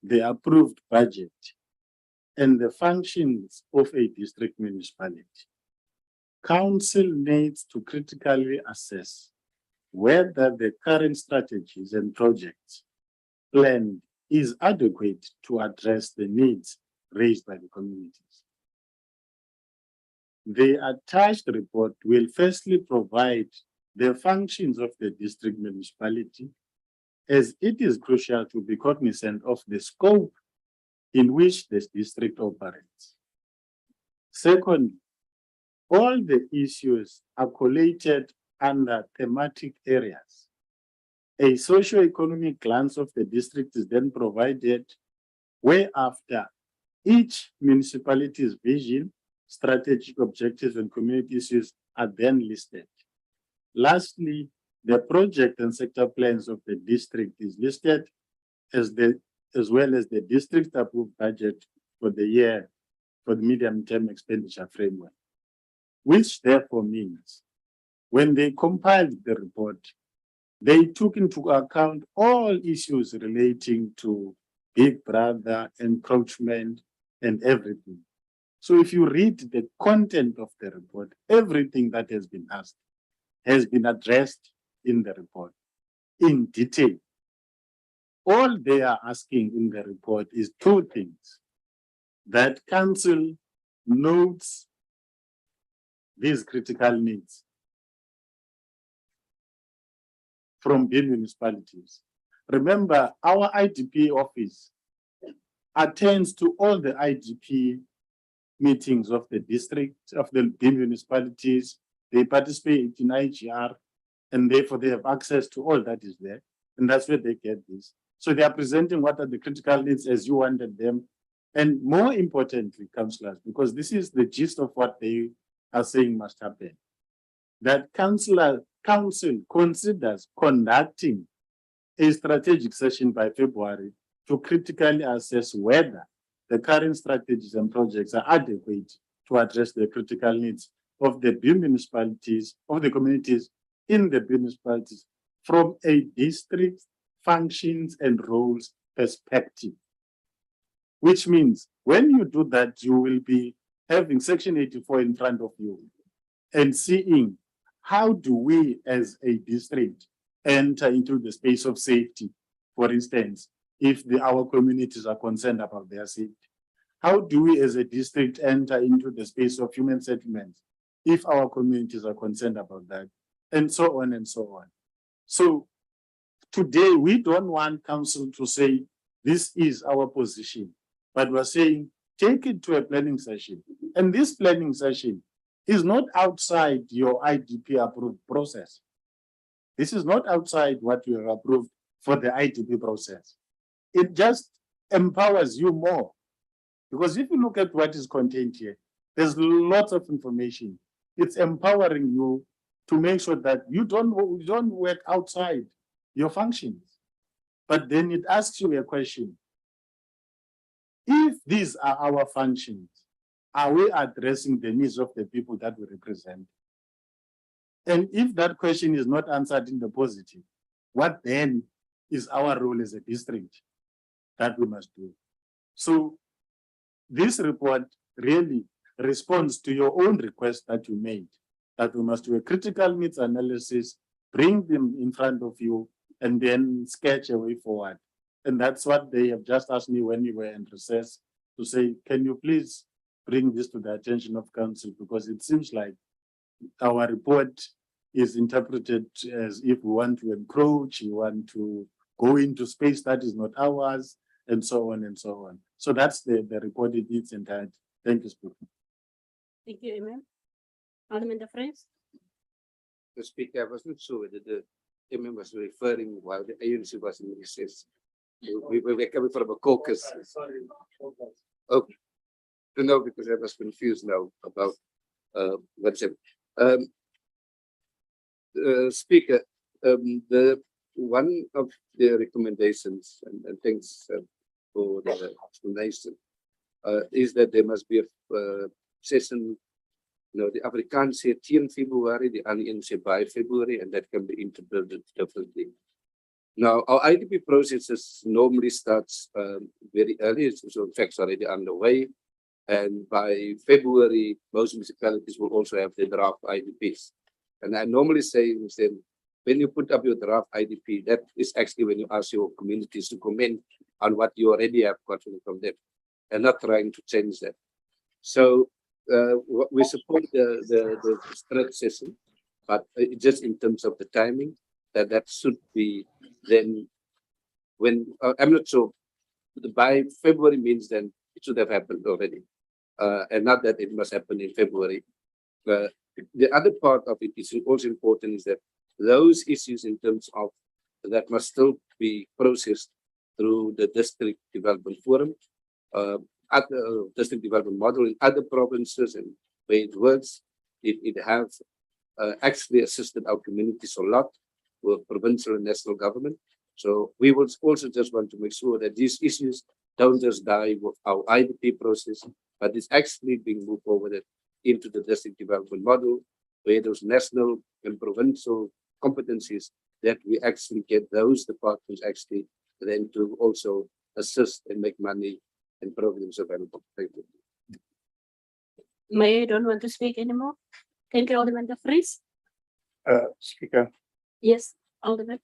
the approved budget, and the functions of a district municipality, council needs to critically assess whether the current strategies and projects planned is adequate to address the needs raised by the communities. The attached report will firstly provide the functions of the district municipality, as it is crucial to be cognizant of the scope in which this district operates. Second, all the issues are collated under thematic areas. A socio-economic glance of the district is then provided, whereafter each municipality's vision, strategic objectives, and community issues are then listed. Lastly, the project and sector plans of the district is listed as well as the district approved budget for the year for the medium-term expenditure framework, which therefore means when they compiled the report, they took into account all issues relating to Big Brother, encroachment, and everything. So if you read the content of the report, everything that has been asked has been addressed in the report in detail. All they are asking in the report is two things: that council notes these critical needs from the municipalities, remember our IDP office attends to all the IDP meetings of the district, of the municipalities. They participate in IGR, and therefore they have access to all that is there. And that's where they get this. So they are presenting what are the critical needs as you wanted them. And more importantly, councillors, because this is the gist of what they are saying must happen, that council considers conducting a strategic session by February to critically assess whether the current strategies and projects are adequate to address the critical needs of the municipalities, of the communities in the municipalities from a district functions and roles perspective. Which means when you do that, you will be having Section 84 in front of you and seeing how do we as a district enter into the space of safety, for instance, if our communities are concerned about their safety. How do we as a district enter into the space of human settlements if our communities are concerned about that? And so on and so on. So today we don't want council to say this is our position, but we're saying take it to a planning session. And this planning session is not outside your IDP approved process. This is not outside what you have approved for the IDP process. It just empowers you more. Because if you look at what is contained here, there's lots of information. It's empowering you to make sure that you don't work outside your functions. But then it asks you a question. If these are our functions, are we addressing the needs of the people that we represent? And if that question is not answered in the positive, what then is our role as a district that we must do? So this report really responds to your own request that you made, that we must do a critical needs analysis, bring them in front of you, and then sketch a way forward. And that's what they have just asked me when we were in recess to say, can you please bring this to the attention of council? Because it seems like our report is interpreted as if we want to encroach, we want to go into space that is not ours, and so on and so on. So that's the report in its entirety. Thank you, Speaker. Thank you, Imam. Alderman De Vries. The Speaker, I was not sure whether the Imam was referring while the ANC was in recess. We were coming from a caucus. Okay. No, because I was confused now about what's it. Speaker, the one of the recommendations and things for the nation is that there must be a session, the Afrikaans say 10 February, the ANC say by February, and that can be interpreted differently. Now, our IDP processes normally starts very early, so in fact it's already underway. And by February, most municipalities will also have their draft IDPs. And I normally say, when you put up your draft IDP, that is actually when you ask your communities to comment on what you already have gotten from them, and not trying to change that. So we support the third session, but just in terms of the timing, that should be then when I'm not sure. By February means then it should have happened already, and not that it must happen in February. The other part of it is also important is that those issues in terms of that must still be processed through the district development forum, district development model in other provinces, and where it works, it has actually assisted our communities a lot with provincial and national government. So we would also just want to make sure that these issues don't just die with our IDP process, but it's actually being moved forward into the district development model, where those national and provincial competencies that we actually get those departments actually then to also assist and make money and programs available. Thank you. Mayor, you don't want to speak anymore? Thank you, Alderman De Vries. Speaker. Yes, Alderman.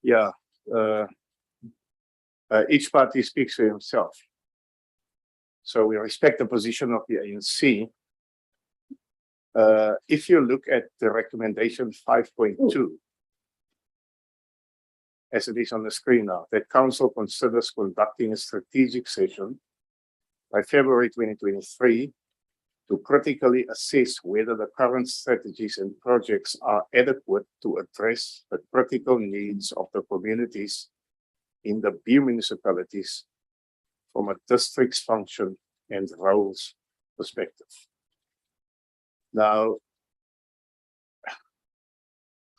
Yeah. Each party speaks for himself. So we respect the position of the ANC. If you look at the recommendation 5.2, as it is on the screen now, that council considers conducting a strategic session by February 2023 to critically assess whether the current strategies and projects are adequate to address the critical needs of the communities in the B municipalities from a district's function and roles perspective. Now,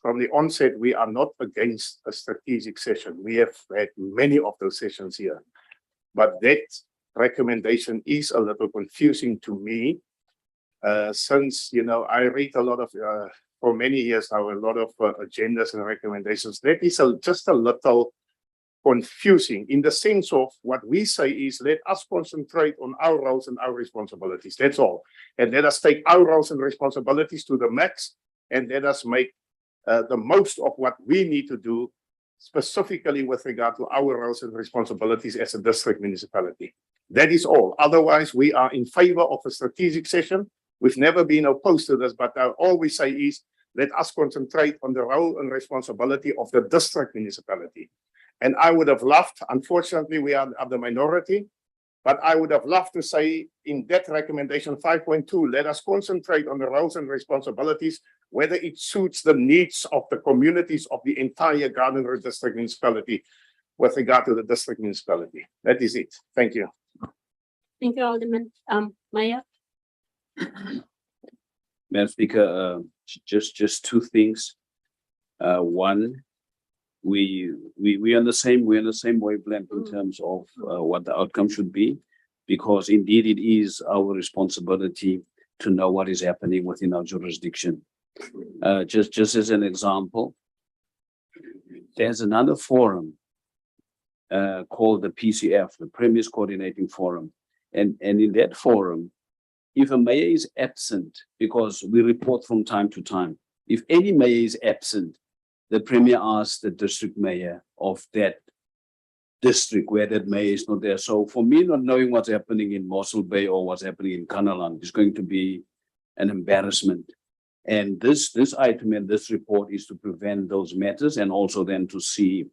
from the onset, we are not against a strategic session. We have had many of those sessions here, but that recommendation is a little confusing to me. Since, you know, I read a lot of, for many years now, a lot of agendas and recommendations. That is just a little confusing in the sense of what we say is let us concentrate on our roles and our responsibilities. That's all. And let us take our roles and responsibilities to the max and let us make the most of what we need to do specifically with regard to our roles and responsibilities as a district municipality. That is all. Otherwise, we are in favor of a strategic session. We've never been opposed to this, but all we say is let us concentrate on the role and responsibility of the district municipality. And I would have loved, unfortunately, we are of the minority, but I would have loved to say in that recommendation 5.2, let us concentrate on the roles and responsibilities, whether it suits the needs of the communities of the entire Garden Route district municipality with regard to the district municipality. That is it. Thank you. Thank you, Alderman. Maya. Madam Speaker, just two things. One, we're on the same wavelength in terms of what the outcome should be, because indeed it is our responsibility to know what is happening within our jurisdiction. Just as an example, there's another forum called the PCF, the Premiers Coordinating Forum, and in that forum, if a mayor is absent, because we report from time to time, if any mayor is absent, the Premier asks the district mayor of that district where that mayor is not there. So for me, not knowing what's happening in Mossel Bay or what's happening in Kanaland is going to be an embarrassment. And this item in this report is to prevent those matters and also then to see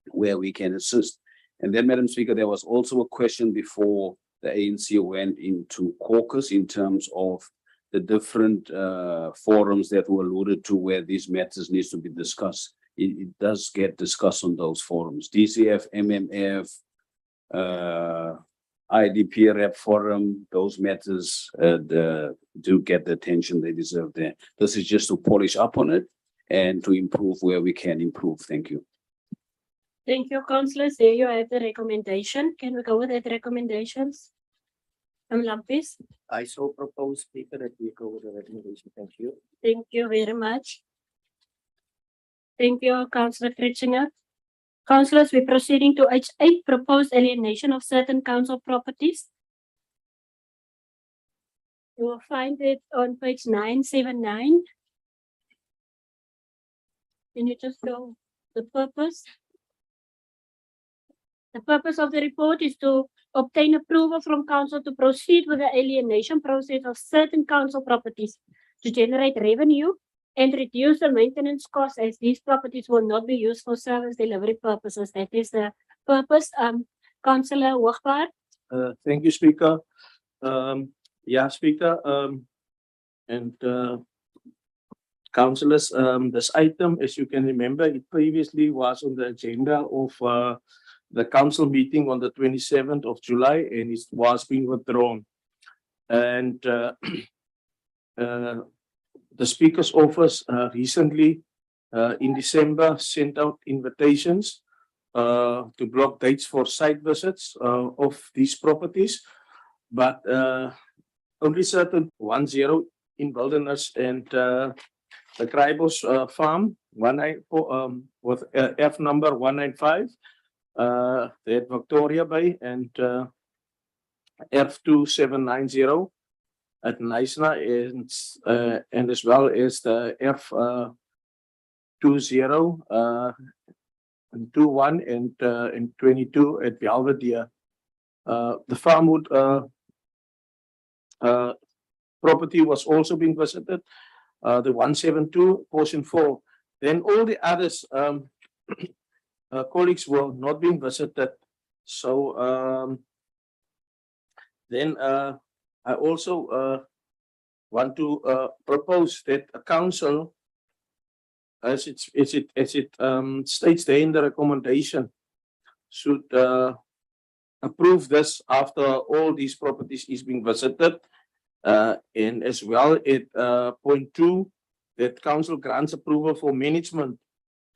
where we can assist. And then, Madam Speaker, there was also a question before the ANC went into caucus in terms of the different forums that were alluded to where these matters needs to be discussed. It does get discussed on those forums. DCF, MMF, IDP Rep Forum, those matters do get the attention they deserve there. This is just to polish up on it and to improve where we can improve. Thank you. Thank you, councillors. There you have the recommendation. Can we go with that recommendations? Lampis. I so propose, Speaker, that we go with the recommendation. Thank you. Thank you very much. Thank you, Councillor Kretzinger. Councillors, we're proceeding to H8, proposed alienation of certain council properties. You will find it on page 979. Can you just go the purpose? The purpose of the report is to obtain approval from council to proceed with the alienation process of certain council properties to generate revenue and reduce the maintenance costs, as these properties will not be used for service delivery purposes. That is the purpose. Councillor Hoogbaar. Thank you, Speaker. Yeah, Speaker, and councillors, this item, as you can remember, it previously was on the agenda of the council meeting on the 27th of July, and it was being withdrawn. And the Speaker's office recently in December sent out invitations to block dates for site visits of these properties, but only certain 10 in Wilderness and the Krybos farm with F number 195. At Victoria Bay and F2790 at Nysna and as well as the F20 and 21 and 22 at Belvedere. The farmwood property was also being visited. The 172 portion 4. Then all the others colleagues were not being visited. So then I also want to propose that a council, as it states there in the recommendation, should approve this after all these properties is being visited. And as well at point 2, that council grants approval for management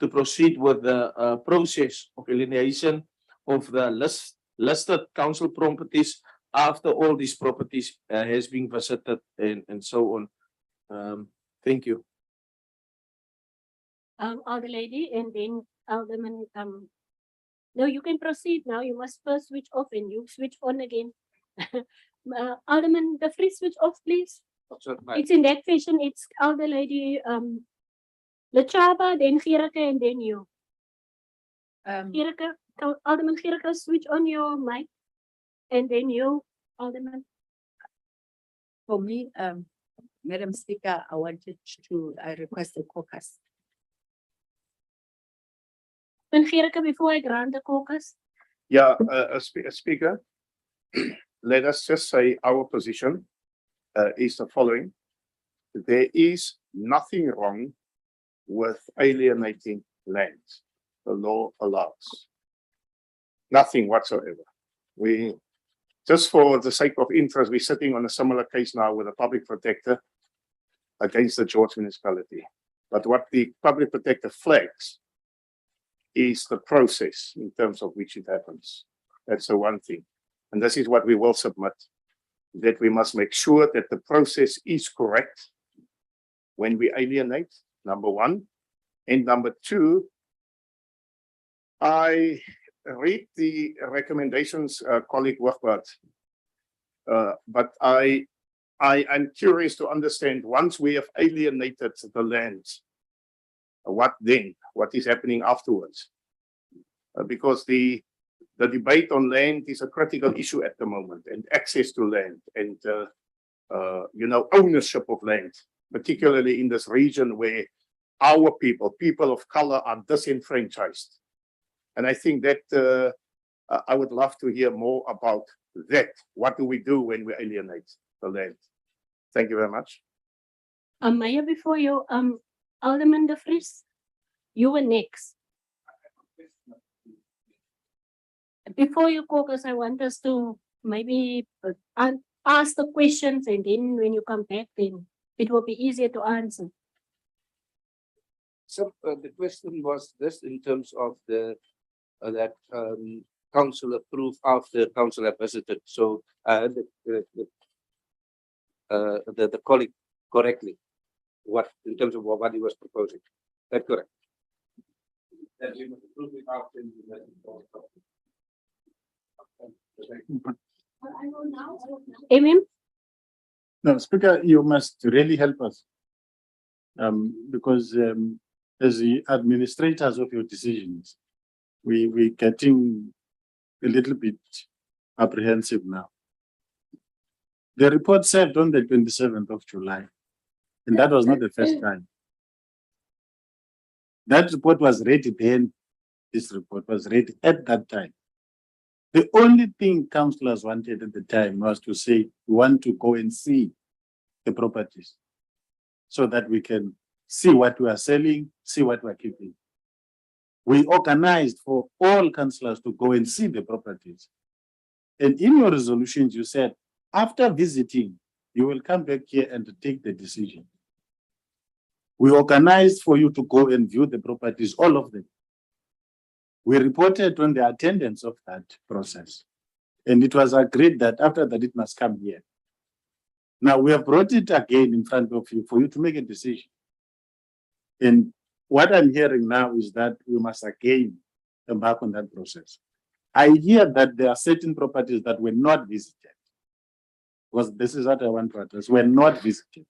to proceed with the process of alienation of the listed council properties after all these properties has been visited and so on. Thank you. Elder lady, and then Alderman, no, you can proceed now. You must first switch off and you switch on again. Alderman, the free switch off, please. It's in that fashion. It's Elder lady, Lechaba, then Gerike, and then you. Gerike, Alderman Gerike, switch on your mic, and then you, Alderman. For me, Madam Speaker, I request a caucus. And Gerike, before I grant the caucus. Yeah, Speaker, let us just say our position is the following. There is nothing wrong with alienating land. The law allows. Nothing whatsoever. We, just for the sake of interest, we're sitting on a similar case now with a public protector against the George municipality. But what the public protector flags is the process in terms of which it happens. That's the one thing. And this is what we will submit, that we must make sure that the process is correct when we alienate, number one. And number two, I read the recommendations, colleague Wachbart, but I'm curious to understand, once we have alienated the land, what then? What is happening afterwards? Because the debate on land is a critical issue at the moment, and access to land and ownership of land, particularly in this region where our people of color, are disenfranchised. And I think that I would love to hear more about that. What do we do when we alienate the land? Thank you very much. Maya, before you, Alderman De Vries, you were next. Before you caucus, I want us to maybe ask the questions, and then when you come back, then it will be easier to answer. So the question was this in terms of the that council approved after council have visited. So the colleague correctly, what in terms of what he was proposing. That's correct. That we must approve it after No, Speaker, you must really help us. Because as the administrators of your decisions, we're getting a little bit apprehensive now. The report served on the 27th of July, and that was not the first time. That report was ready then. This report was ready at that time. The only thing councillors wanted at the time was to say, we want to go and see the properties so that we can see what we are selling, see what we are keeping. We organized for all councillors to go and see the properties. And in your resolutions, you said, after visiting, you will come back here and take the decision. We organized for you to go and view the properties, all of them. We reported on the attendance of that process. And it was agreed that after that, it must come here. Now, we have brought it again in front of you for you to make a decision. And what I'm hearing now is that we must again embark on that process. I hear that there are certain properties that were not visited. Because this is what I want to address, were not visited.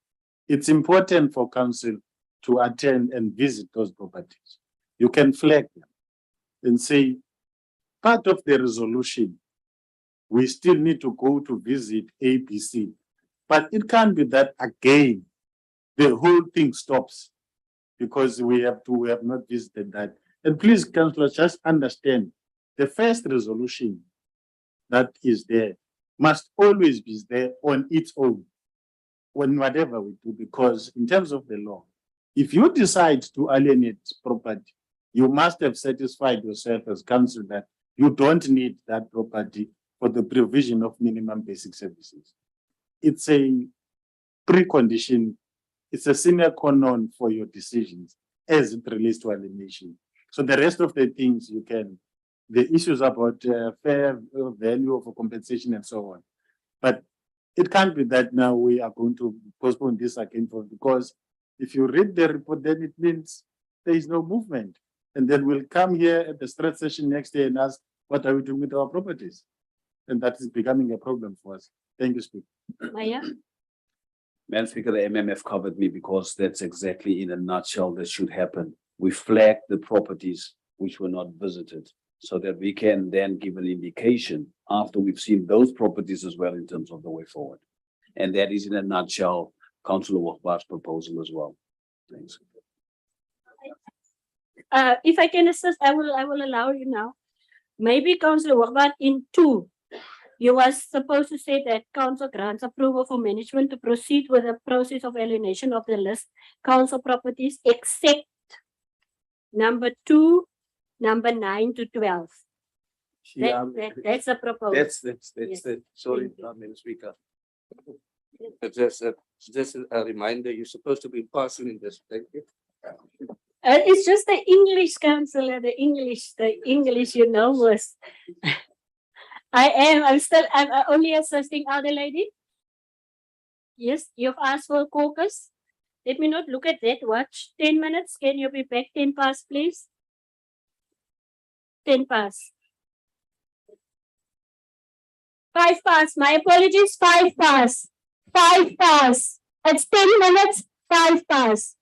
It's important for council to attend and visit those properties. You can flag them and say, part of the resolution, we still need to go to visit ABC. But it can't be that again, the whole thing stops because we have not visited that. And please, councillors, just understand, the first resolution that is there must always be there on its own, when whatever we do, because in terms of the law, if you decide to alienate property, you must have satisfied yourself as council that you don't need that property for the provision of minimum basic services. It's a precondition, it's a sine qua non for your decisions as it relates to alienation. So the rest of the things you can, the issues about fair value of a compensation and so on. But it can't be that now we are going to postpone this again because if you read the report, then it means there is no movement. And then we'll come here at the stretch session next year and ask, what are we doing with our properties? And that is becoming a problem for us. Thank you, Speaker. Maya? Madam Speaker, the MMF covered me because that's exactly in a nutshell that should happen. We flag the properties which were not visited so that we can then give an indication after we've seen those properties as well in terms of the way forward. And that is in a nutshell, Councillor Wachbar's proposal as well. Thanks. If I can assist, I will allow you now. Maybe Councillor Wachbar in 2, you were supposed to say that council grants approval for management to proceed with the process of alienation of the list council properties except number 2, number 9 to 12. That's a proposal. That's Yes. the, sorry, Thank you. Madam Speaker. It's just a reminder, you're supposed to be impartial in this. Thank you. It's just the English, Councillor, the English, you know, was. I'm only assisting other lady. Yes, you've asked for caucus. Let me not look at that watch. 10 minutes, can you be back 10 past, please? 10 past. 5 past, my apologies, 5 past. 5 past. It's 10 minutes, 5 past.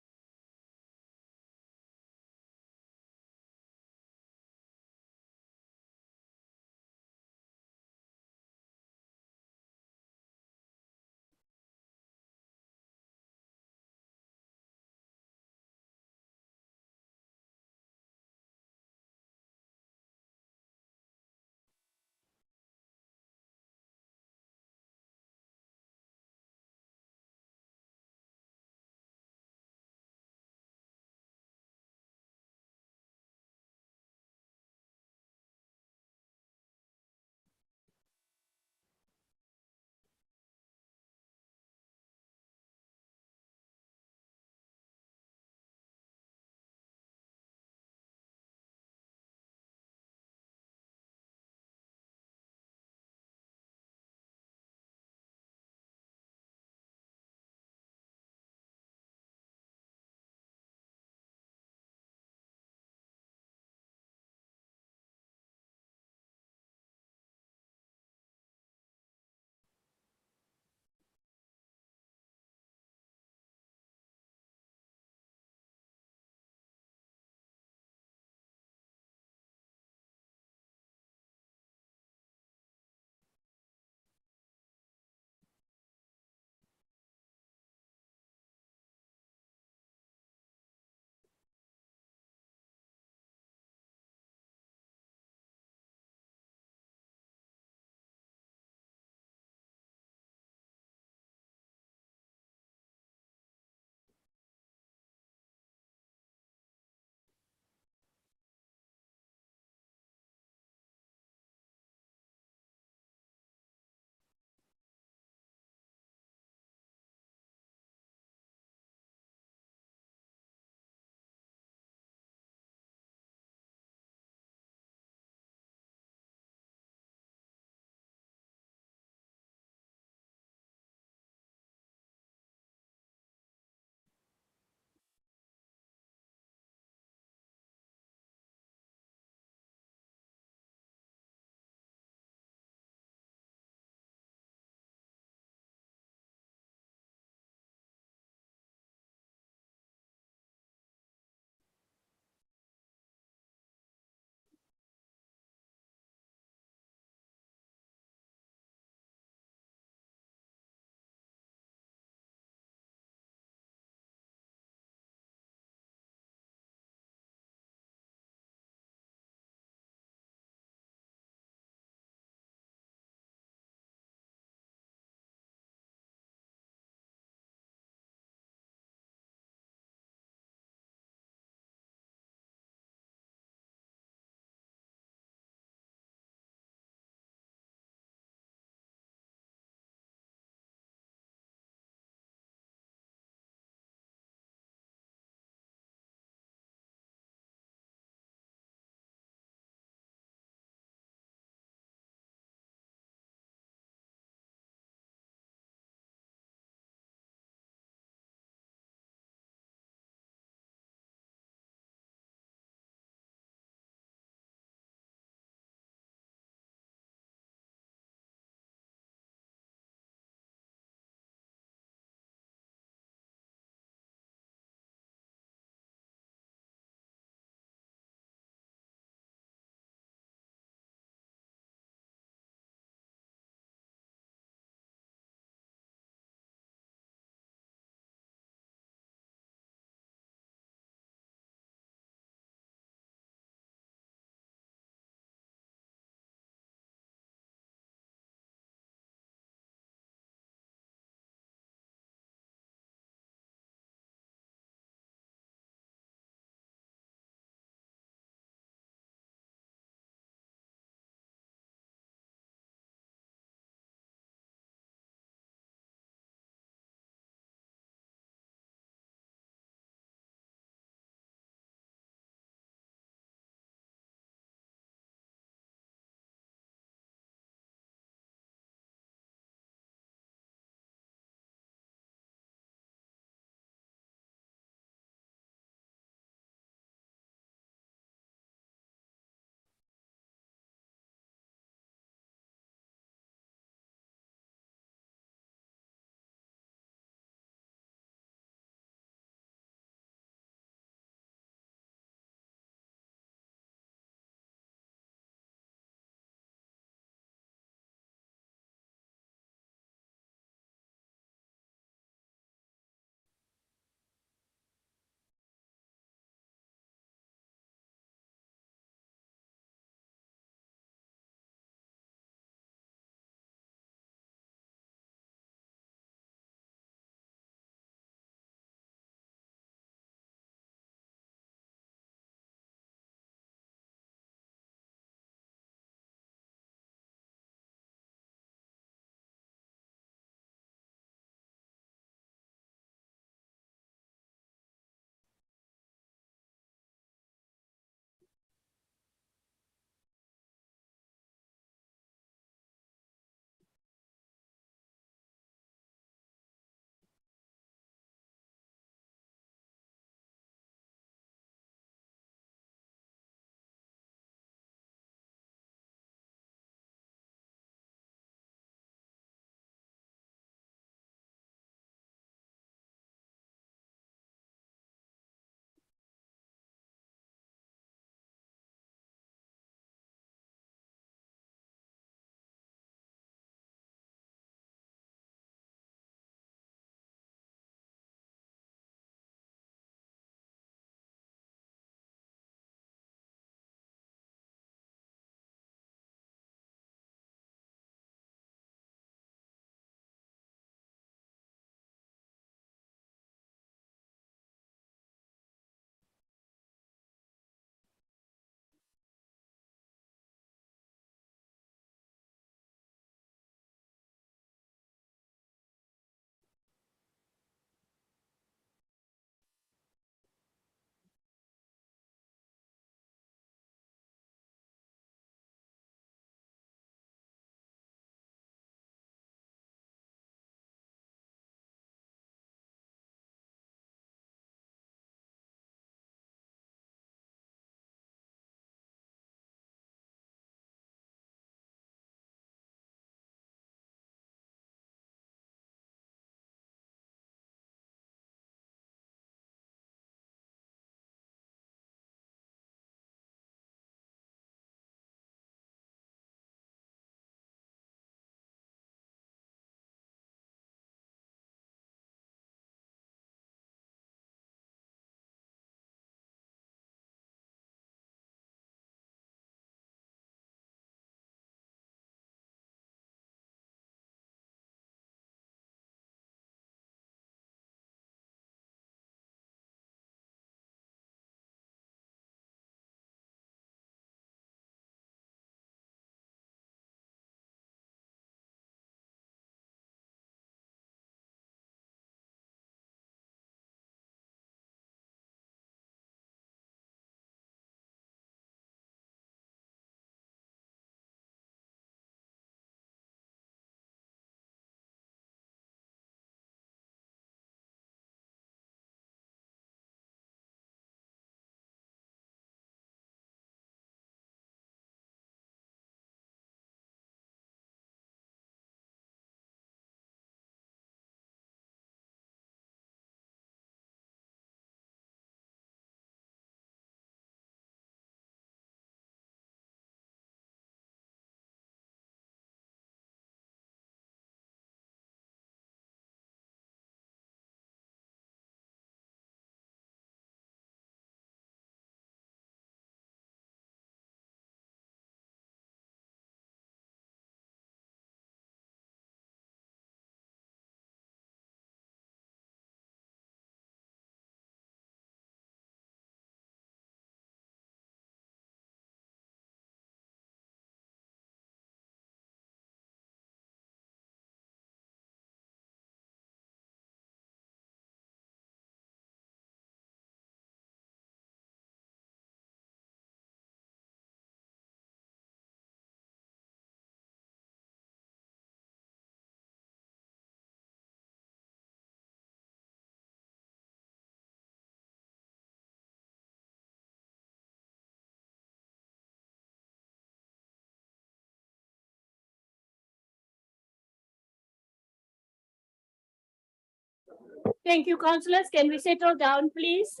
Thank you, councillors. Can we settle down, please?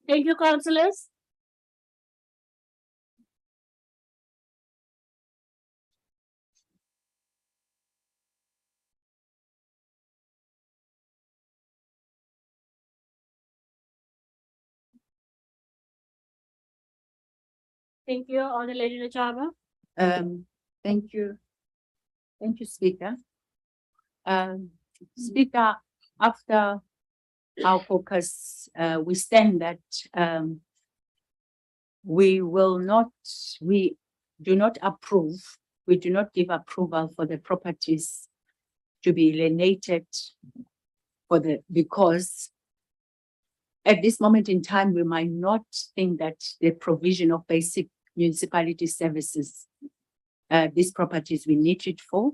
Thank you, councillors. Thank you, Honourable Lady Nachaba. Thank you. Thank you, Speaker. Speaker, after our caucus, we stand that we do not approve, we do not give approval for the properties to be alienated because at this moment in time, we might not think that the provision of basic municipality services, these properties we need it for,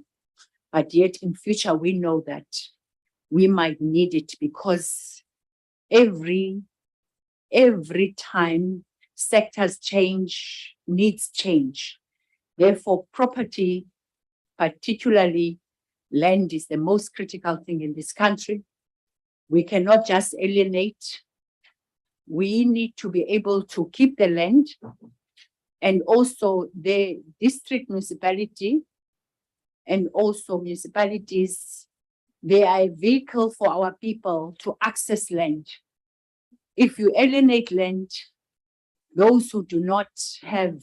but yet in future, we know that we might need it because every time sectors change, needs change. Therefore, property, particularly land, is the most critical thing in this country. We cannot just alienate. We need to be able to keep the land, and also the district municipality and also municipalities, they are a vehicle for our people to access land. If you alienate land, those who do not have,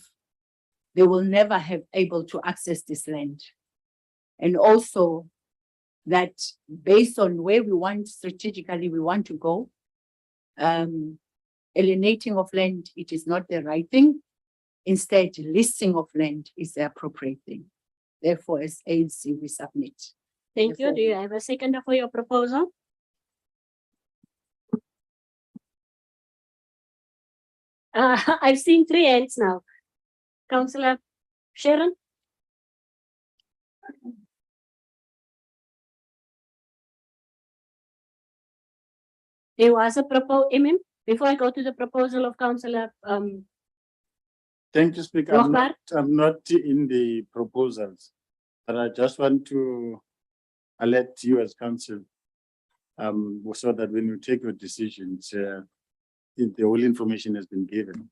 they will never have able to access this land. And also that based on where we want strategically, we want to go, alienating of land, it is not the right thing. Instead, leasing of land is the appropriate thing. Therefore, as ANC, we submit. Thank you. Do you have a seconder for your proposal? I've seen 3 hands now. Councillor Sharon? There was a proposal, before I go to the proposal of Councillor Thank you, Speaker. Rochbar. I'm not in the proposals, but I just want to alert you as council, so that when you take your decisions, the whole information has been given.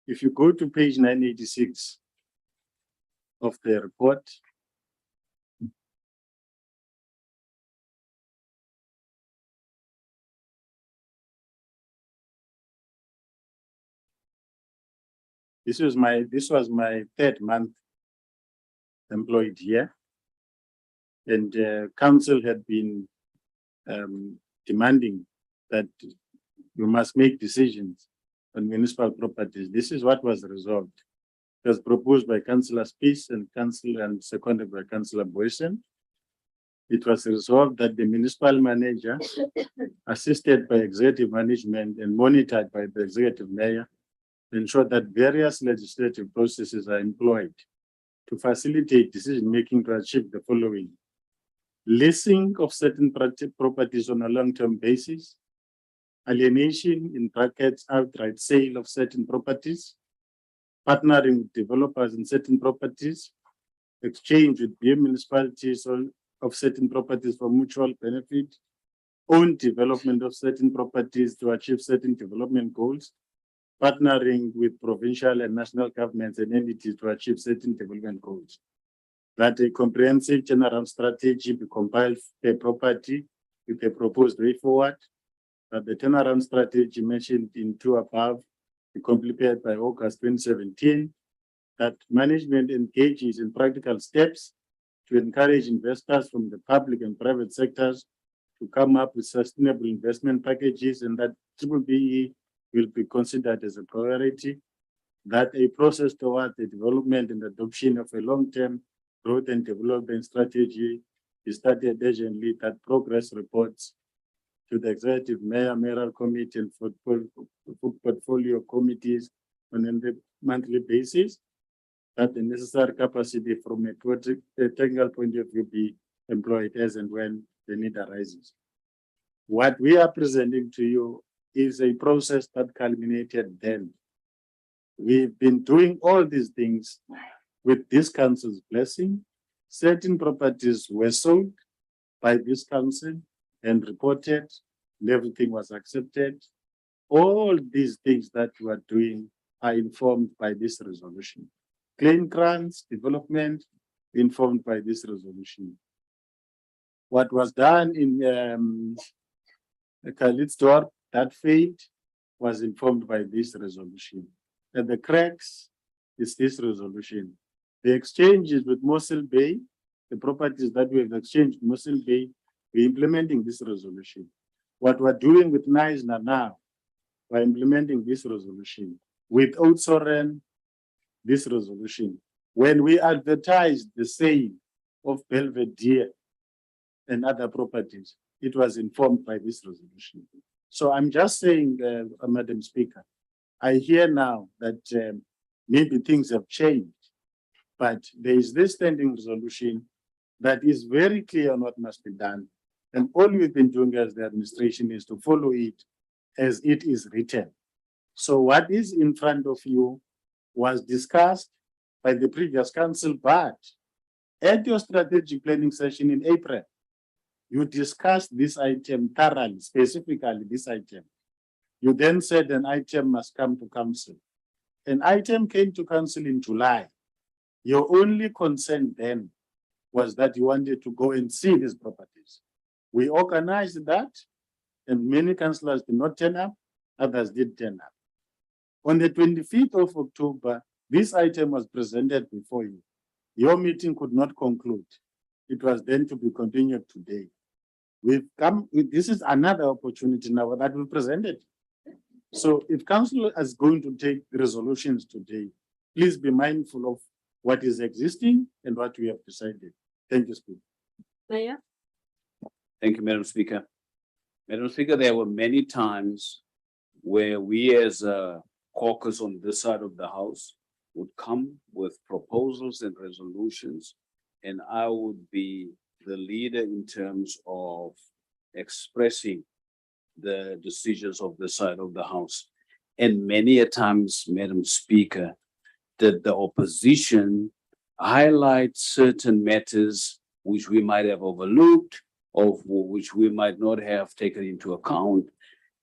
If you go to page 986 of the report, this was my 3rd month employed here, and council had been demanding that you must make decisions on municipal properties. This is what was resolved. It was proposed by Councillor Spies and seconded by Councillor Boyson. It was resolved that the municipal manager, assisted by executive management and monitored by the executive mayor, ensure that various legislative processes are employed to facilitate decision-making to achieve the following: leasing of certain properties on a long-term basis, alienation in brackets, outright sale of certain properties, partnering with developers in certain properties, exchange with municipalities of certain properties for mutual benefit, own development of certain properties to achieve certain development goals, partnering with provincial and national governments and entities to achieve certain development goals. That a comprehensive turnaround strategy be compiled per property with a proposed way forward. That the turnaround strategy mentioned in 2 above be completed by August 2017. That management engages in practical steps to encourage investors from the public and private sectors to come up with sustainable investment packages, and that BBBE will be considered as a priority. That a process towards the development and adoption of a long-term growth and development strategy is started urgently. That progress reports to the executive mayor, mayoral committee and food portfolio committees on a monthly basis, that the necessary capacity from a technical point of view be employed as and when the need arises. What we are presenting to you is a process that culminated then. We've been doing all these things with this council's blessing. Certain properties were sold by this council and reported, and everything was accepted. All these things that we are doing are informed by this resolution. Claim grants, development, informed by this resolution. What was done in Khalitsdorp that failed was informed by this resolution. And the cracks is this resolution. The exchanges with Mossel Bay, the properties that we have exchanged with Mossel Bay, we're implementing this resolution. What we're doing with Naisna now, we're implementing this resolution. With Outsoren, this resolution. When we advertised the sale of Belvedere and other properties, it was informed by this resolution. So I'm just saying, Madam Speaker, I hear now that maybe things have changed, but there is this standing resolution that is very clear on what must be done. And all we've been doing as the administration is to follow it as it is written. So what is in front of you was discussed by the previous council, but at your strategic planning session in April, you discussed this item thoroughly, specifically this item. You then said an item must come to council. An item came to council in July. Your only concern then was that you wanted to go and see these properties. We organized that, and many councillors did not turn up, others did turn up. On the 25th of October, this item was presented before you. Your meeting could not conclude. It was then to be continued today. We've come, this is another opportunity now that we presented. So if council is going to take resolutions today, please be mindful of what is existing and what we have decided. Thank you, Speaker. Mayor? Thank you, Madam Speaker. Madam Speaker, there were many times where we as a caucus on this side of the house would come with proposals and resolutions, and I would be the leader in terms of expressing the decisions of the side of the house. And many a times, Madam Speaker, did the opposition highlight certain matters which we might have overlooked or which we might not have taken into account.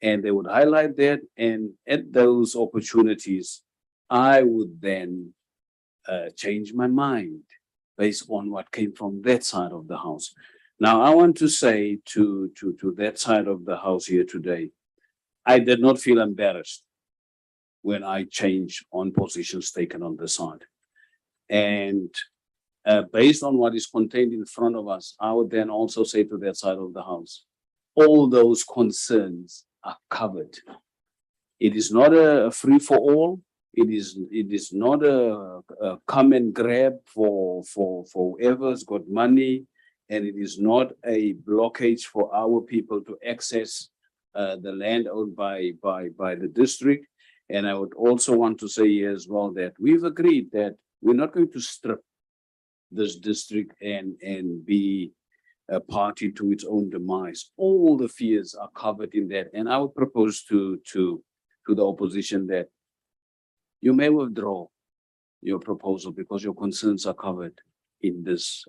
And they would highlight that, and at those opportunities, I would then change my mind based on what came from that side of the house. Now, I want to say to that side of the house here today, I did not feel embarrassed when I changed on positions taken on the side. And based on what is contained in front of us, I would then also say to that side of the house, all those concerns are covered. It is not a free for all. It is not a come and grab for whoever's got money, and it is not a blockage for our people to access the land owned by the district. And I would also want to say here as well that we've agreed that we're not going to strip this district and be a party to its own demise. All the fears are covered in that. And I would propose to the opposition that you may withdraw your proposal because your concerns are covered in this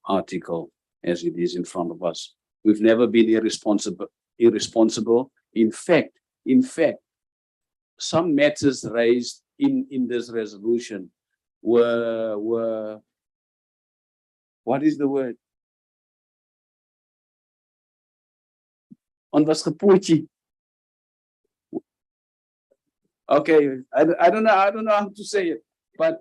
article as it is in front of us. We've never been irresponsible. In fact, some matters raised in this resolution were what is the word? On was gepootjie. Okay, I don't know how to say it, but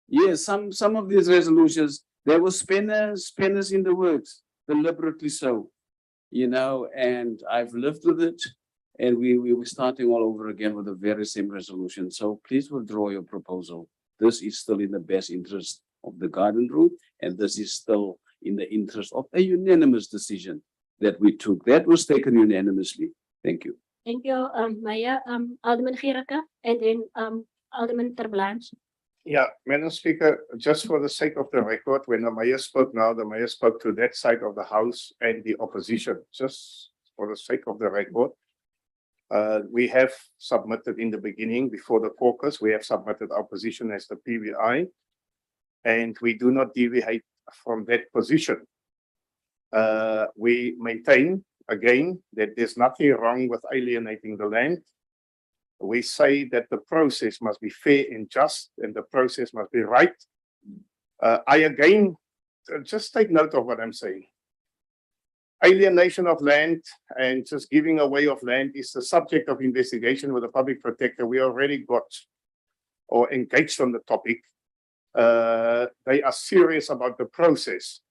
yes, some of these resolutions, there were spinners in the works, deliberately so, and I've lived with it, and we were starting all over again with the very same resolution. So please withdraw your proposal. This is still in the best interest of the garden route, and this is still in the interest of a unanimous decision that we took. That was taken unanimously. Thank you. Thank you, Mayor, Alderman Gericke, and then, Alderman Terblanche. Yeah, Madam Speaker, just for the sake of the record, when the mayor spoke now, the mayor spoke to that side of the house and the opposition, just for the sake of the record. We have submitted in the beginning, before the caucus, we have submitted our position as the PVI. And we do not deviate from that position. We maintain, again, that there's nothing wrong with alienating the land. We say that the process must be fair and just, and the process must be right. I again, just take note of what I'm saying. Alienation of land and just giving away of land is the subject of investigation with the public protector. We already got or engaged on the topic. They are serious about the process.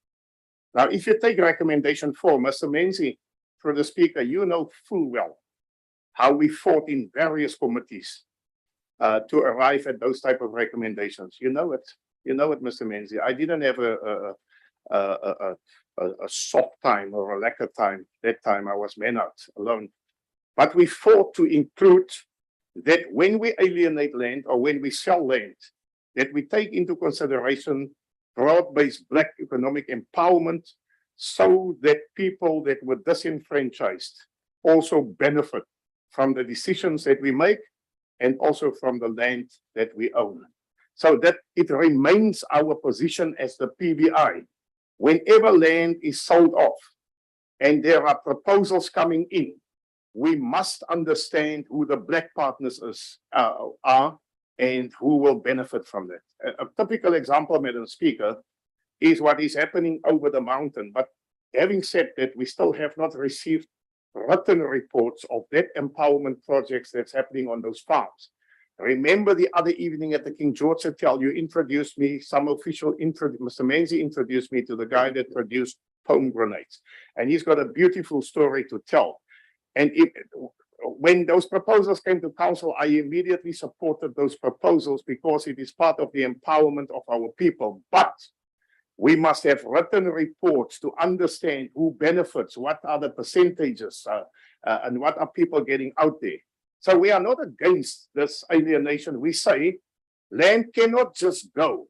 Now, if you take recommendation 4, Mr. Menzi, for the speaker, you know full well how we fought in various committees to arrive at those type of recommendations. You know it, Mr. Menzi. I didn't have a soft time or a lack of time. That time I was man out alone. But we fought to include that when we alienate land or when we sell land, that we take into consideration broad-based Black economic empowerment so that people that were disenfranchised also benefit from the decisions that we make and also from the land that we own. So that it remains our position as the PVI. Whenever land is sold off and there are proposals coming in, we must understand who the Black partners are and who will benefit from that. A typical example, Madam Speaker, is what is happening over the mountain. But having said that, we still have not received written reports of that empowerment projects that's happening on those farms. Remember the other evening at the King George Hotel, you introduced me, Mr. Menzi introduced me to the guy that produced pomegranates. And he's got a beautiful story to tell. And when those proposals came to council, I immediately supported those proposals because it is part of the empowerment of our people. But we must have written reports to understand who benefits, what are the percentages, and what are people getting out there. So we are not against this alienation. We say land cannot just go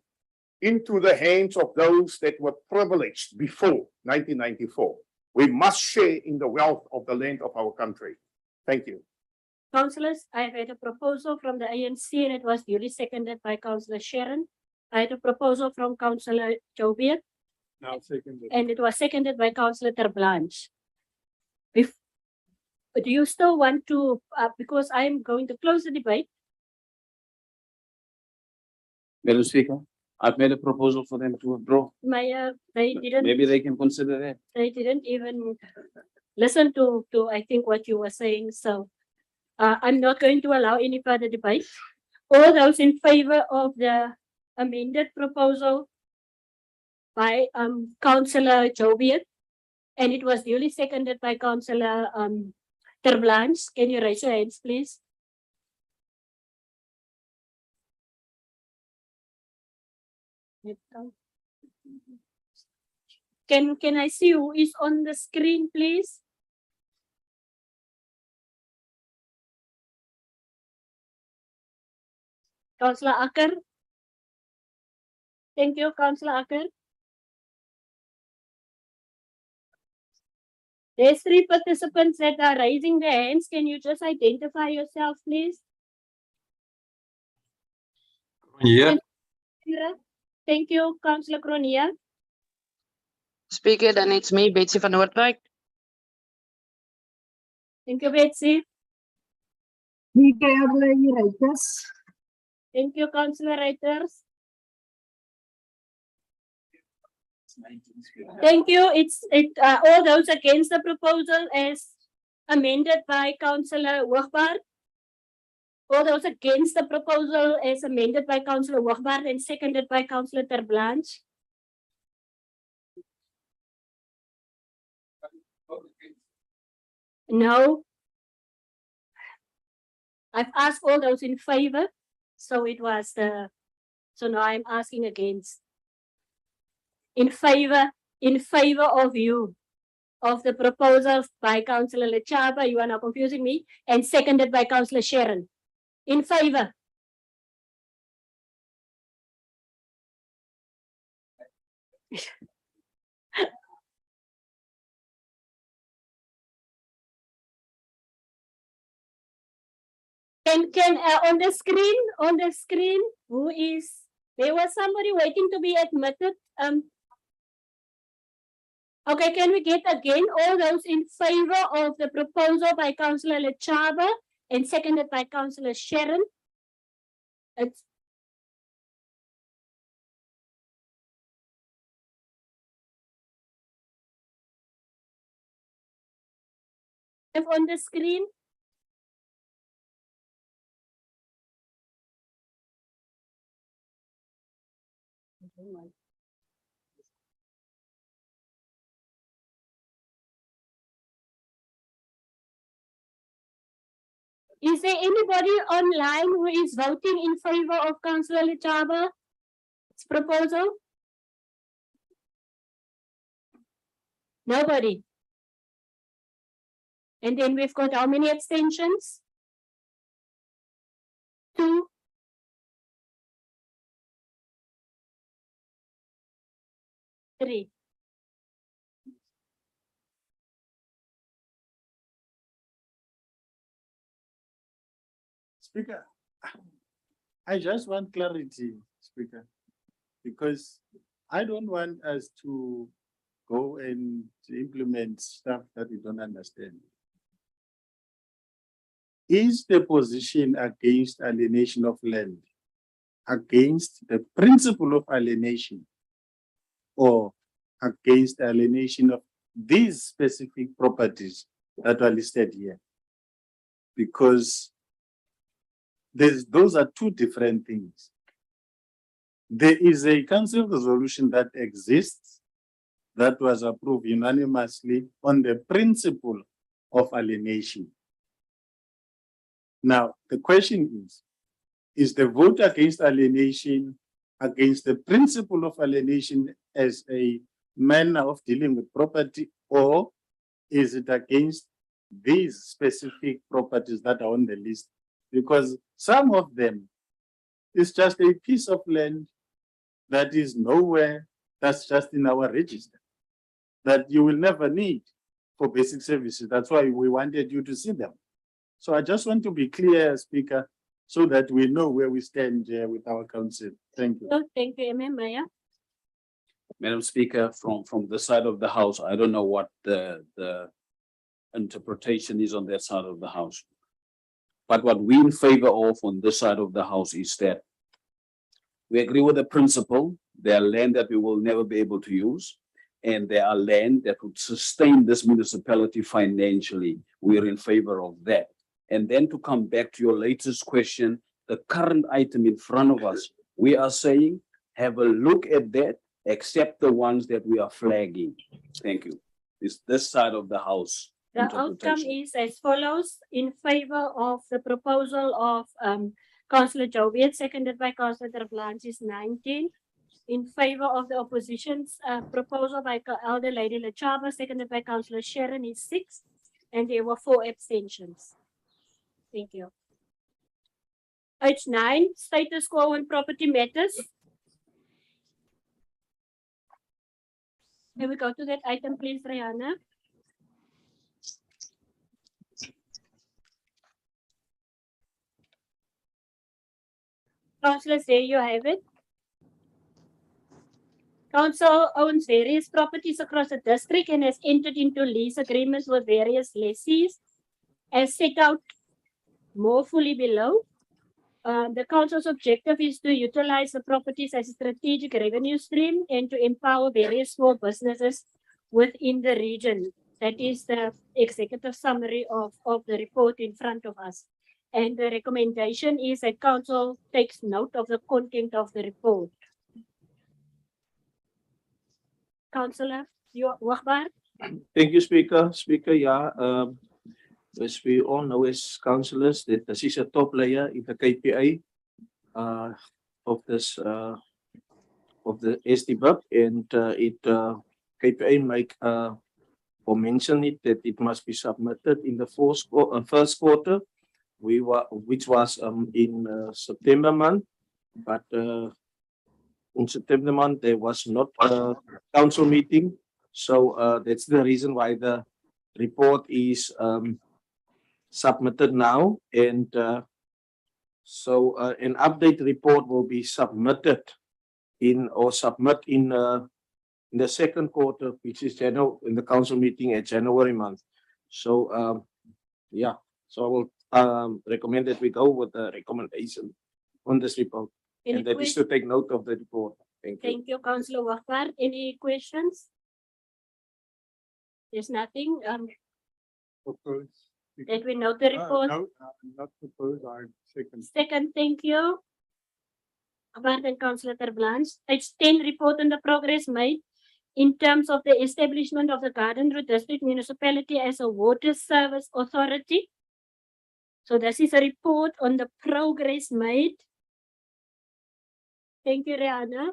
into the hands of those that were privileged before 1994. We must share in the wealth of the land of our country. Thank you. Councillors, I have had a proposal from the ANC and it was duly seconded by Councillor Sharon. I had a proposal from Councillor Joubert Now seconded. and it was seconded by Councillor Terblanche. Do you still want to, because I'm going to close the debate. Madam Speaker, I've made a proposal for them to withdraw. Mayor, they didn't. Maybe they can consider that. They didn't even listen to I think what you were saying, so I'm not going to allow any further debate. All those in favor of the amended proposal by Councillor Joubert, and it was duly seconded by Councillor Terblanche, can you raise your hands, please? Can I see who is on the screen, please? Councillor Acker. Thank you, Councillor Acker. There's 3 participants that are raising their hands. Can you just identify yourself, please? Yeah. Thank you, Councillor Cronje. Speaker, then it's me, Betsy van Noordwijk. Thank you, Betsy. Thank you, Councillor Reuters. Thank you. All those against the proposal as amended by Councillor Hoogbaard. All those against the proposal as amended by Councillor Hoogbaard and seconded by Councillor Terblanche. No. I've asked all those in favor, so it was so now I'm asking against. In favor of you. of the proposal by Councillor Lechaba, you are now confusing me, and seconded by Councillor Sharon. In favor? Can on the screen, who is, there was somebody waiting to be admitted. Okay, can we get again all those in favor of the proposal by Councillor Lechaba and seconded by Councillor Sharon? It's on the screen. Is there anybody online who is voting in favor of Councillor Lechaba's proposal? Nobody. And then we've got how many abstentions? 2. Three. Speaker, I just want clarity, Speaker, because I don't want us to go and to implement stuff that we don't understand. Is the position against alienation of land against the principle of alienation or against alienation of these specific properties that are listed here? Because those are two different things. There is a council resolution that exists that was approved unanimously on the principle of alienation. Now, the question is the vote against alienation against the principle of alienation as a manner of dealing with property, or is it against these specific properties that are on the list? Because some of them is just a piece of land that is nowhere, that's just in our register, that you will never need for basic services. That's why we wanted you to see them. So I just want to be clear, Speaker, so that we know where we stand with our council. Thank you. Oh, thank you, Maya. Madam Speaker, from the side of the house, I don't know what the interpretation is on that side of the house. But what we in favor of on this side of the house is that we agree with the principle. There are land that we will never be able to use, and there are land that would sustain this municipality financially. We are in favor of that. And then to come back to your latest question, the current item in front of us, we are saying, have a look at that, except the ones that we are flagging. Thank you. It's this side of the house. The outcome is as follows: in favor of the proposal of Councillor Jovian, seconded by Councillor Terblanche, is 19. In favor of the opposition's proposal by Elder Lady Lechaba, seconded by Councillor Sharon, is 6. And there were 4 abstentions. Thank you. H9, status quo on property matters. Can we go to that item, please, Rihanna? Councillors, there you have it. Council owns various properties across the district and has entered into lease agreements with various lessees, as set out more fully below. The council's objective is to utilize the properties as a strategic revenue stream and to empower various small businesses within the region. That is the executive summary of the report in front of us. And the recommendation is that council takes note of the content of the report. Councillor Wagbar. Thank you, Speaker. Speaker, yeah, as we all know as councillors, that this is a top layer in the KPA of this of the SDBUP, and KPA make or mention it that it must be submitted in the first quarter. Which was in September month, but in September month there was not a council meeting, so that's the reason why the report is submitted now, and so an update report will be submitted in the second quarter, which is January, in the council meeting at January month. So yeah, so I will recommend that we go with the recommendation on this report, Any and that is to take note of the report. Thank you. Thank you, Councillor Wakar. Any questions? There's nothing, Propose. that we note the report. No, not propose, I second. Second, thank you. Pardon, Councillor Terblanche. Page 10, report on the progress made in terms of the establishment of the Garden Route District Municipality as a water service authority. So this is a report on the progress made. Thank you, Rihanna.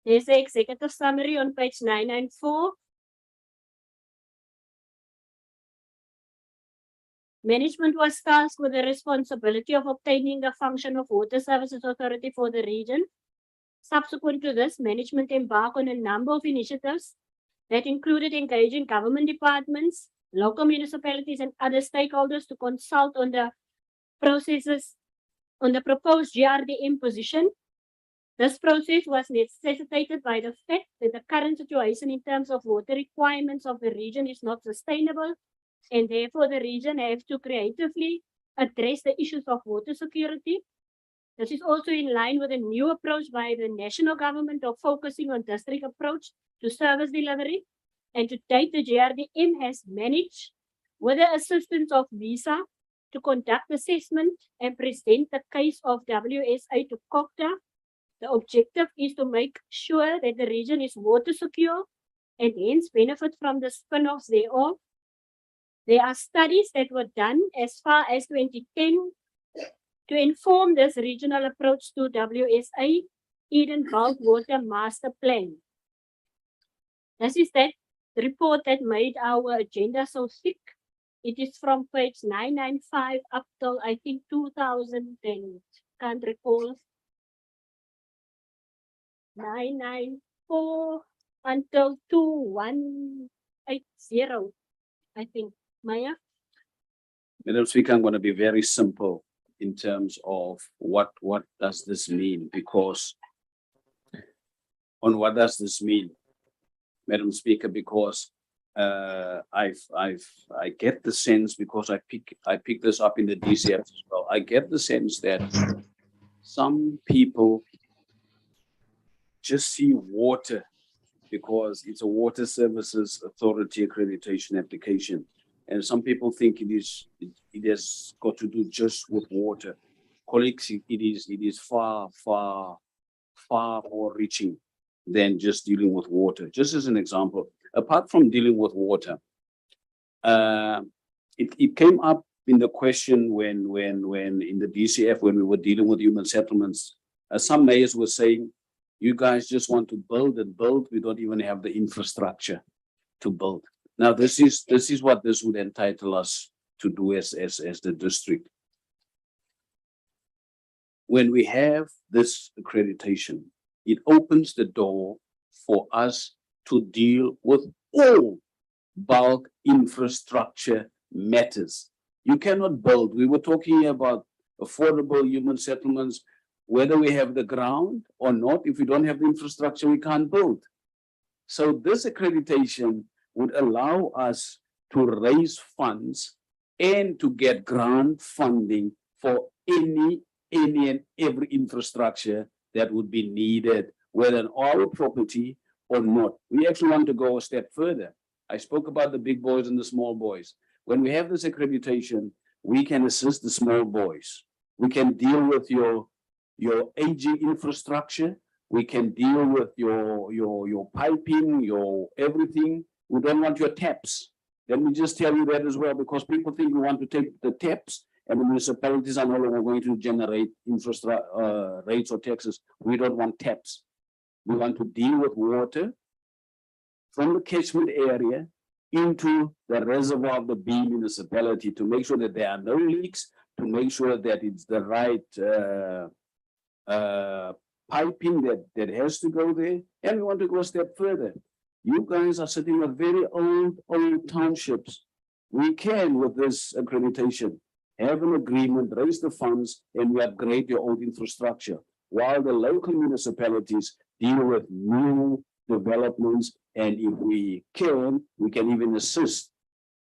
There's the executive summary on page 994. Management was tasked with the responsibility of obtaining the function of Water Services Authority for the region. Subsequent to this, management embarked on a number of initiatives that included engaging government departments, local municipalities, and other stakeholders to consult on the processes on the proposed GRDM position. This process was necessitated by the fact that the current situation in terms of water requirements of the region is not sustainable, and therefore the region has to creatively address the issues of water security. This is also in line with a new approach by the national government of focusing on district approach to service delivery. And to date, the GRDM has managed, with the assistance of VISA, to conduct assessment and present the case of WSA to COGTA. The objective is to make sure that the region is water secure and hence benefit from the spin-offs thereof. There are studies that were done as far as 2010 to inform this regional approach to WSA Eden Bulk Water Master Plan. This is that report that made our agenda so thick. It is from page 995 up till I think 2000 and can't recall. 994 until 2180, I think. Maya? Madam Speaker, I'm going to be very simple in terms of what does this mean, because on what does this mean, Madam Speaker, because I get the sense, because I pick this up in the DCF as well. I get the sense that some people just see water because it's a Water Services Authority accreditation application. And some people think it has got to do just with water. Colleagues, it is far more reaching than just dealing with water. Just as an example, apart from dealing with water, it came up in the question when in the DCF, when we were dealing with human settlements, some mayors were saying, you guys just want to build and build. We don't even have the infrastructure to build. Now, this is what this would entitle us to do as the district. When we have this accreditation, it opens the door for us to deal with all bulk infrastructure matters. You cannot build. We were talking about affordable human settlements, whether we have the ground or not. If we don't have the infrastructure, we can't build. So this accreditation would allow us to raise funds and to get grant funding for any and every infrastructure that would be needed, whether on our property or not. We actually want to go a step further. I spoke about the big boys and the small boys. When we have this accreditation, we can assist the small boys. We can deal with your aging infrastructure. We can deal with your piping, your everything. We don't want your taps. Let me just tell you that as well, because people think we want to take the taps and the municipalities are no longer going to generate infrastructure rates or taxes. We don't want taps. We want to deal with water from the catchment area into the reservoir of the B municipality to make sure that there are no leaks, to make sure that it's the right piping that has to go there. And we want to go a step further. You guys are sitting with very old townships. We can, with this accreditation, have an agreement, raise the funds, and we upgrade your old infrastructure, while the local municipalities deal with new developments. And if we can even assist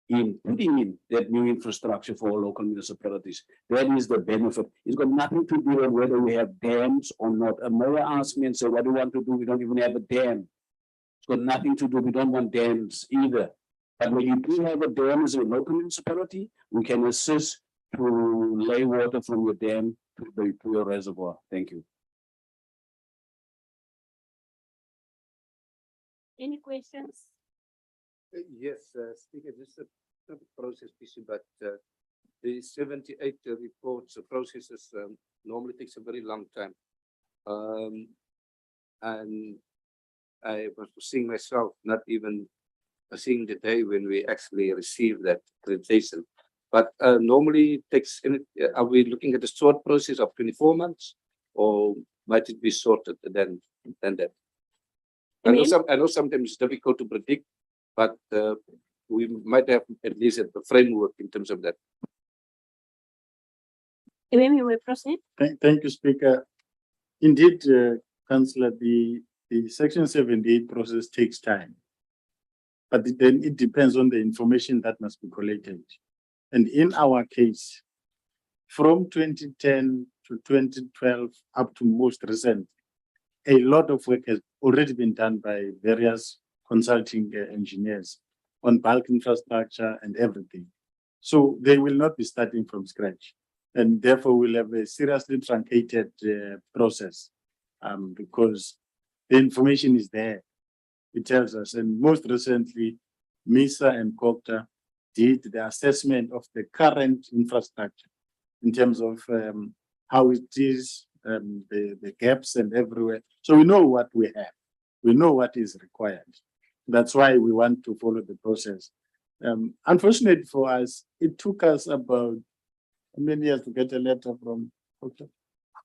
in putting in that new infrastructure for our local municipalities. That is the benefit. It's got nothing to do with whether we have dams or not. A mayor asked me and said, what do you want to do? We don't even have a dam. It's got nothing to do. We don't want dams either. But when you do have a dam as a local municipality, we can assist to lay water from your dam to your reservoir. Thank you. Any questions? Yes, Speaker, just a process issue, but the 78 reports, processes normally takes a very long time. And I was seeing myself, not even seeing the day when we actually receive that accreditation. But normally it takes, are we looking at a short process of 24 months or might it be shorter than that? I know sometimes it's difficult to predict, but we might have at least a framework in terms of that. You will proceed. Thank you, Speaker. Indeed, Councillor, the Section 78 process takes time. But then it depends on the information that must be collected. And in our case, from 2010 to 2012 up to most recent, a lot of work has already been done by various consulting engineers on bulk infrastructure and everything. So they will not be starting from scratch. And therefore we'll have a seriously truncated process because the information is there. It tells us. And most recently, MISA and COGTA did the assessment of the current infrastructure in terms of how it is, the gaps and everywhere. So we know what we have. We know what is required. That's why we want to follow the process. Unfortunately for us, it took us about how many years to get a letter from COGTA?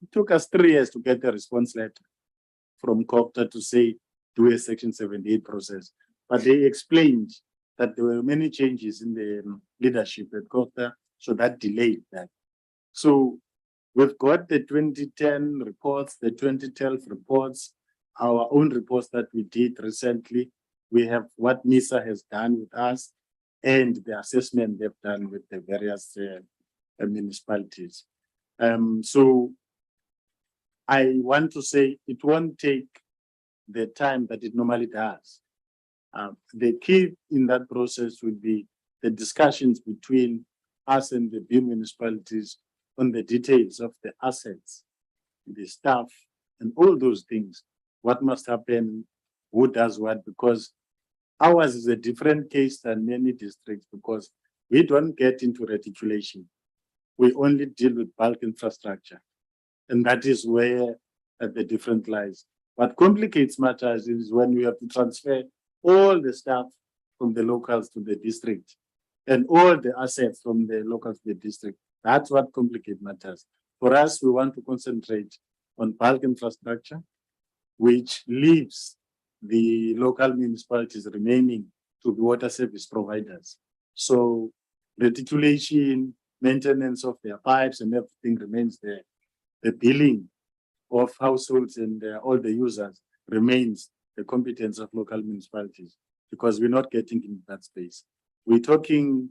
It took us 3 years to get a response letter from COGTA to say, do a Section 78 process. But they explained that there were many changes in the leadership at COGTA, so that delayed that. So we've got the 2010 reports, the 2012 reports, our own reports that we did recently. We have what MISA has done with us and the assessment they've done with the various municipalities. So I want to say it won't take the time that it normally does. The key in that process would be the discussions between us and the B municipalities on the details of the assets, the staff, and all those things. What must happen, who does what, because ours is a different case than many districts because we don't get into reticulation. We only deal with bulk infrastructure. And that is where the difference lies. What complicates matters is when we have to transfer all the staff from the locals to the district and all the assets from the locals to the district. That's what complicates matters. For us, we want to concentrate on bulk infrastructure, which leaves the local municipalities remaining to be water service providers. So reticulation, maintenance of their pipes and everything remains there. The billing of households and all the users remains the competence of local municipalities because we're not getting in that space. We're talking,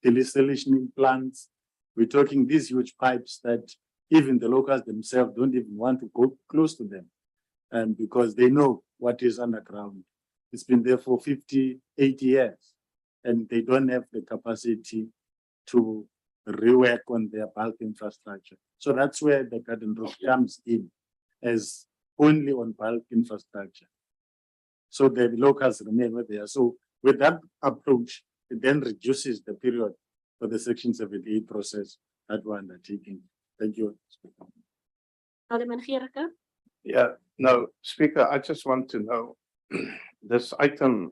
desalination plants. We're talking these huge pipes that even the locals themselves don't even want to go close to them because they know what is underground. It's been there for 50, 80 years and they don't have the capacity to rework on their bulk infrastructure. So that's where the Garden Route comes in as only on bulk infrastructure. So the locals remain where they are. So with that approach, it then reduces the period for the Section 78 process that we're undertaking. Thank you. Alderman Gericke. Yeah, no, Speaker, I just want to know, this item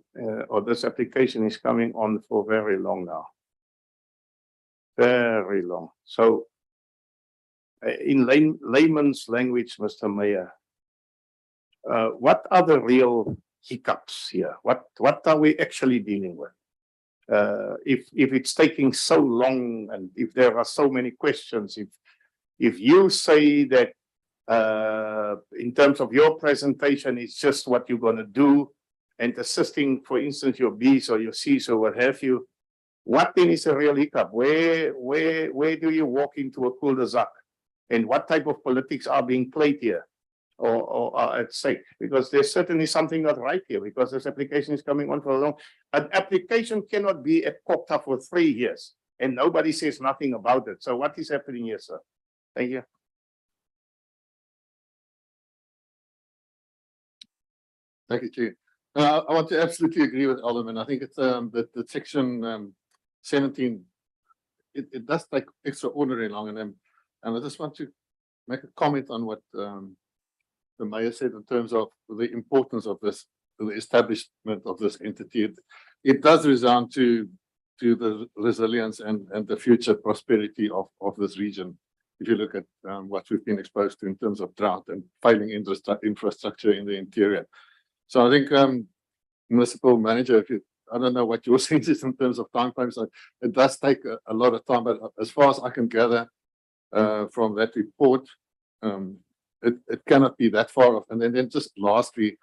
or this application is coming on for very long now. Very long. So in layman's language, Mr. Mayor, what are the real hiccups here? What are we actually dealing with? If it's taking so long and if there are so many questions, if you say that in terms of your presentation, it's just what you're going to do and assisting, for instance, your Bs or your Cs or what have you, what then is a real hiccup? Where do you walk into a cul-de-sac? And what type of politics are being played here or are at stake? Because there's certainly something not right here because this application is coming on for a long. An application cannot be at COPTA for 3 years and nobody says nothing about it. So what is happening here, sir? Thank you. Thank you, Chair. I want to absolutely agree with Alderman. I think it's that the section 17, it does take extraordinarily long, and I just want to make a comment on what the Mayor said in terms of the importance of this, the establishment of this entity. It does resound to the resilience and the future prosperity of this region. If you look at what we've been exposed to in terms of drought and failing infrastructure in the interior. So I think, Municipal Manager, I don't know what your sense is in terms of time frames. It does take a lot of time, but as far as I can gather from that report, it cannot be that far off. And then just lastly,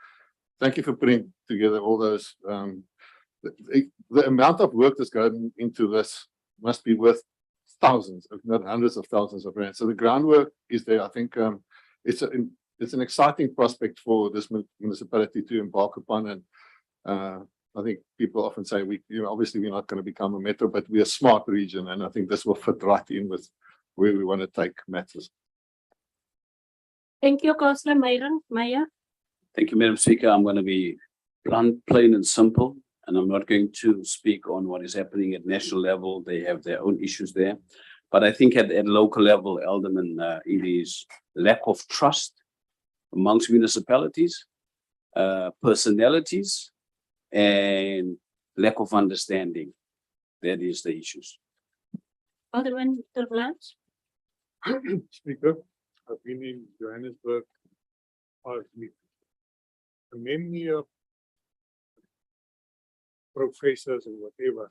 thank you for putting together all those. The amount of work that's going into this must be worth thousands, if not hundreds of thousands of rand. So the groundwork is there. I think it's an exciting prospect for this municipality to embark upon. And I think people often say obviously we're not going to become a metro, but we're a smart region, and I think this will fit right in with where we want to take matters. Thank you, Councillor Meyer. Thank you, Madam Speaker. I'm going to be blunt, plain and simple, and I'm not going to speak on what is happening at national level. They have their own issues there. But I think at local level, Alderman, it is lack of trust amongst municipalities, personalities, and lack of understanding. That is the issues. Alderman ter Blanche. Speaker, I've been in Johannesburg last week. Many professors or whatever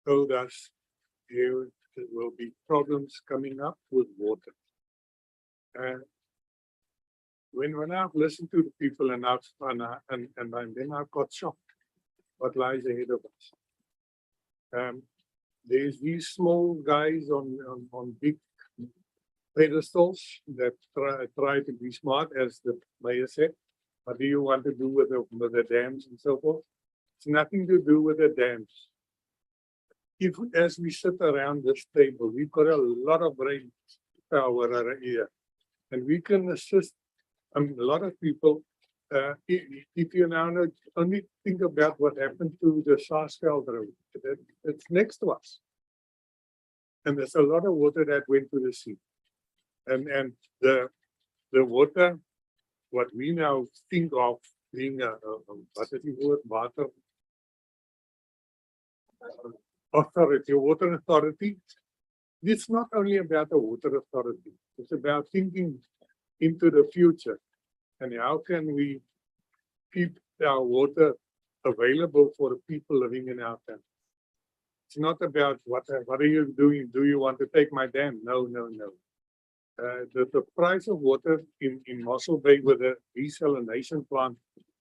told us there will be problems coming up with water. When I've listened to the people and then I've got shocked what lies ahead of us. There's these small guys on big pedestals that try to be smart, as the Mayor said. What do you want to do with the dams and so forth? It's nothing to do with the dams. If, as we sit around this table, we've got a lot of brain power here, and we can assist a lot of people. If you now only think about what happened to the Sarsveld Road, it's next to us, and there's a lot of water that went to the sea, and the water, what we now think of being what is the word, water authority, water authority. It's not only about the water authority. It's about thinking into the future and how can we keep our water available for the people living in our town. It's not about what are you doing? Do you want to take my dam? No. The price of water in Mossel Bay with a desalination plant,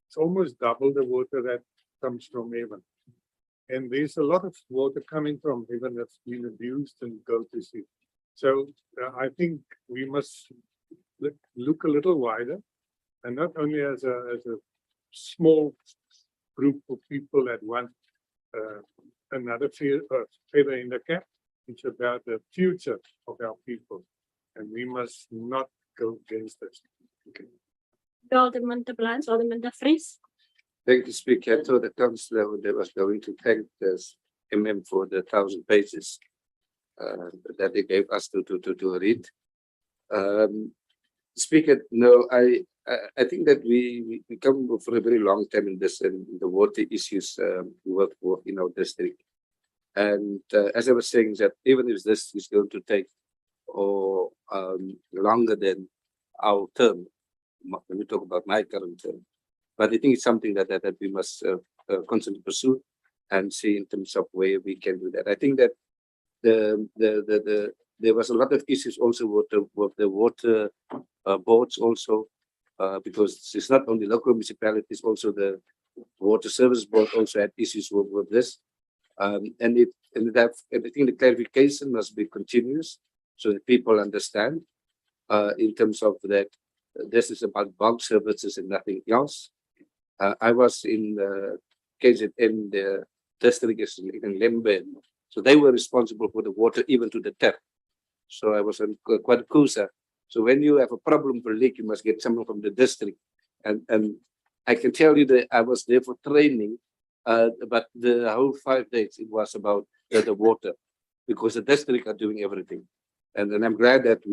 it's almost double the water that comes from heaven. And there's a lot of water coming from heaven that's been abused and go to sea. So I think we must look a little wider, and not only as a small group of people that want another feather in the cap. It's about the future of our people, and we must not go against this. Okay. Alderman ter Blanche, Alderman de Vries. Thank you, Speaker. I thought the councillor was going to thank this for the 1,000 pages that they gave us to read. Speaker, no, I think that we come for a very long time in this and the water issues work for in our district. And as I was saying, that even if this is going to take longer than our term, when we talk about my current term, but I think it's something that we must constantly pursue and see in terms of where we can do that. I think that there was a lot of issues also with the water boards also, because it's not only local municipalities, also the water service board also had issues with this. And I think the clarification must be continuous so that people understand in terms of that this is about bulk services and nothing else. I was in KZN, the district is in Lembe, so they were responsible for the water even to the tap. So I was in Quadcusa. So when you have a problem for leak, you must get someone from the district. And I can tell you that I was there for training, but the whole 5 days it was about the water, because the district are doing everything. And I'm glad that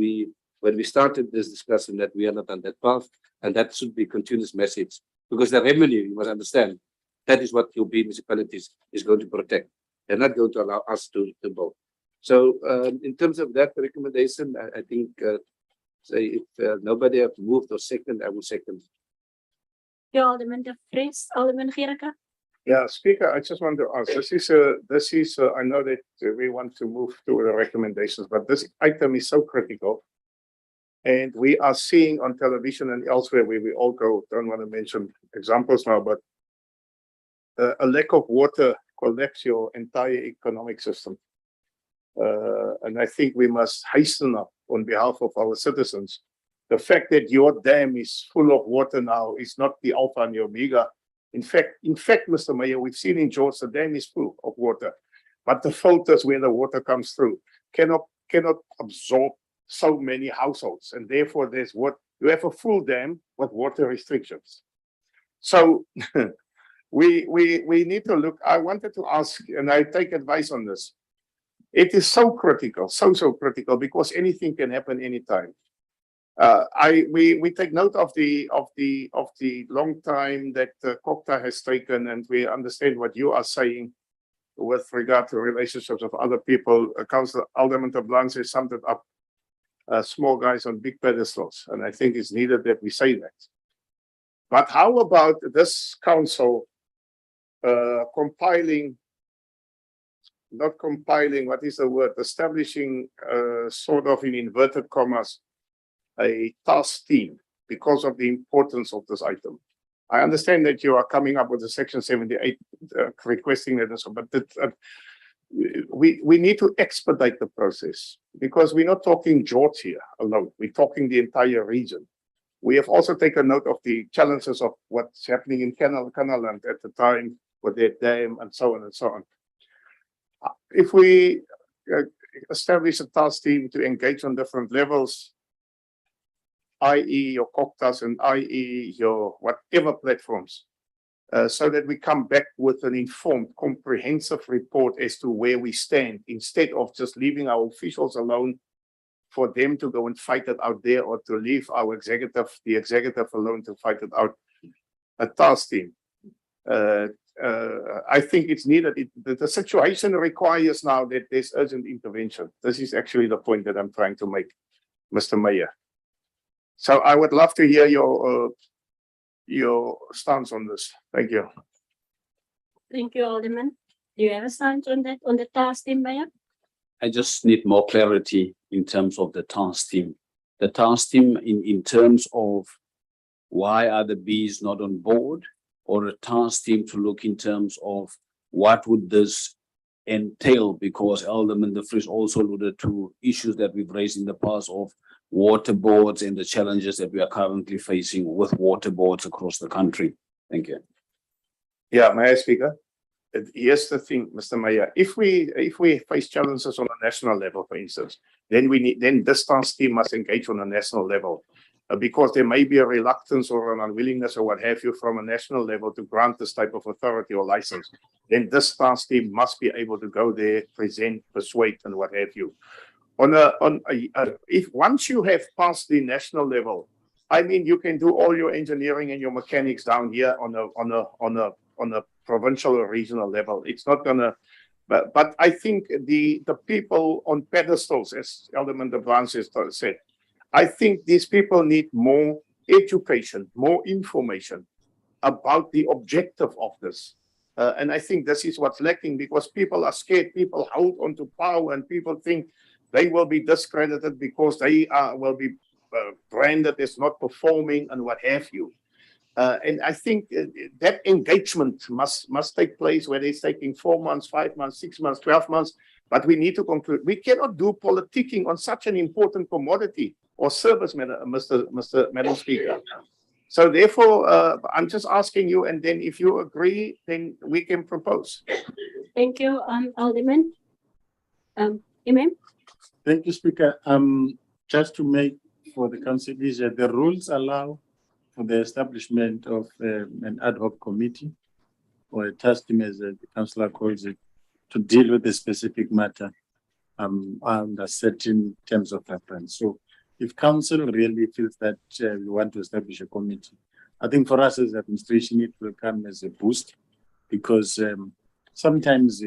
when we started this discussion, that we are not on that path, and that should be a continuous message, because the revenue, you must understand, that is what your municipalities is going to protect. They're not going to allow us to build. So in terms of that recommendation, I think, say if nobody have moved or second, I will second. Yeah, Alderman De Vries, Alderman Gericke. Yeah, Speaker, I just want to ask, this is, I know that we want to move to the recommendations, but this item is so critical. And we are seeing on television and elsewhere where we all go, don't want to mention examples now, but a lack of water collapses your entire economic system. And I think we must hasten up on behalf of our citizens. The fact that your dam is full of water now is not the alpha and the omega. In fact, Mr. Mayor, we've seen in George, the dam is full of water, but the filters where the water comes through cannot absorb so many households, and therefore there's what you have a full dam with water restrictions. So we need to look. I wanted to ask, and I take advice on this. It is so critical, so critical, because anything can happen anytime. We take note of the long time that COGTA has taken, and we understand what you are saying with regard to relationships of other people. Councillor Alderman Tablan has summed it up. Small guys on big pedestals, and I think it's needed that we say that. But how about this council establishing sort of in inverted commas, a task team because of the importance of this item. I understand that you are coming up with a Section 78 requesting that, but we need to expedite the process, because we're not talking George here alone. We're talking the entire region. We have also taken note of the challenges of what's happening in Canaland at the time with their dam and so on and so on. If we establish a task team to engage on different levels, i.e. your COGTAs and i.e. your whatever platforms, so that we come back with an informed, comprehensive report as to where we stand, instead of just leaving our officials alone for them to go and fight it out there, or to leave our the executive alone to fight it out. A task team. I think it's needed. The situation requires now that there's urgent intervention. This is actually the point that I'm trying to make, Mr. Mayor. So I would love to hear your stance on this. Thank you. Thank you, Alderman. Do you have a stance on that, on the task team, Mayor? I just need more clarity in terms of the task team. The task team in terms of why are the bees not on board, or a task team to look in terms of what would this entail, because Alderman De Vries also alluded to issues that we've raised in the past of water boards and the challenges that we are currently facing with water boards across the country. Thank you. Yeah, may I, Speaker? Here's the thing, Mr. Mayor. If we face challenges on a national level, for instance, then this task team must engage on a national level. because there may be a reluctance or an unwillingness or what have you from a national level to grant this type of authority or license, then this task team must be able to go there, present, persuade, and what have you. If once you have passed the national level, I mean, you can do all your engineering and your mechanics down here on a provincial or regional level. It's not gonna. But I think the people on pedestals, as Alderman de Bruin said, I think these people need more education, more information about the objective of this. And I think this is what's lacking, because people are scared, people hold onto power, and people think they will be discredited because they will be branded as not performing and what have you. And I think that engagement must take place, whether it's taking 4 months, 5 months, 6 months, 12 months. But we need to conclude. We cannot do politicking on such an important commodity or service, Madam Speaker. So therefore, I'm just asking you, and then if you agree, then we can propose. Thank you, Alderman. Imam? Thank you, Speaker. Just to make for the council easier, the rules allow for the establishment of an ad hoc committee or a task team, as the councillor calls it, to deal with a specific matter under certain terms of reference. So if council really feels that we want to establish a committee, I think for us as administration, it will come as a boost, because sometimes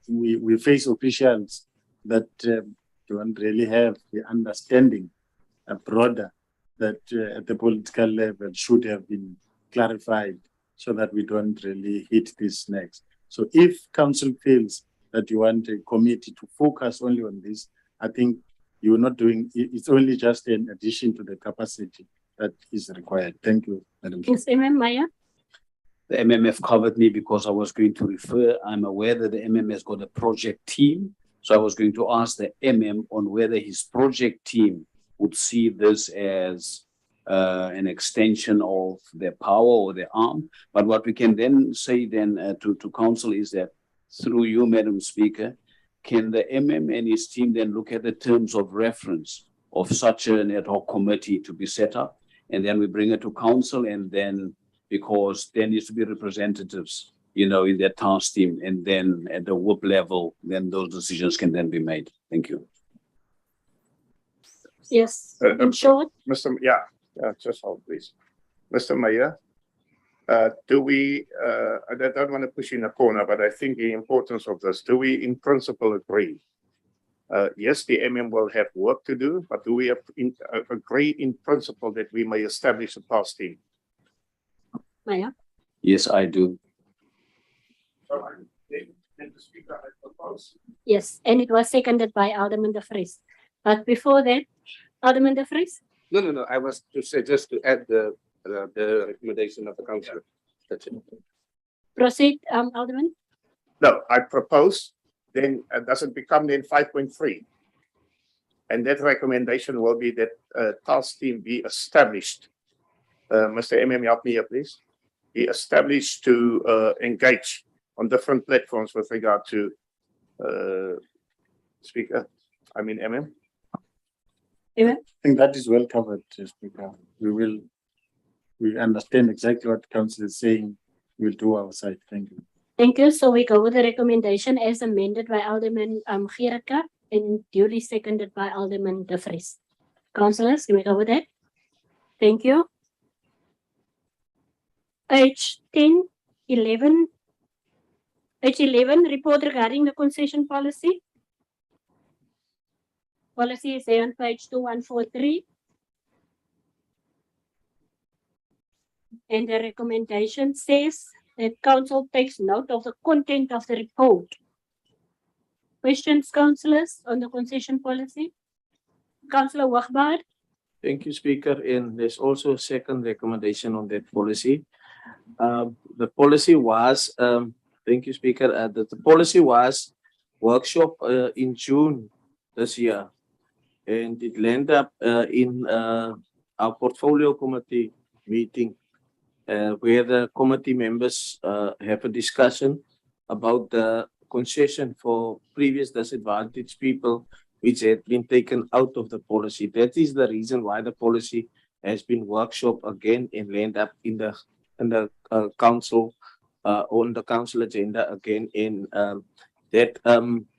we face officials that don't really have the understanding broader that at the political level should have been clarified, so that we don't really hit this next. So if council feels that you want a committee to focus only on this, I think you're not doing, it's only just an addition to the capacity that is required. Thank you, Madam Chair. Yes, Imam Maya? The MMF covered me because I was going to refer. I'm aware that the MM has got a project team. So I was going to ask the MM on whether his project team would see this as an extension of their power or their arm. But what we can then say then to council is that through you, Madam Speaker, can the MM and his team then look at the terms of reference of such an ad hoc committee to be set up, and then we bring it to council, and then because there needs to be representatives, you know, in that task team, and then at the WHOOP level, then those decisions can then be made. Thank you. Yes, in short. Just hold, please. Mr. Mayor, do we, I don't want to push you in a corner, but I think the importance of this, do we in principle agree? Yes, the MM will have work to do, but do we agree in principle that we may establish a task team? Maya? Yes, I do. Yes, and it was seconded by Alderman de Vries. But before that, Alderman de Vries? No. I was to say just to add the recommendation of the council. That's it. Proceed, Alderman. No, I propose, then does it become then 5.3? And that recommendation will be that task team be established. Mr. MM, help me here, please. Be established to engage on different platforms with regard to Speaker, I mean MM. I think that is well covered, Speaker. We understand exactly what council is saying. We'll do our side. Thank you. Thank you. So we go with the recommendation as amended by Alderman Gericke and duly seconded by Alderman de Vries. Councillors, can we go with that? Thank you. H 10, 11. H11, report regarding the concession policy. Policy is there on page 2143. And the recommendation says that council takes note of the content of the report. Questions, councillors, on the concession policy? Councillor Wachbaard? Thank you, Speaker. And there's also a second recommendation on that policy. The policy was, thank you, Speaker. The policy was workshop in June this year. And it landed up in our portfolio committee meeting where the committee members have a discussion about the concession for previous disadvantaged people which had been taken out of the policy. That is the reason why the policy has been workshop again and land up in the council, on the council agenda again, in that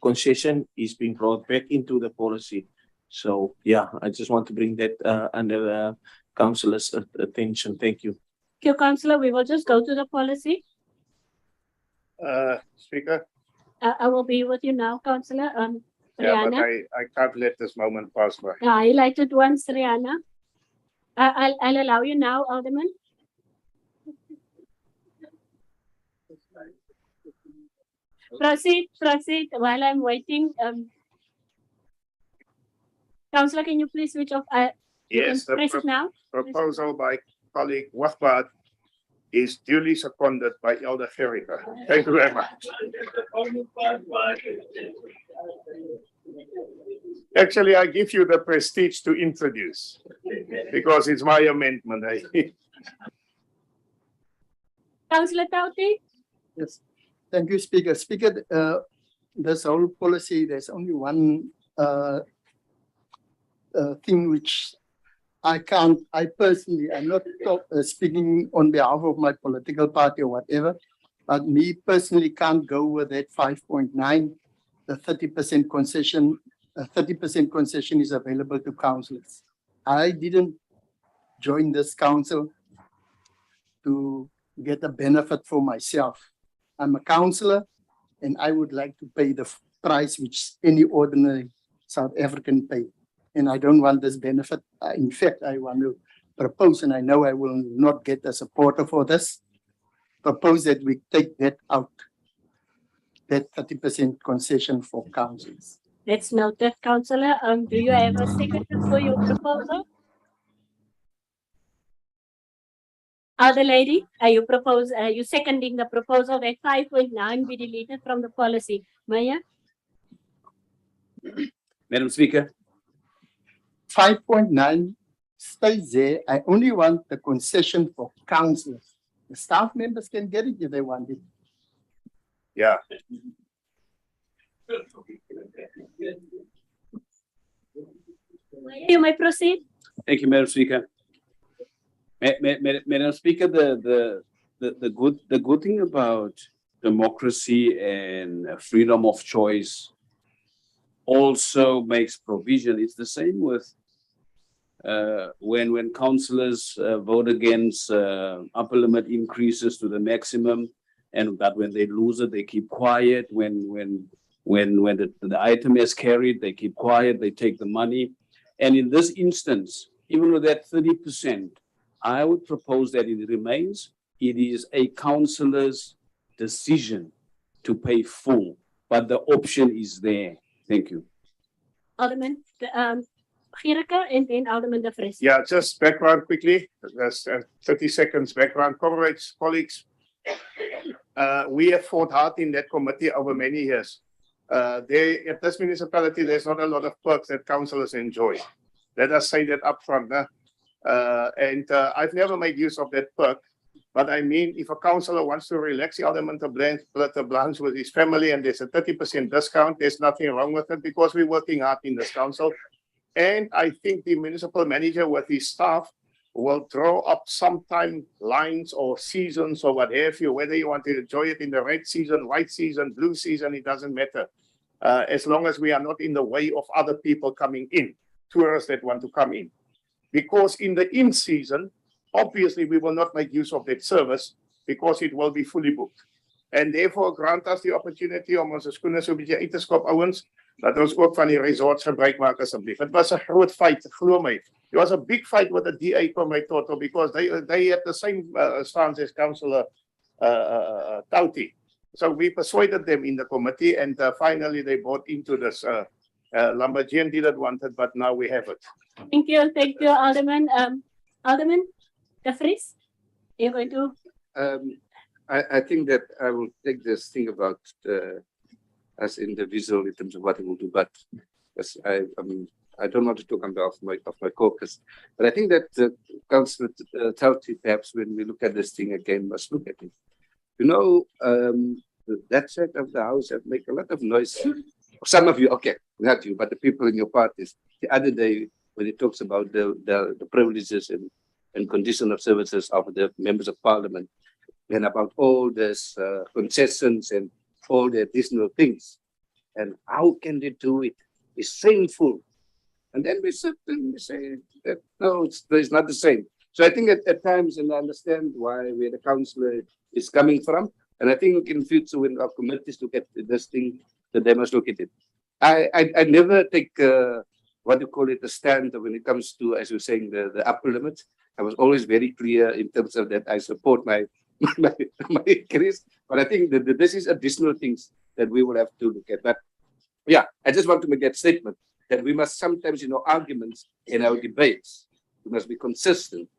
concession is being brought back into the policy. So yeah, I just want to bring that under councillors' attention. Thank you. Thank you, Councillor. We will just go to the policy. Speaker, I will be with you now, Councillor. yeah, but Rihanna. I can't let this moment pass by. Highlighted ones, Rihanna. I'll allow you now, Alderman. Proceed while I'm waiting. Councillor, can you please switch off? You can Yes, the press it now. proposal by colleague Wagbaat is duly seconded by Elder Gericke. Thank you very much. Actually, I give you the prestige to introduce because it's my amendment. Councillor Tauti. Yes, thank you, Speaker. Speaker, this whole policy, there's only one thing which I personally, I'm not speaking on behalf of my political party or whatever, but me personally can't go with that 5.9, the 30% concession. 30% concession is available to councillors. I didn't join this council to get a benefit for myself. I'm a councillor and I would like to pay the price which any ordinary South African pay. And I don't want this benefit. In fact, I want to propose, and I know I will not get a supporter for this, propose that we take that out, that 30% concession for councils. That's noted, Councillor. Do you have a second for your proposal? Other lady, are you seconding the proposal that 5.9 be deleted from the policy? Maya? Madam Speaker. 5.9 stays there. I only want the concession for councillors. The staff members can get it if they want it. Yeah. You may proceed. Thank you, Madam Speaker. Madam Speaker, the good thing about democracy and freedom of choice also makes provision. It's the same with when councillors vote against upper limit increases to the maximum, and that when they lose it, they keep quiet. When the item is carried, they keep quiet, they take the money. And in this instance, even with that 30%, I would propose that it remains. It is a councillor's decision to pay full, but the option is there. Thank you. Alderman Gericke and then Alderman De Vries. Yeah, just background quickly. That's 30 seconds background. Comrades, colleagues, we have fought hard in that committee over many years. At this municipality, there's not a lot of perks that councillors enjoy. Let us say that upfront. And I've never made use of that perk. But I mean, if a councillor wants to relax the element of Blanche with his family and there's a 30% discount, there's nothing wrong with it because we're working hard in this council. And I think the municipal manager with his staff will draw up sometime lines or seasons or what have you, whether you want to enjoy it in the red season, white season, blue season, it doesn't matter. As long as we are not in the way of other people coming in, tourists that want to come in. Because in the in season, obviously we will not make use of that service because it will be fully booked. And therefore grant us the opportunity om ons skoene so 'n bietjie uit te skop ouens, dat ons ook van die resorts gebruik maak asseblief. Dit was 'n groot feit, glo my. It was a big fight with the DA from my total because they had the same stance as Councillor Tauti. So we persuaded them in the committee and finally they bought into this. Lambergian didn't want it, but now we have it. Thank you, Alderman. Alderman De Vries, you're going to. I think that I will take this thing about as individual in terms of what I will do, but as I don't want to talk on behalf of my caucus, but I think that Councillor Tauti, perhaps when we look at this thing again, must look at it. You know, that side of the house that make a lot of noise. Some of you, okay, not you, but the people in your parties. The other day, when it talks about the privileges and condition of services of the members of parliament, and about all this concessions and all the additional things. And how can they do it? It's shameful. And then we sit and we say that no, it's not the same. So I think at times, and I understand where the councillor is coming from. And I think in future, when our committees look at this thing, that they must look at it. I never take what you call it a stand when it comes to, as you're saying, the upper limit. I was always very clear in terms of that I support my increase, but I think that this is additional things that we will have to look at. But yeah, I just want to make that statement that we must sometimes, arguments in our debates, we must be consistent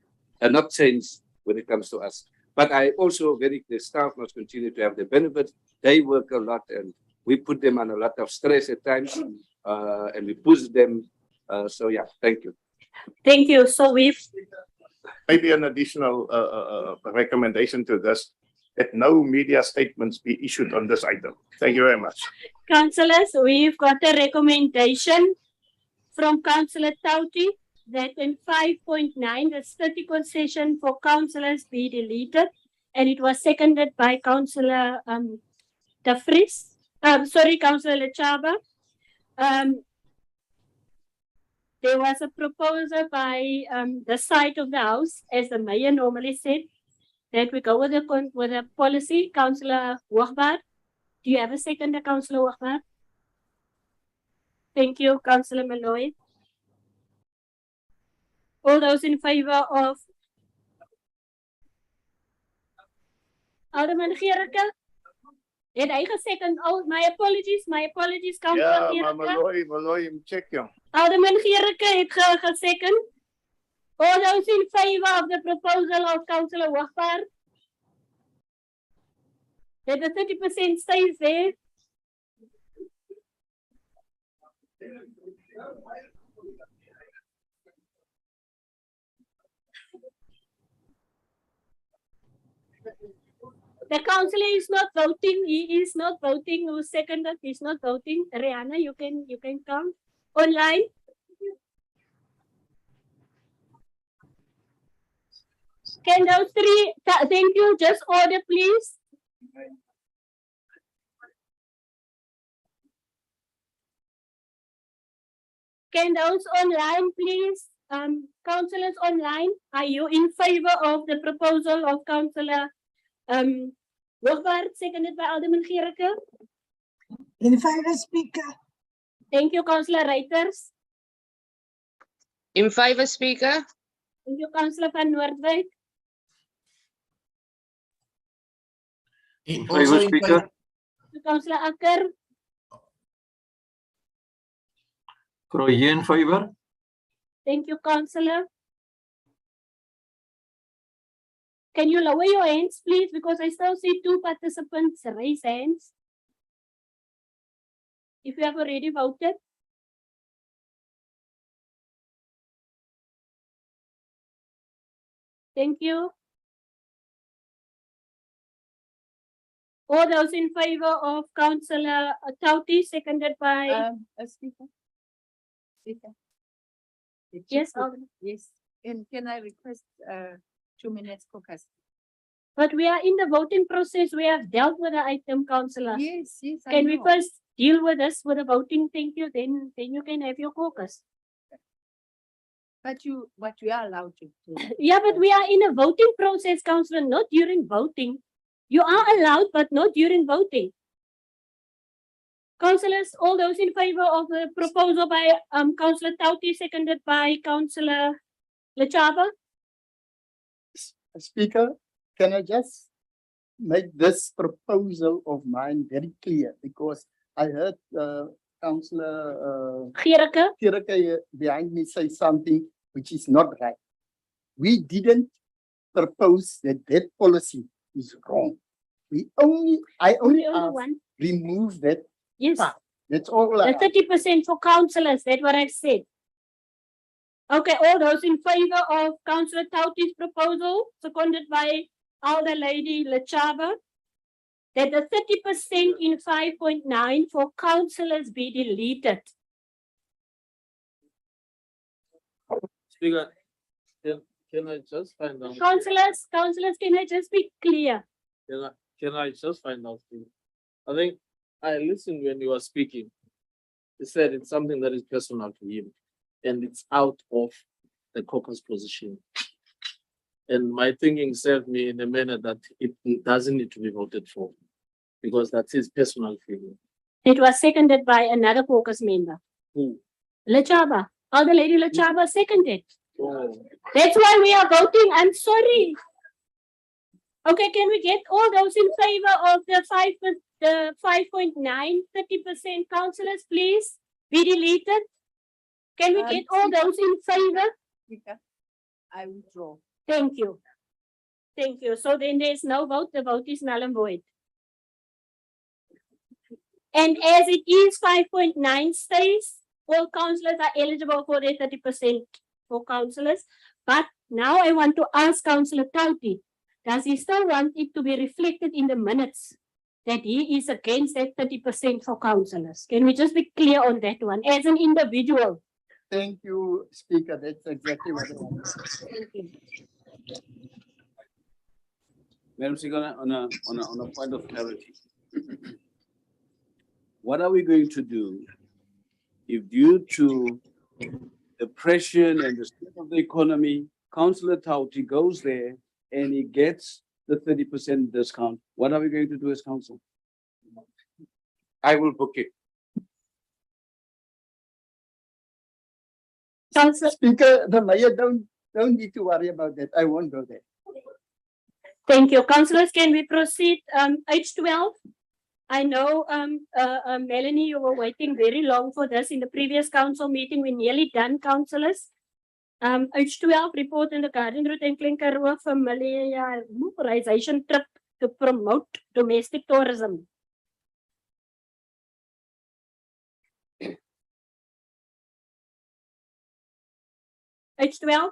and not change when it comes to us. But I also the staff must continue to have the benefits. They work a lot and we put them on a lot of stress at times and we push them. So yeah, thank you. Thank you. So we've Maybe an additional recommendation to this, that no media statements be issued on this item. Thank you very much. councillors, we've got a recommendation from Councillor Tauti that in 5.9, the study concession for councillors be deleted, and it was seconded by Councillor De Vries. Councillor Lechaba. There was a proposal by the side of the house, as the mayor normally said, that we go with a policy. Councillor Hoogbaar, do you have a second, Councillor Hoogbaar? Thank you, Councillor Malloy. All those in favor of Alderman Gericke? Het hy gesecond? Oh, my apologies, Councillor Yeah, Gericke. Malloy, check you. Alderman Gericke het gesecond. All those in favor of the proposal of Councillor Hoogbaar? That the 30% stays there. The councillor is not voting. He is not voting. Who seconded? He's not voting. Rihanna, you can count online. Can those three? Thank you. Just order, please. Can those online, please? Councillors online, are you in favor of the proposal of Councillor Hoogbaar, seconded by Alderman Gericke? In favor, Speaker. Thank you, Councillor Reiters. In favor, Speaker. Thank you, Councillor van Noordwijk. In favor, Speaker. Thank you, Councillor Akker. Croye in favor. Thank you, Councillor. Can you lower your hands, please? Because I still see two participants raise hands. If you have already voted. Thank you. All those in favor of Councillor Tauti, seconded by Speaker. Speaker. Yes, Yes. And can I request 2 minutes for custody? but we are in the voting process. We have dealt with the item, Councillor. Yes, yes. I Can we know. first deal with this with the voting? Thank you. Then you can have your caucus. But you are allowed to do. Yeah, but we are in a voting process, Councillor, not during voting. You are allowed, but not during voting. Councillors, all those in favor of the proposal by Councillor Tauti, seconded by Councillor Lechaba? Speaker, can I just make this proposal of mine very clear? Because I heard Councillor Gericke behind me say something which is not right. We didn't propose that policy is wrong. I only asked remove that. Yes. part. That's all. The 30% for councillors, that's what I said. Okay, all those in favor of Councillor Tauti's proposal, seconded by Elder Lady Lechaba, that the 30% in 5.9 for councillors be deleted. Speaker, can I just find out? Councillors, can I just be clear? Can I just find out, please? I think I listened when you were speaking. You said it's something that is personal to him and it's out of the caucus position. And my thinking served me in a manner that it doesn't need to be voted for because that's his personal feeling. It was seconded by another caucus member. Who? Lachaba, Elder Lady Lachaba seconded. Oh. That's why we are voting. I'm sorry. Okay, can we get all those in favor of the 5.9, 30% councillors, please? Be deleted. Can we get all those in favor? Speaker, I withdraw. Thank you. Thank you. So then there's no vote. The vote is null and void. And as it is 5.9 stays, all councillors are eligible for their 30% for councillors. But now I want to ask Councillor Tauti, does he still want it to be reflected in the minutes that he is against that 30% for councillors? Can we just be clear on that one as an individual? Thank you, Speaker. That's exactly what I want. Thank you. Madam Speaker, on a point of clarity. What are we going to do if due to the pressure and the state of the economy, Councillor Tauti goes there and he gets the 30% discount? What are we going to do as council? I will book it. Speaker, the mayor don't need to worry about that. I won't go there. Thank you. Councillors, can we proceed? H12. I know, Melanie, you were waiting very long for this. In the previous council meeting, we're nearly done, councillors. H12, report in the Garden Route and Klinkerhoef familiarization trip to promote domestic tourism. H12.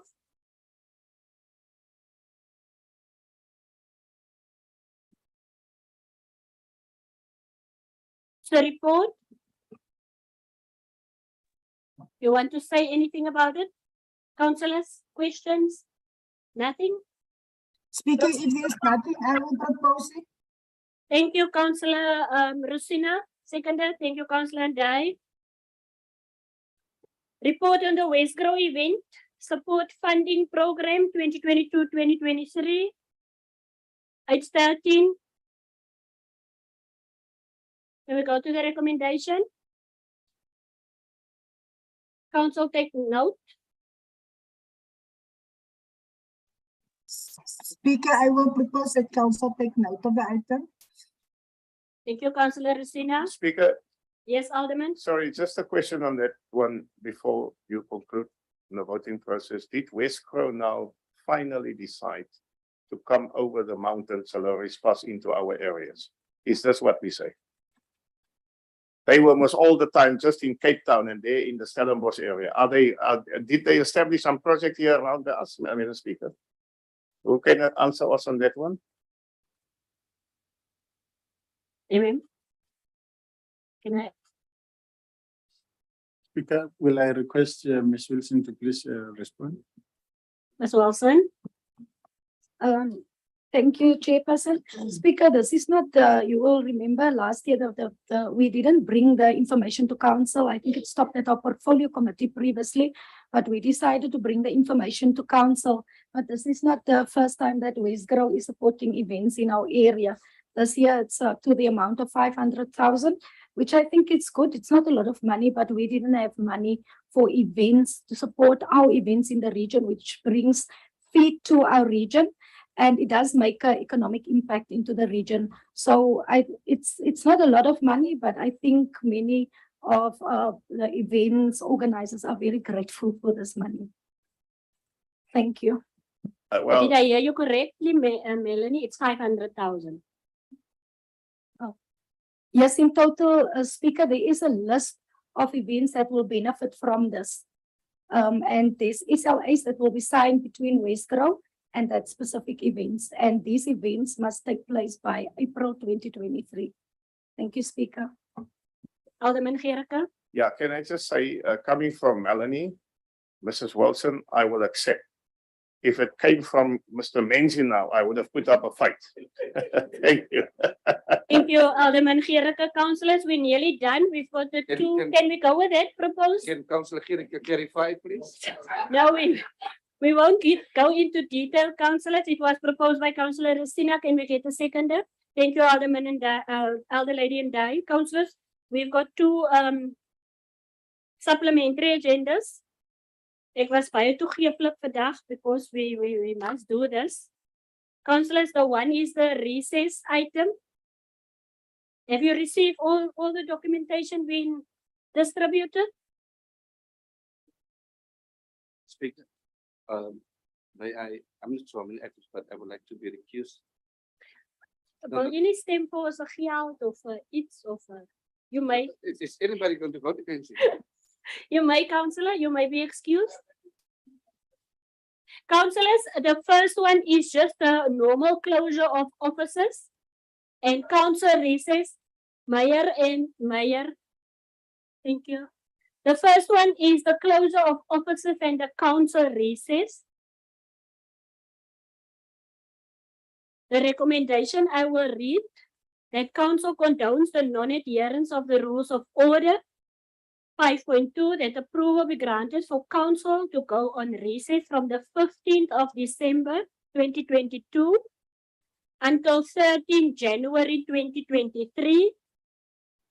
The report. You want to say anything about it? Councillors, questions? Nothing? Speaker, if there's nothing, I will propose it. Thank you, Councillor Rosina. Seconder, thank you, Councillor Dai. Report on the Westgrow event, support funding program 2022-2023. H13. Can we go to the recommendation? Council take note. Speaker, I will propose that council take note of the item. Thank you, Councillor Rosina. Speaker, Yes, Alderman. sorry, just a question on that one before you conclude the voting process. Did Westgrow now finally decide to come over the mountains, Salaris Pass into our areas? Is this what we say? They were almost all the time just in Cape Town and they're in the Stellenbosch area. Did they establish some project here around us, Madam Speaker? Who can answer us on that one? Amen. Can I? Speaker, will I request Ms. Wilson to please respond? Ms. Wilson. Thank you, Chairperson. Speaker, this is not the, you will remember last year we didn't bring the information to council. I think it stopped at our portfolio committee previously, but we decided to bring the information to council. But this is not the first time that Westgrow is supporting events in our area. This year it's to the amount of 500,000, which I think it's good. It's not a lot of money, but we didn't have money for events to support our events in the region, which brings feed to our region. And it does make an economic impact into the region. So it's not a lot of money, but I think many of the events organizers are very grateful for this money. Thank you. Did I hear you correctly, Melanie? It's 500,000. Oh. Yes, in total, Speaker, there is a list of events that will benefit from this. And there's SLAs that will be signed between Westgrow and that specific events. And these events must take place by April 2023. Thank you, Speaker. Alderman Gericke. Yeah, can I just say, coming from Melanie, Mrs. Wilson, I will accept. If it came from Mr. Menzi now, I would have put up a fight. Thank you. Thank you, Alderman Gericke. Councillors, we're nearly done. We've got the two. Can we go with that proposed? Can Councillor Gericke clarify, please? No, we won't go into detail, councillors. It was proposed by Councillor Rasina. Can we get a seconder? Thank you, Alderman and Elder Lady and Dai. Councillors, we've got two supplementary agendas. Ek was baie toegeeflik vandag because we must do this. Councillors, the one is the recess item. Have you received all the documentation being distributed? Speaker, I'm not sure I'm an active, but I would like to be recused. Wil jy nie stem vir ons geld of iets of you may Is anybody going to vote against it? you may, councillor, you may be excused. Councillors, the first one is just the normal closure of offices and council recess, mayor and mayor. Thank you. The first one is the closure of offices and the council recess. The recommendation I will read that council condones the non-adherence of the rules of order. 5.2 that approval be granted for council to go on recess from the 15th of December 2022 until 13 January 2023.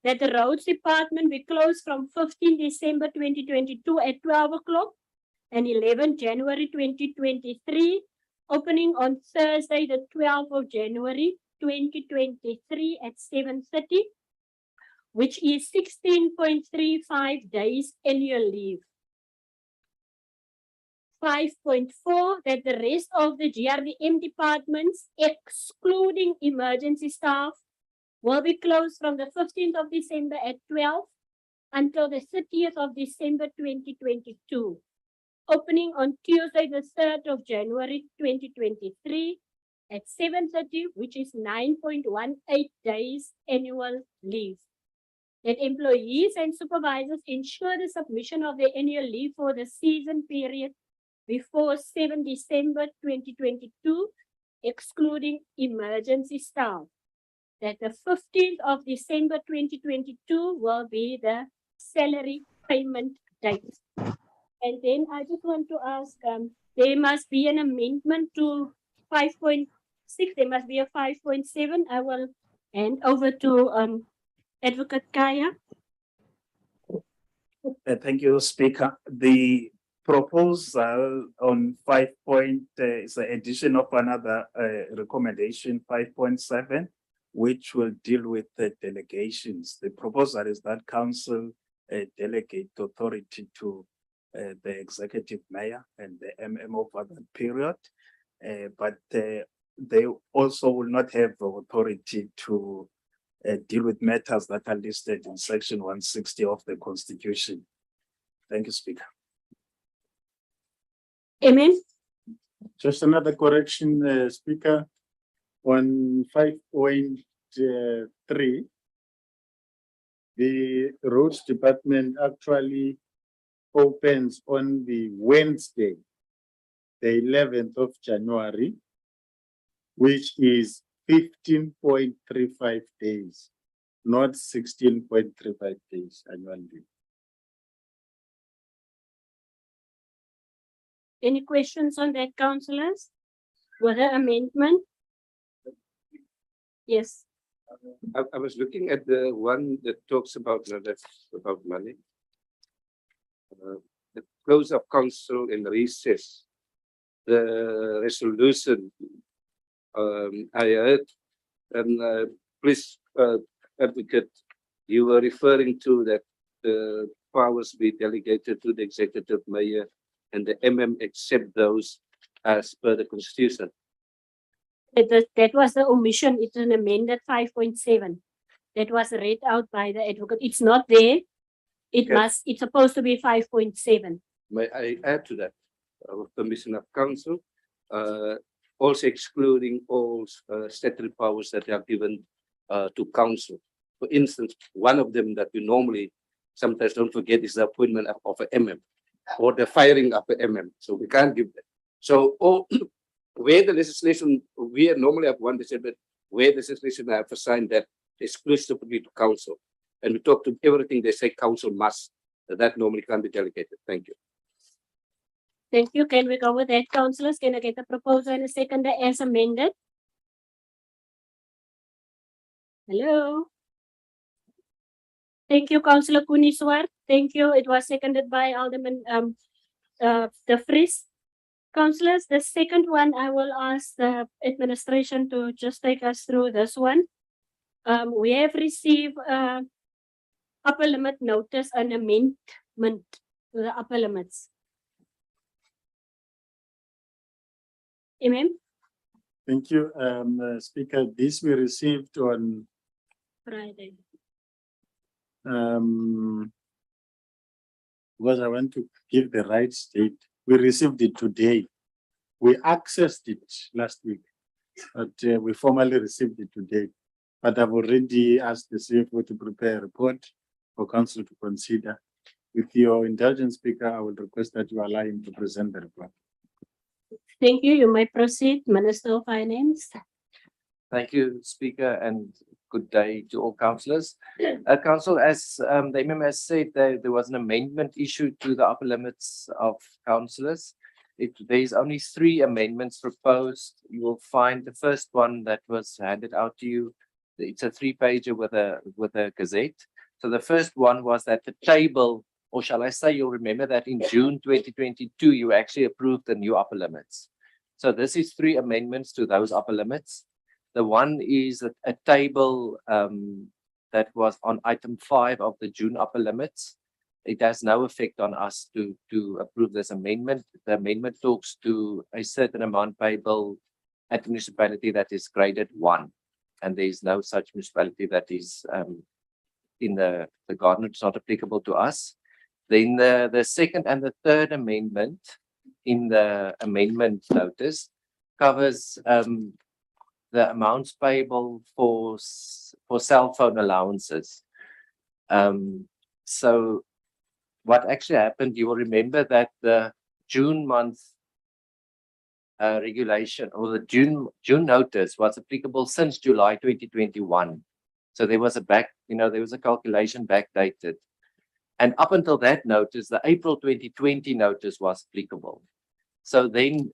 That the roads department be closed from 15 December 2022 at 12 o'clock and 11 January 2023, opening on Thursday the 12th of January 2023 at 7:30. Which is 16.35 days annual leave. 5.4 that the rest of the GRDM departments, excluding emergency staff, will be closed from the 15th of December at 12 until the 30th of December 2022, opening on Tuesday the 3rd of January 2023 at 7:30, which is 9.18 days annual leave. That employees and supervisors ensure the submission of their annual leave for the season period before 7 December 2022, excluding emergency staff. That the 15th of December 2022 will be the salary payment date. And then I just want to ask, there must be an amendment to 5.6, there must be a 5.7. I will hand over to Advocate Kaya. Thank you, Speaker. The proposal on 5 is the addition of another recommendation, 5.7, which will deal with the delegations. The proposal is that council delegate authority to the executive mayor and the MM over that period, but they also will not have the authority to deal with matters that are listed in section 160 of the Constitution. Thank you, Speaker. Amen. Just another correction, Speaker, on 5.3. The roads department actually opens on the Wednesday, the 11th of January, which is 15.35 days, not 16.35 days annually. Any questions on that, councillors? Was there amendment? Yes. I was looking at the one that talks about, that's about money. The close of council in recess, the resolution, I heard, and please, Advocate, you were referring to that the powers be delegated to the executive mayor and the MM accept those as per the Constitution. That was the omission. It's an amended 5.7. That was read out by the advocate. It's not there. It's supposed to be 5.7. May I add to that, with permission of council, also excluding all statutory powers that are given to council. For instance, one of them that we normally sometimes don't forget is the appointment of a MM. or the firing up a so we can't give that. So, where the legislation, we normally have one December, where the legislation have assigned that exclusively to council. And we talk to everything they say council must, that normally can't be delegated. Thank you. Thank you. Can we go with that, councillors? Can I get a proposal and a seconder as amended? Hello? Thank you, Councillor Kuniswar. Thank you. It was seconded by Alderman De Vries. Councillors, the second one, I will ask the administration to just take us through this one. We have received upper limit notice and amendment to the upper limits. Imam, Thank you, Speaker. This we received on Friday. because I want to give the right date. We received it today. We accessed it last week, but we formally received it today. But I've already asked the CFO to prepare a report for council to consider. With your indulgence, Speaker, I will request that you allow him to present the report. Thank you. You may proceed, Minister of Finance. Thank you, Speaker, and good day to all councillors. Council, as the MM has said, there was an amendment issued to the upper limits of councillors. There's only 3 amendments proposed. You will find the first one that was handed out to you. It's a 3-pager with a gazette. So the first one was that the table, or shall I say, you'll remember that in June 2022, you actually approved the new upper limits. So this is 3 amendments to those upper limits. The one is a table that was on item 5 of the June upper limits. It has no effect on us to approve this amendment. The amendment talks to a certain amount payable at the municipality that is graded 1. And there is no such municipality that is in the garden. It's not applicable to us. Then the second and the third amendment in the amendment notice covers the amounts payable for cell phone allowances. So what actually happened, you will remember that the June month regulation, or the June notice, was applicable since July 2021. So there was a calculation backdated. And up until that notice, the April 2020 notice was applicable. So then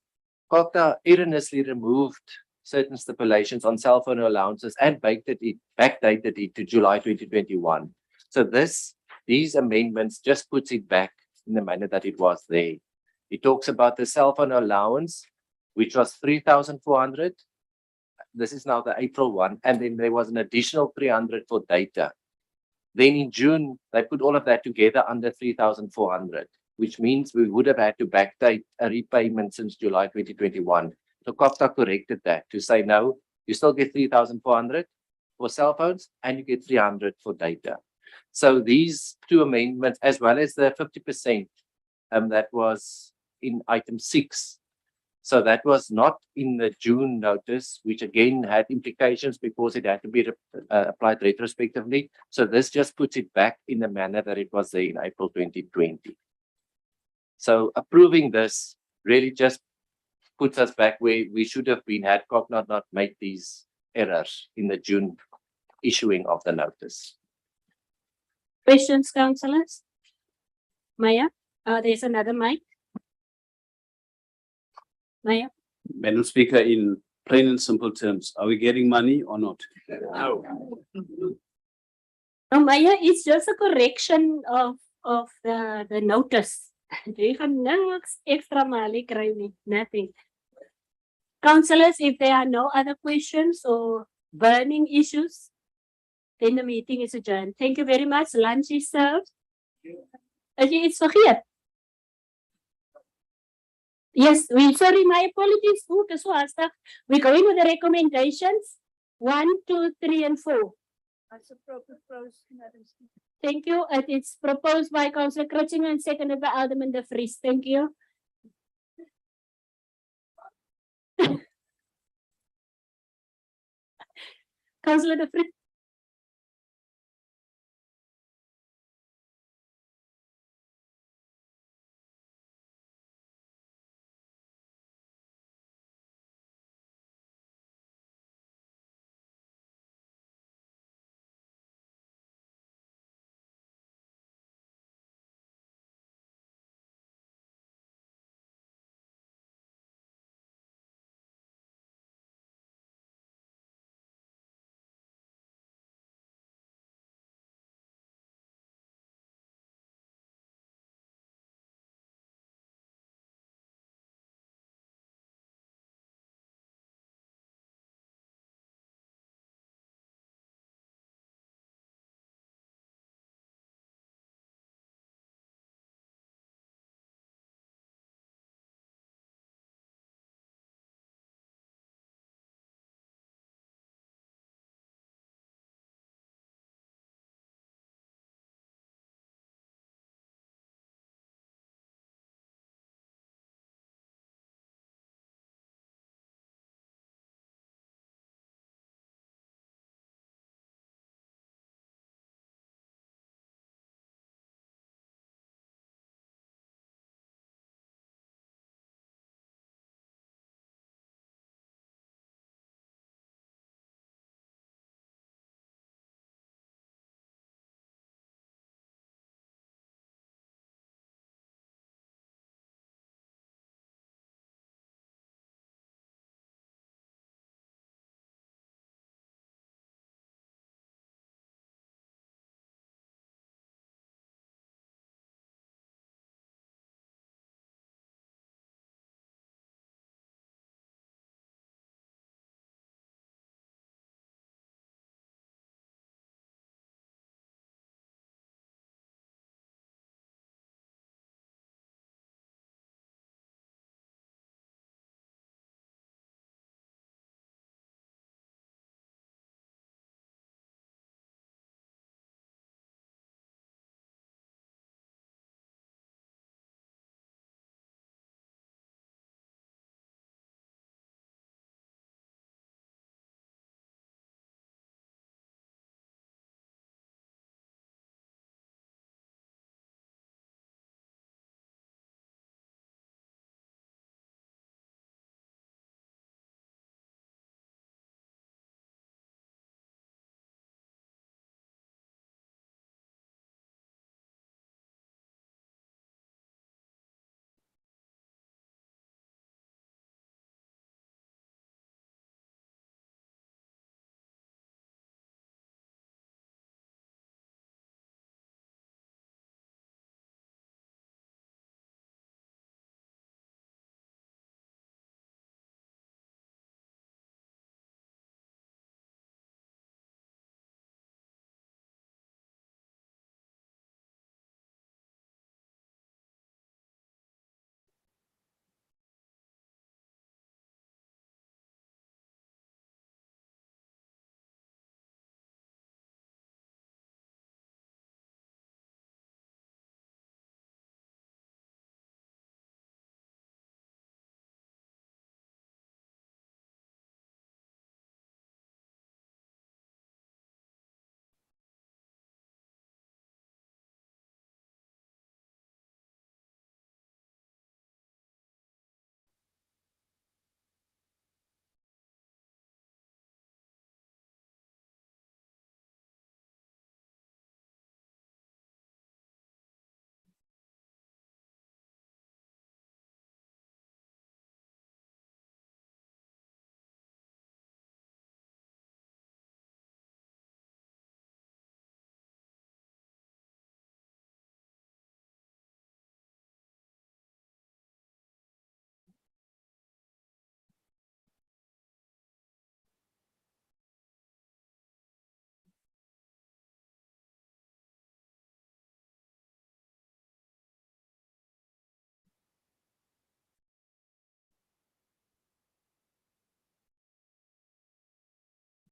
COGTA erroneously removed certain stipulations on cell phone allowances and backdated it to July 2021. So these amendments just puts it back in the manner that it was there. It talks about the cell phone allowance, which was 3,400. This is now the April one. And then there was an additional 300 for data. Then in June, they put all of that together under 3,400, which means we would have had to backdate a repayment since July 2021. So COGTA corrected that to say, no, you still get 3,400 for cell phones and you get 300 for data. So these 2 amendments, as well as the 50% that was in item 6. So that was not in the June notice, which again had implications because it had to be applied retrospectively. So this just puts it back in the manner that it was there in April 2020. So approving this really just puts us back where we should have been had COGTA not made these errors in the June issuing of the notice. Questions, councillors? Maya, there's another mic. Maya? Madam Speaker, in plain and simple terms, are we getting money or not? No. No, Maya, it's just a correction of the notice. Jy gaan niks extra mali kry nie, nothing. Councillors, if there are no other questions or burning issues, then the meeting is adjourned. Thank you very much. Lunch is served. As jy iets vergeet? Yes, sorry, my apologies. Ooh, dis so hastig. We're going with the recommendations. 1, 2, 3, and 4. As proposed, Madam Speaker. Thank you. It's proposed by Councillor Kritzinger and seconded by Alderman De Vries. Thank you. Councillor De Vries.